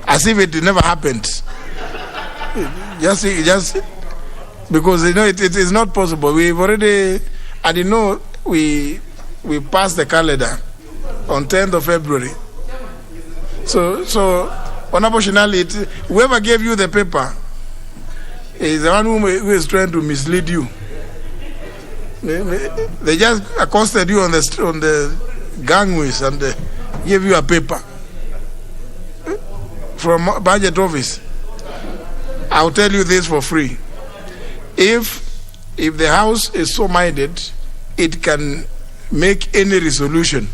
as if it never happened. Just because it is not possible. We've already, and we passed the calendar on 10th of February. So Honorable Shinali, whoever gave you the paper is the one who is trying to mislead you. They just accosted you on the gangways and gave you a paper from budget office. I'll tell you this for free. If the House is so minded, it can make any resolution,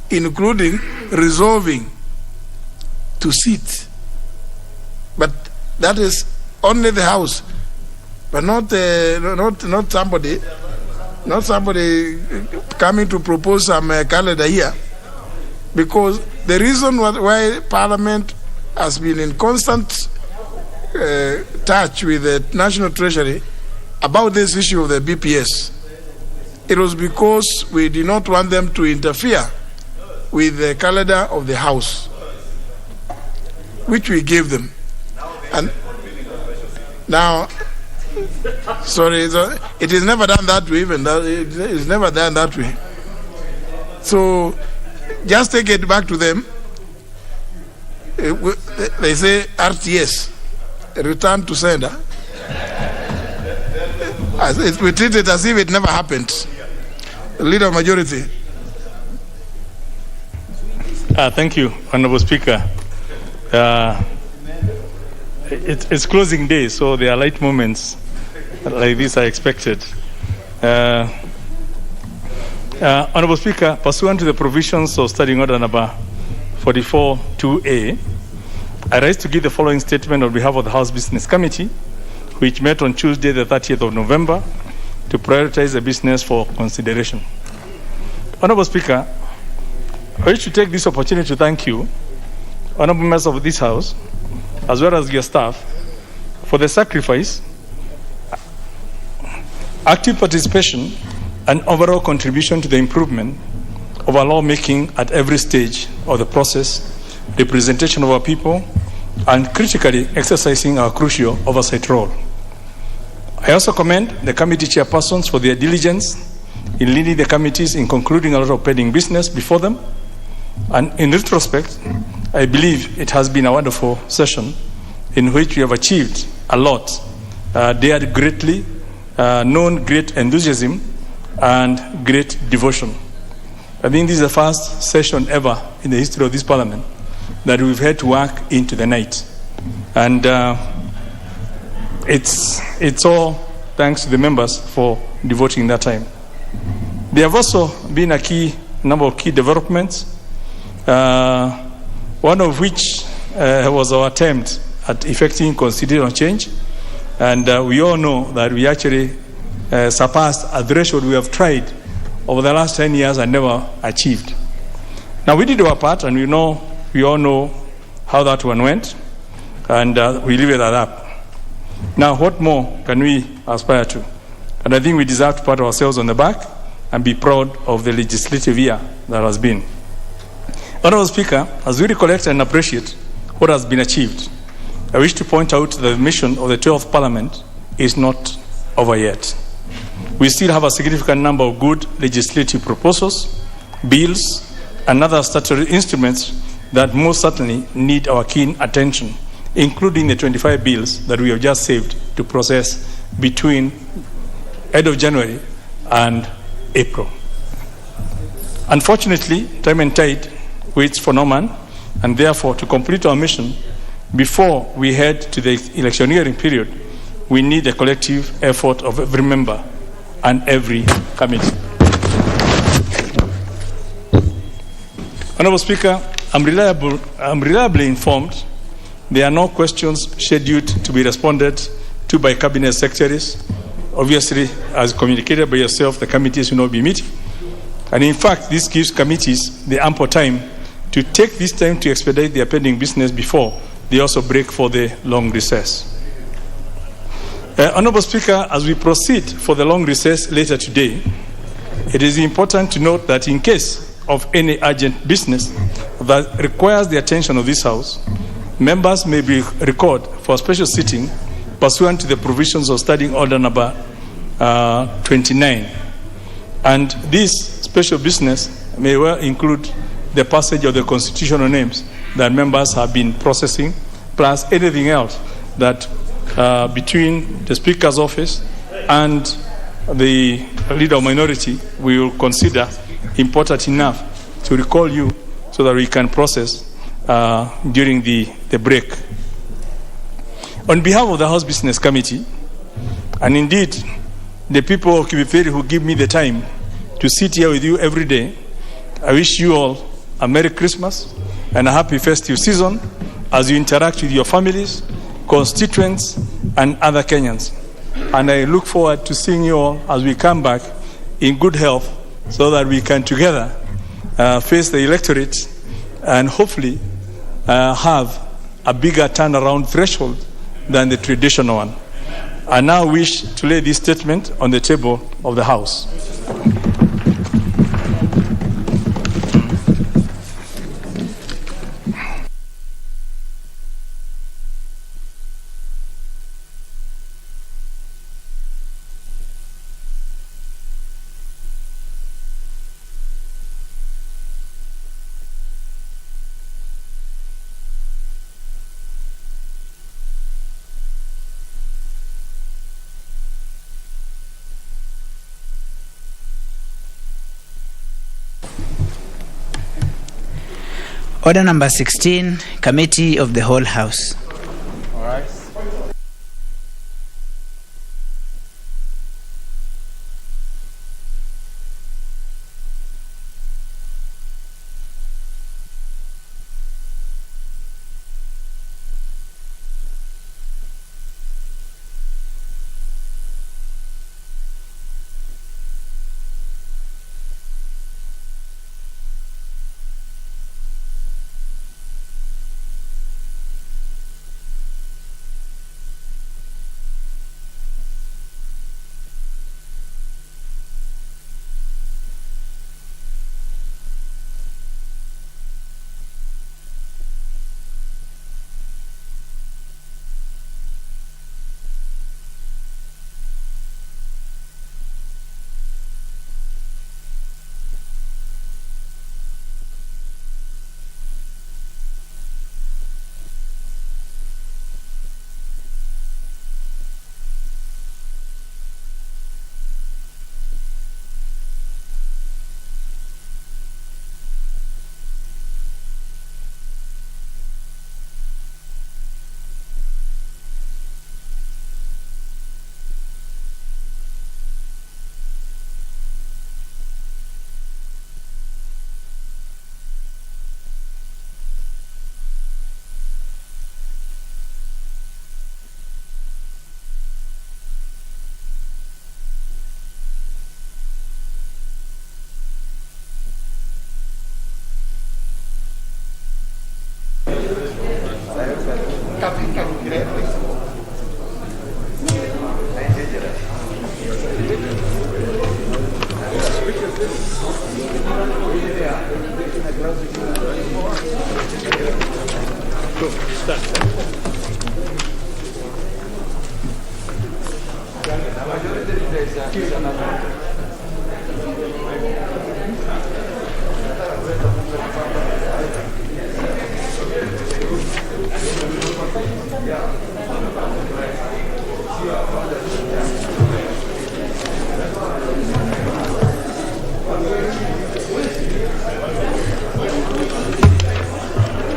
including resolving to sit. But that is only the House, but not somebody coming to propose some calendar here. Because the reason why Parliament has been in constant touch with the National Treasury about this issue of the BPS, it was because we did not want them to interfere with the calendar of the House, which we gave them. And now, sorry, it is never done that way. Even it is never done that way. So just take it back to them. They say RTS, return to sender. We treat it as if it never happened. Leader of Majority. Thank you, Honorable Speaker. It's closing day, so there are light moments like this are expected. Honorable Speaker, pursuant to the provisions of Standing Order number 44-2A, I rise to give the following statement on behalf of the House Business Committee, which met on Tuesday, the 30th of November, to prioritize the business for consideration. Honorable Speaker, I wish to take this opportunity to thank you, honorable members of this House, as well as your staff, for the sacrifice, active participation, and overall contribution to the improvement of our lawmaking at every stage of the process, representation of our people, and critically exercising our crucial oversight role. I also commend the committee chairpersons for their diligence in leading the committees in concluding a lot of pending business before them. And in retrospect, I believe it has been a wonderful session in which we have achieved a lot, dared greatly, known great enthusiasm and great devotion. I think this is the first session ever in the history of this Parliament that we've had to work into the night. And it's all thanks to the members for devoting that time. They have also been a key number of key developments, one of which was our attempt at effecting constitutional change. And we all know that we actually surpassed a threshold we have tried over the last 10 years and never achieved. Now, we did our part, and we all know how that one went, and we leave it at that. Now, what more can we aspire to? And I think we deserve to pat ourselves on the back and be proud of the legislative year that has been. Honourable Speaker, as we recollect and appreciate what has been achieved, I wish to point out that the mission of the 12th Parliament is not over yet. We still have a significant number of good legislative proposals, bills, and other statutory instruments that most certainly need our keen attention, including the 25 bills that we have just saved to process between end of January and April. Unfortunately, time and tide waits for no man, and therefore, to complete our mission, before we head to the electioneering period, we need a collective effort of every member and every committee. Honourable Speaker, I'm reliably informed there are no questions scheduled to be responded to by Cabinet Secretaries. Obviously, as communicated by yourself, the committees will not be meeting. And in fact, this gives committees the ample time to take this time to expedite their pending business before they also break for the long recess. Honourable Speaker, as we proceed for the long recess later today, it is important to note that in case of any urgent business that requires the attention of this House, members may be recalled for a special sitting pursuant to the provisions of Standing Order number 29. And this special business may well include the passage of the constitutional names that members have been processing, plus anything else that between the Speaker's office and the Leader of Minority we will consider important enough to recall you so that we can process during the break. On behalf of the House Business Committee, and indeed the people of Kibiperi who give me the time to sit here with you every day, I wish you all a Merry Christmas and a happy festive season as you interact with your families, constituents, and other Kenyans. And I look forward to seeing you all as we come back in good health so that we can together face the electorate and hopefully have a bigger turnaround threshold than the traditional one. I now wish to lay this statement on the table of the House. Order number 16, Committee of the Whole House. All right.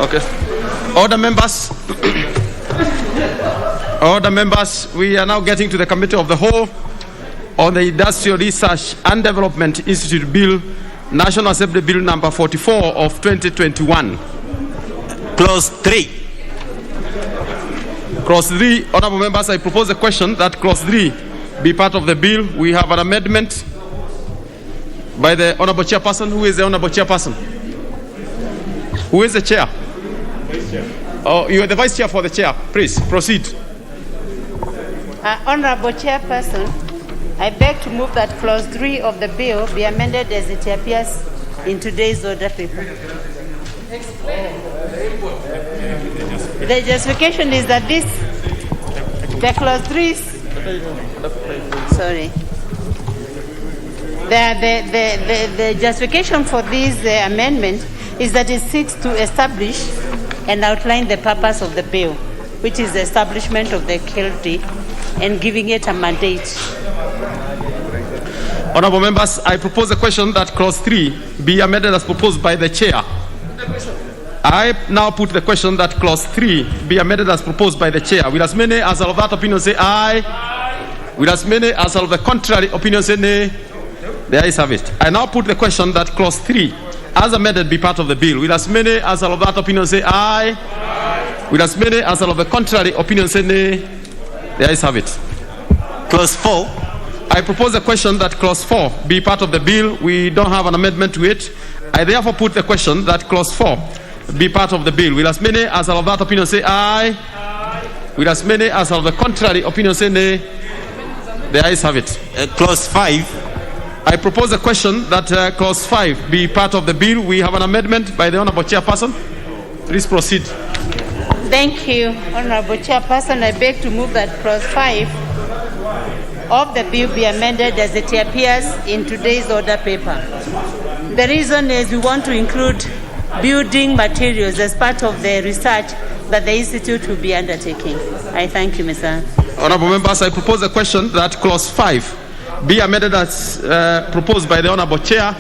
Okay. Order members. Order members, we are now getting to the Committee of the Whole on the Industrial Research and Development Institute Bill, National Assembly Bill number 44 of 2021. Clause 3. Clause 3, honorable members, I propose a question that Clause 3 be part of the bill. We have an amendment by the honorable chairperson. Who is the honorable chairperson? Who is the chair? Oh, you are the vice chair for the chair. Please proceed. Honorable Chairperson, I beg to move that Clause 3 of the bill be amended as it appears in today's order paper. The justification is that the Clause 3, sorry. The justification for this amendment is that it seeks to establish and outline the purpose of the bill, which is the establishment of the KLD and giving it a mandate. Honorable members, I propose a question that Clause 3 be amended as proposed by the chair. I now put the question that Clause 3 be amended as proposed by the chair. Will as many as of that opinion say aye? Will as many as of the contrary opinion say nay? The ayes have it. I now put the question that Clause 3 as amended be part of the bill. Will as many as of that opinion say aye? Will as many as of the contrary opinion say nay? The ayes have it. Clause 4. I propose a question that Clause 4 be part of the bill. We don't have an amendment to it. I therefore put the question that Clause 4 be part of the bill. Will as many as of that opinion say aye? Will as many as of the contrary opinion say nay? The ayes have it. Clause 5. I propose a question that Clause 5 be part of the bill. We have an amendment by the honorable chairperson. Please proceed. Thank you, Honorable Chairperson. I beg to move that Clause 5 of the bill be amended as it appears in today's order paper. The reason is we want to include building materials as part of the research that the Institute will be undertaking. I thank you, Mr. Honorable members, I propose a question that Clause 5 be amended as proposed by the Honorable Chair.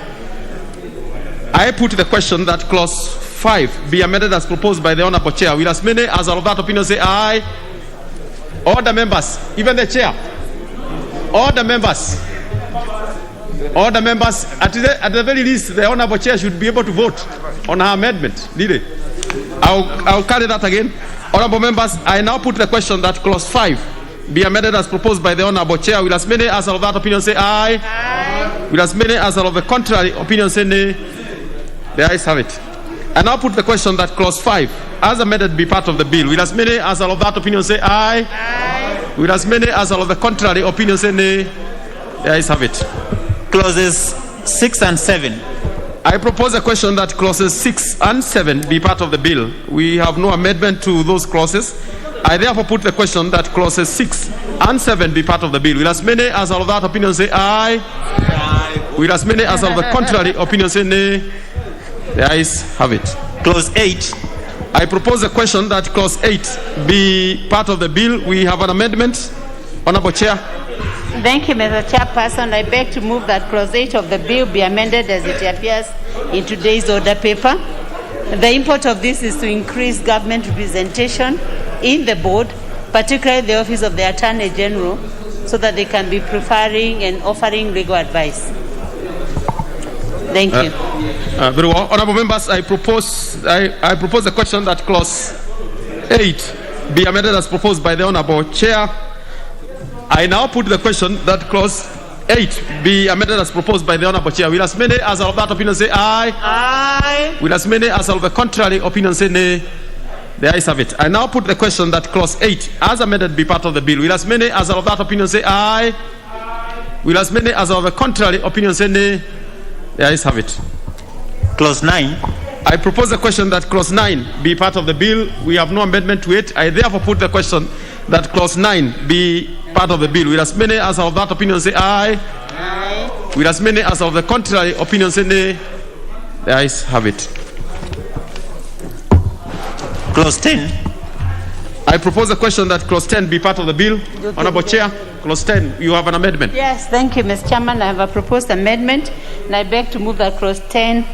I put the question that Clause 5 be amended as proposed by the Honorable Chair. Will as many as of that opinion say aye? All the members, even the Chair. All the members. All the members, at the very least, the Honorable Chair should be able to vote on her amendment. I'll carry that again. Honorable members, I now put the question that Clause 5 be amended as proposed by the Honorable Chair. Will as many as of that opinion say aye? Aye. Will as many as of the contrary opinion say nay? The ayes have it. I now put the question that Clause 5 as amended be part of the bill. Will as many as of that opinion say aye? Aye. Will as many as of the contrary opinion say nay? The ayes have it. Clauses 6 and 7. I propose a question that Clauses 6 and 7 be part of the bill. We have no amendment to those clauses. I therefore put the question that Clauses 6 and 7 be part of the bill. Will as many as of that opinion say aye? Aye. Will as many as of the contrary opinion say nay? The ayes have it. Clause 8. I propose a question that Clause 8 be part of the bill. We have an amendment. Honorable Chair. Thank you, Mr. Chairperson. I beg to move that Clause 8 of the bill be amended as it appears in today's order paper. The import of this is to increase government representation in the board, particularly the Office of the Attorney General, so that they can be preferring and offering legal advice. Thank you. Very well. Honorable members, I propose a question that Clause 8 be amended as proposed by the Honorable Chair. I now put the question that Clause 8 be amended as proposed by the Honorable Chair. Will as many as of that opinion say aye? Aye. Will as many as of the contrary opinion say nay? The ayes have it. I now put the question that clause 8, as amended, be part of the bill. Will as many as are of that opinion say aye? Will as many as are of the contrary opinion say nay? The ayes have it. Clause 9. I propose the question that clause 9 be part of the bill. We have no amendment to it. I therefore put the question that clause 9 be part of the bill. Will as many as are of that opinion say aye? Aye. Will as many as are of the contrary opinion say nay? The ayes have it. Clause 10. I propose the question that clause 10 be part of the bill. Honorable Chair, clause 10, you have an amendment. Yes, thank you, Mr. Chairman. I have a proposed amendment, and I beg to move that clause 10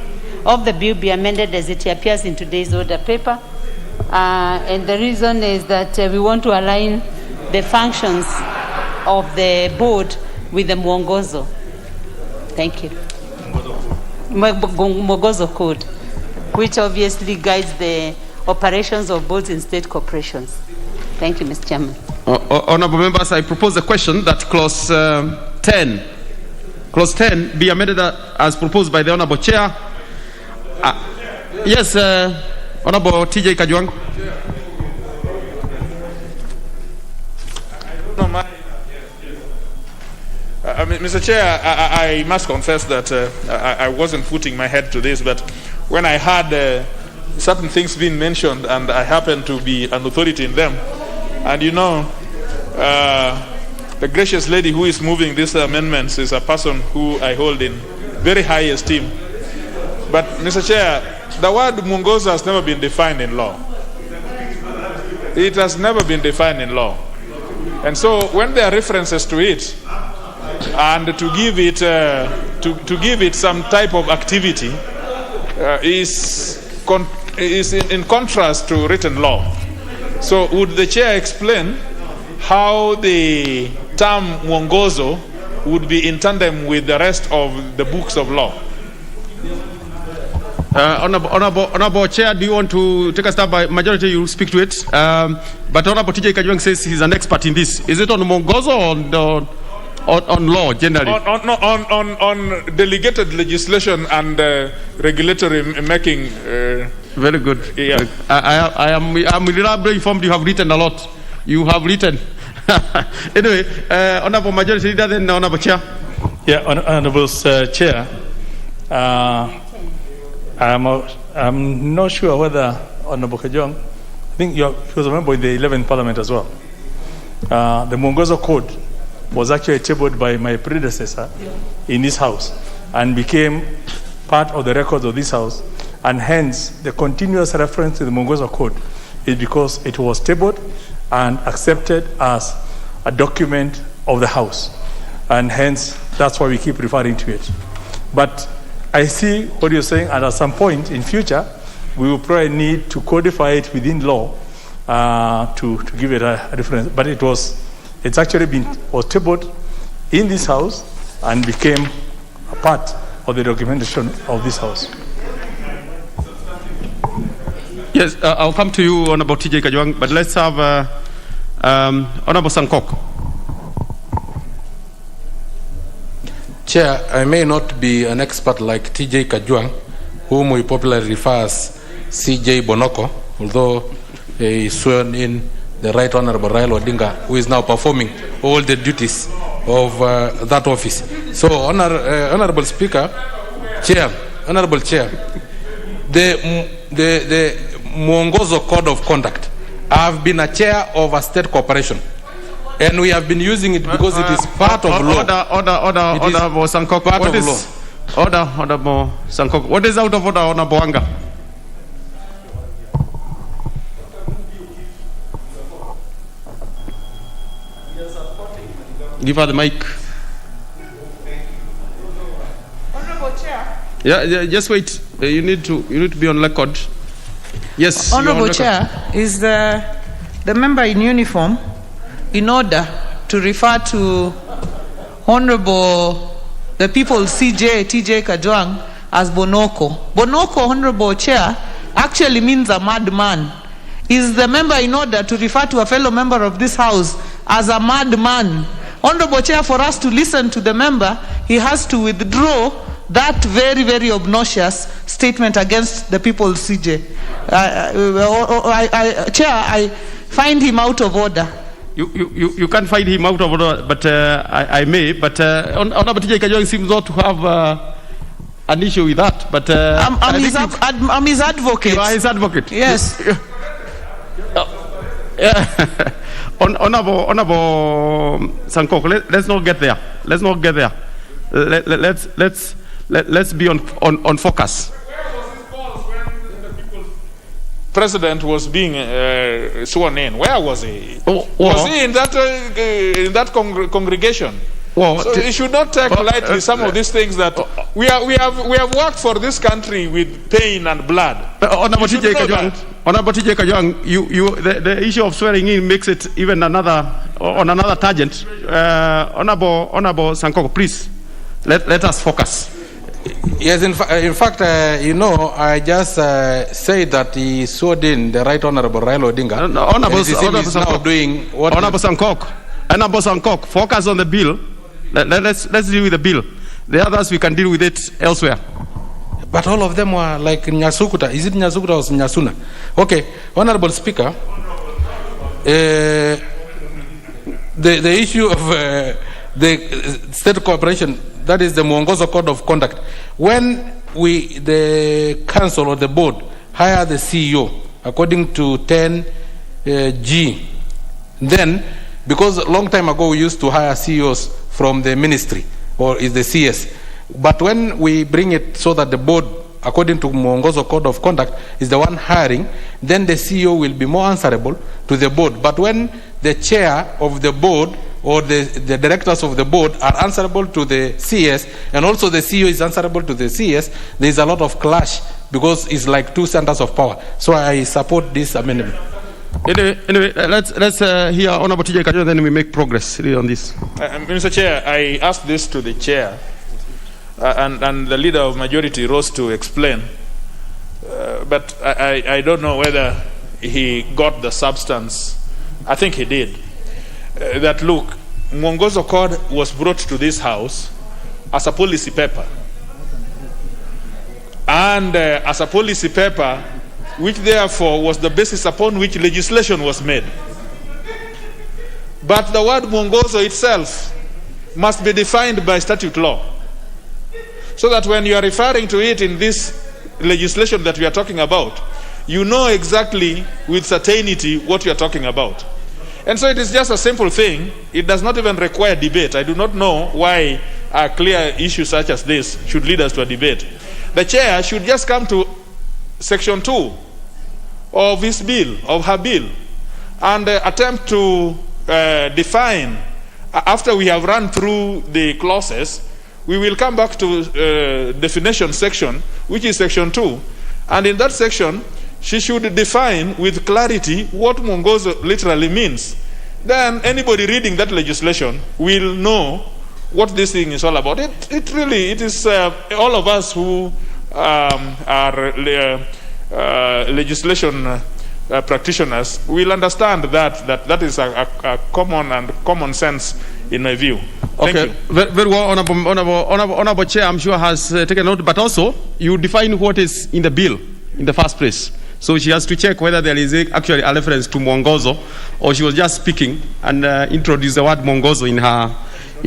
of the bill be amended as it appears in today's order paper. And the reason is that we want to align the functions of the board with the Mwongozo. Thank you. Mwongozo code, which obviously guides the operations of boards in state corporations. Thank you, Mr. Chairman. Honorable members, I propose the question that clause 10 be amended as proposed by the Honorable Chair. Yes, Honorable TJ Kajwang. Mr. Chair, I must confess that I wasn't putting my head to this, but when I had certain things being mentioned and I happen to be an authority in them, and you know, the gracious lady who is moving these amendments is a person who I hold in very high esteem. But Mr. Chair, the word Mwongozo has never been defined in law. It has never been defined in law. And so when there are references to it, and to give it some type of activity is in contrast to written law. So would the chair explain how the term Mwongozo would be in tandem with the rest of the books of law? Honorable Chair, do you want to take a stab? By majority, you will speak to it. But Honorable TJ Kajwang says he's an expert in this. Is it on Mwongozo or on law generally? On delegated legislation and regulatory making. Very good. Yeah. I am reliably informed you have written a lot. You have written. Anyway, Honorable Majority Leader, then Honorable Chair. Yeah, Honorable Chair. I'm not sure whether Honorable Kajwang, I think he was a member in the 11th Parliament as well. The Mwongozo Code was actually tabled by my predecessor in this House and became part of the records of this House, and hence the continuous reference to the Mwongozo Code is because it was tabled and accepted as a document of the House, and hence that's why we keep referring to it. But I see what you're saying, and at some point in future we will probably need to codify it within law to give it a reference. But was tabled in this House and became a part of the documentation of this House. Yes, I'll come to you, Honorable TJ Kajwang, but let's have Honorable Sankok. Chair, I may not be an expert like TJ Kajwang, whom we popularly refer as CJ Bonoko, although he is sworn in the Right Honorable Raila Odinga, who is now performing all the duties of that office. So, Honorable Speaker, Chair, Honorable Chair, the Mwongozo Code of Conduct, I have been a chair of a state corporation, and we have been using it because it is part of law. Honorable Sankok, what is order, Honorable Sankok? What is out of order, Honorable Wanga? Give her the mic. Honorable Chair. Yeah, just wait. You need to be on record. Yes. Honorable Chair, is the member in uniform in order to refer to Honorable the people TJ Kajwang as Bonoko. Bonoko, Honorable Chair, actually means a madman. Is the member in order to refer to a fellow member of this House as a madman? Honorable Chair, for us to listen to the member, he has to withdraw that very, very obnoxious statement against the people's CJ. Chair, I find him out of order. You can't find him out of order, but I may. But Honorable TJ Kajwang seems not to have an issue with that. But I'm his advocate. You are his advocate. Yes. Honorable Sankok, let's not get there. Let's not get there. Let's be on focus. President was being sworn in. Where was he? Was he in that congregation? So you should not take lightly some of these things that we have worked for this country with pain and blood. Honorable TJ Kajwang, the issue of swearing in makes it even on another tangent. Honorable Sankok, please let us focus. Yes, in fact, I just said that he swore in the Right Honorable Raila Odinga. Honorable Sankok, focus on the bill. Let's deal with the bill. The others, we can deal with it elsewhere. But all of them were like Nyasukuta. Is it Nyasukuta or Nyasuna? Okay, Honorable Speaker, the issue of the state cooperation, that is the Mwongozo Code of Conduct. When the council or the board hire the CEO according to 10G, then, because a long time ago we used to hire CEOs from the ministry or is the CS, but when we bring it so that the board, according to Mwongozo Code of Conduct, is the one hiring, then the CEO will be more answerable to the board. But when the chair of the board or the directors of the board are answerable to the CS, and also the CEO is answerable to the CS, there is a lot of clash because it's like two centers of power. So I support this amendment. Anyway, let's hear Honorable TJ Kajwang, then we make progress on this. Mr. Chair, I asked this to the chair, and the leader of majority rose to explain, but I don't know whether he got the substance. I think he did. That look, Mwongozo Code was brought to this house as a policy paper, and as a policy paper, which therefore was the basis upon which legislation was made. But the word Mwongozo itself must be defined by statute law, so that when you are referring to it in this legislation that we are talking about, you know exactly with certainty what you are talking about. And so it is just a simple thing. It does not even require debate. I do not know why a clear issue such as this should lead us to a debate. The chair should just come to section 2 of his bill, of her bill, and attempt to define. After we have run through the clauses, we will come back to definition section, which is section 2. And in that section, she should define with clarity what Mwongozo literally means. Then anybody reading that legislation will know what this thing is all about. It is all of us who are legislation practitioners will understand that is a common sense in my view. Thank you. Very well, Honorable Chair, I'm sure has taken note, but also you define what is in the bill in the first place. So she has to check whether there is actually a reference to Mwongozo, or she was just speaking and introduced the word Mwongozo in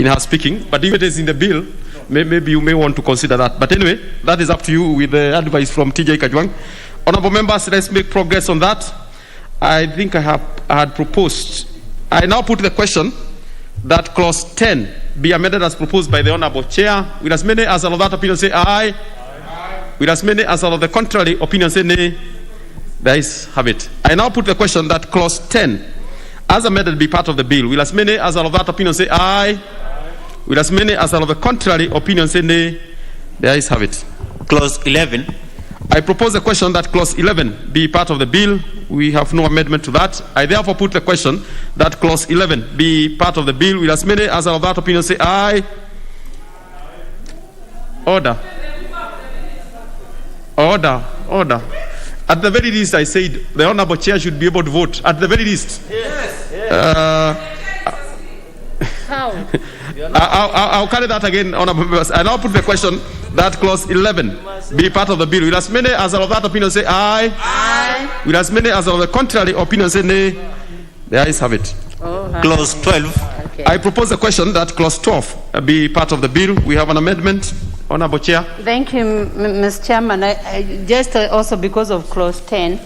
her speaking. But if it is in the bill, maybe you may want to consider that. But anyway, that is up to you with the advice from TJ Kajwang. Honorable members, let's make progress on that. I think I had proposed. I now put the question that clause 10 be amended as proposed by the Honorable Chair. With as many as all of that opinion say aye. With as many as all of the contrary opinion say nay. The ayes have it. I now put the question that clause 10 as amended be part of the bill. Will as many as all of that opinion say aye? Will as many as all of the contrary opinion say nay? The ayes have it. Clause 11. I propose the question that clause 11 be part of the bill. We have no amendment to that. I therefore put the question that clause 11 be part of the bill. Will as many as all of that opinion say aye? Order. Order. Order. At the very least, I said the Honorable Chair should be able to vote. At the very least. Yes. I'll carry that again, honorable members. I now put the question that clause 11 be part of the bill. Will as many as are of that opinion say aye? Aye. Will as many as are of the contrary opinion say nay? The ayes have it. Clause 12. Okay. I propose the question that clause 12 be part of the bill. We have an amendment. Honorable Chair. Thank you, Mr. Chairman. I just also because of clause 10,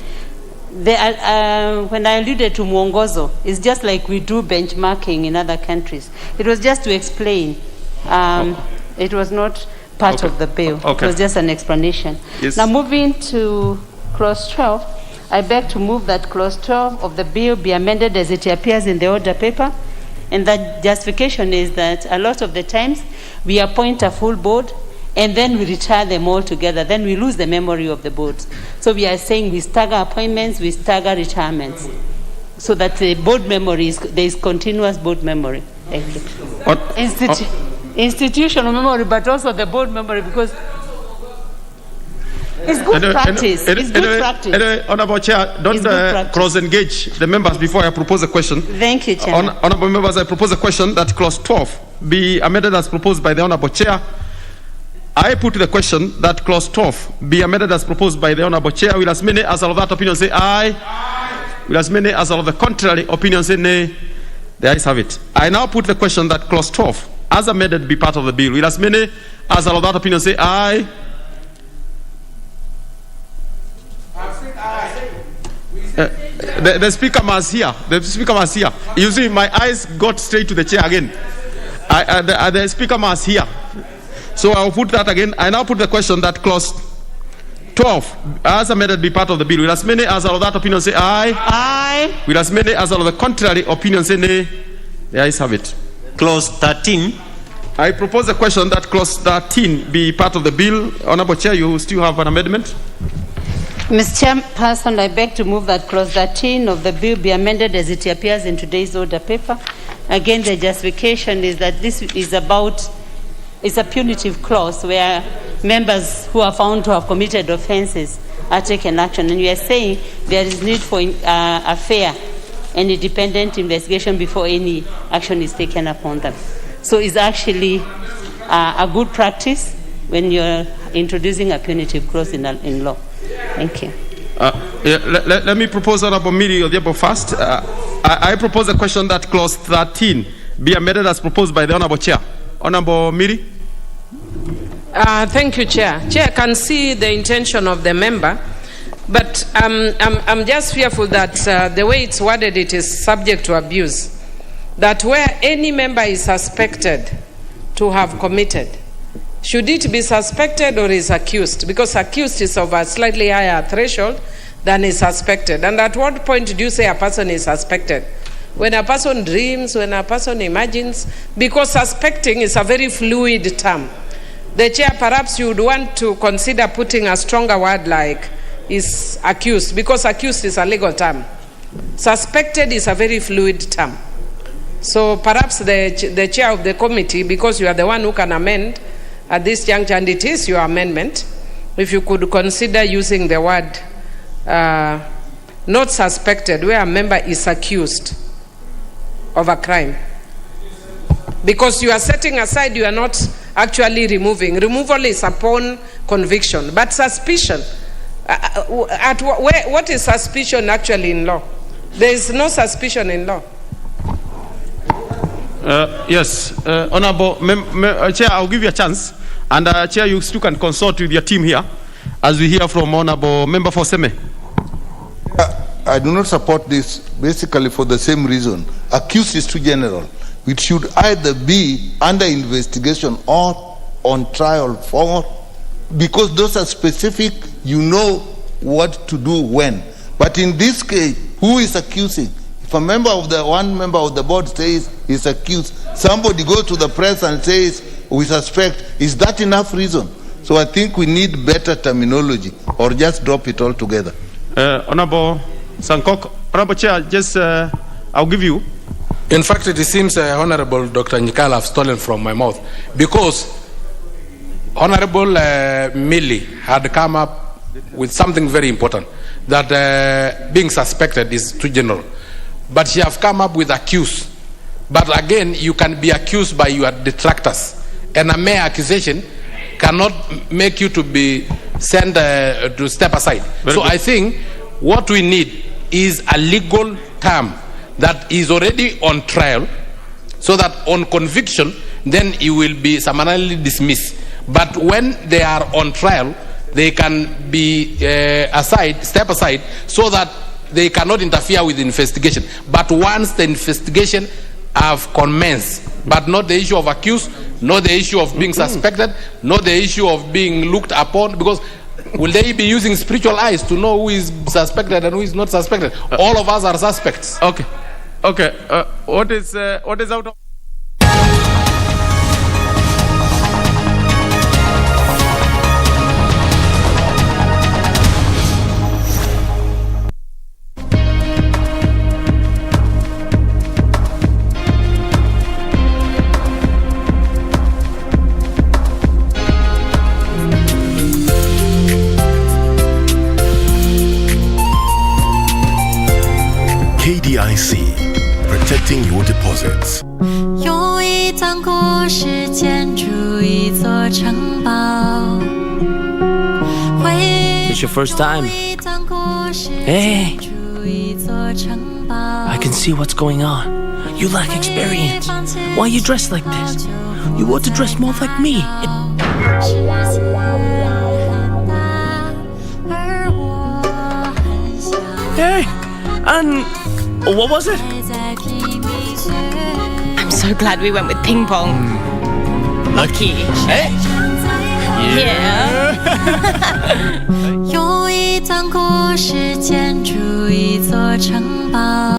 when I alluded to mwongozo, it's just like we do benchmarking in other countries. It was just to explain. It was not part of the bill. Okay. It was just an explanation. Yes. Now moving to clause 12, I beg to move that clause 12 of the bill be amended as it appears in the order paper. And that justification is that a lot of the times we appoint a full board and then we retire them all together. Then we lose the memory of the boards. So we are saying we stagger appointments, we stagger retirements, so that the board memory there is continuous board memory. Thank you. Institutional memory, but also the board memory, because it's good practice. It's good practice. Anyway, Honorable Chair, don't cross-engage the members before I propose a question. Thank you, Chair. Honorable members, I propose a question that clause 12 be amended as proposed by the Honorable Chair. I put the question that clause 12 be amended as proposed by the Honorable Chair. Will as many as are of that opinion say aye? Aye. Will as many as are of the contrary opinion say nay? The ayes have it. I now put the question that clause 12 as amended be part of the bill. Will as many as are of that opinion say aye? The speaker must hear. The speaker must hear. You see, my eyes got straight to the chair again. The speaker must hear. So I'll put that again. I now put the question that clause 12 as amended be part of the bill. Will as many as are of that opinion say aye? Aye. Will as many as are of the contrary opinion say nay? The ayes have it. Clause 13. I propose the question that clause 13 be part of the bill. Honorable Chair, you still have an amendment? Mr. Chairperson, I beg to move that clause 13 of the bill be amended as it appears in today's order paper. Again, the justification is that this is about, it's a punitive clause where members who are found to have committed offenses are taken action. And we are saying there is need for a fair and independent investigation before any action is taken upon them. So it's actually a good practice when you're introducing a punitive clause in law. Thank you. Let me propose, Honorable Miri Odhiambo first. I propose a question that clause 13 be amended as proposed by the Honorable Chair. Honorable Miri. Thank you, Chair. Chair, I can see the intention of the member, but I'm just fearful that the way it's worded, it is subject to abuse. That where any member is suspected to have committed, should it be suspected or is accused? Because accused is of a slightly higher threshold than is suspected. And at what point do you say a person is suspected? When a person dreams, when a person imagines? Because suspecting is a very fluid term. The Chair, perhaps you would want to consider putting a stronger word like is accused, because accused is a legal term. Suspected is a very fluid term. So perhaps the Chair of the committee, because you are the one who can amend at this juncture, and it is your amendment, if you could consider using the word not suspected, where a member is accused of a crime. Because you are setting aside, you are not actually removing. Removal is upon conviction. But suspicion, what is suspicion actually in law? There is no suspicion in law. Yes, Honorable Chair, I'll give you a chance. And Chair, you still can consult with your team here as we hear from Honorable Member for Seme. I do not support this basically for the same reason. Accused is too general. It should either be under investigation or on trial for, because those are specific, you know what to do when. But in this case, who is accusing? If a member of one member of the board says he's accused, somebody goes to the press and says we suspect, is that enough reason? So I think we need better terminology, or just drop it all together. Honorable Sankok, Honorable Chair, just I'll give you. In fact, it seems Honorable Dr. Nyikala have stolen from my mouth, because Honorable Millie had come up with something very important, that being suspected is too general. But she have come up with accused. But again, you can be accused by your detractors. And a mere accusation cannot make you to be sent to step aside. I think what we need is a legal term that is already on trial, so that on conviction, then it will be summarily dismissed. But when they are on trial, they can be step aside, so that they cannot interfere with the investigation. But once the investigation have commenced, but not the issue of accused, not the issue of being suspected, not the issue of being looked upon, because will they be using spiritual eyes to know who is suspected and who is not suspected? All of us are suspects. Okay. What is out of... KDIC, protecting your deposits. 有一段故事建筑一座城堡。 It's your first time. Hey, I can see what's going on. You lack experience. Why are you dressed like this? You ought to dress more like me. Hey, and what was it? I'm so glad we went with ping pong. Lucky. Hey? Yeah. 有一段故事建筑一座城堡。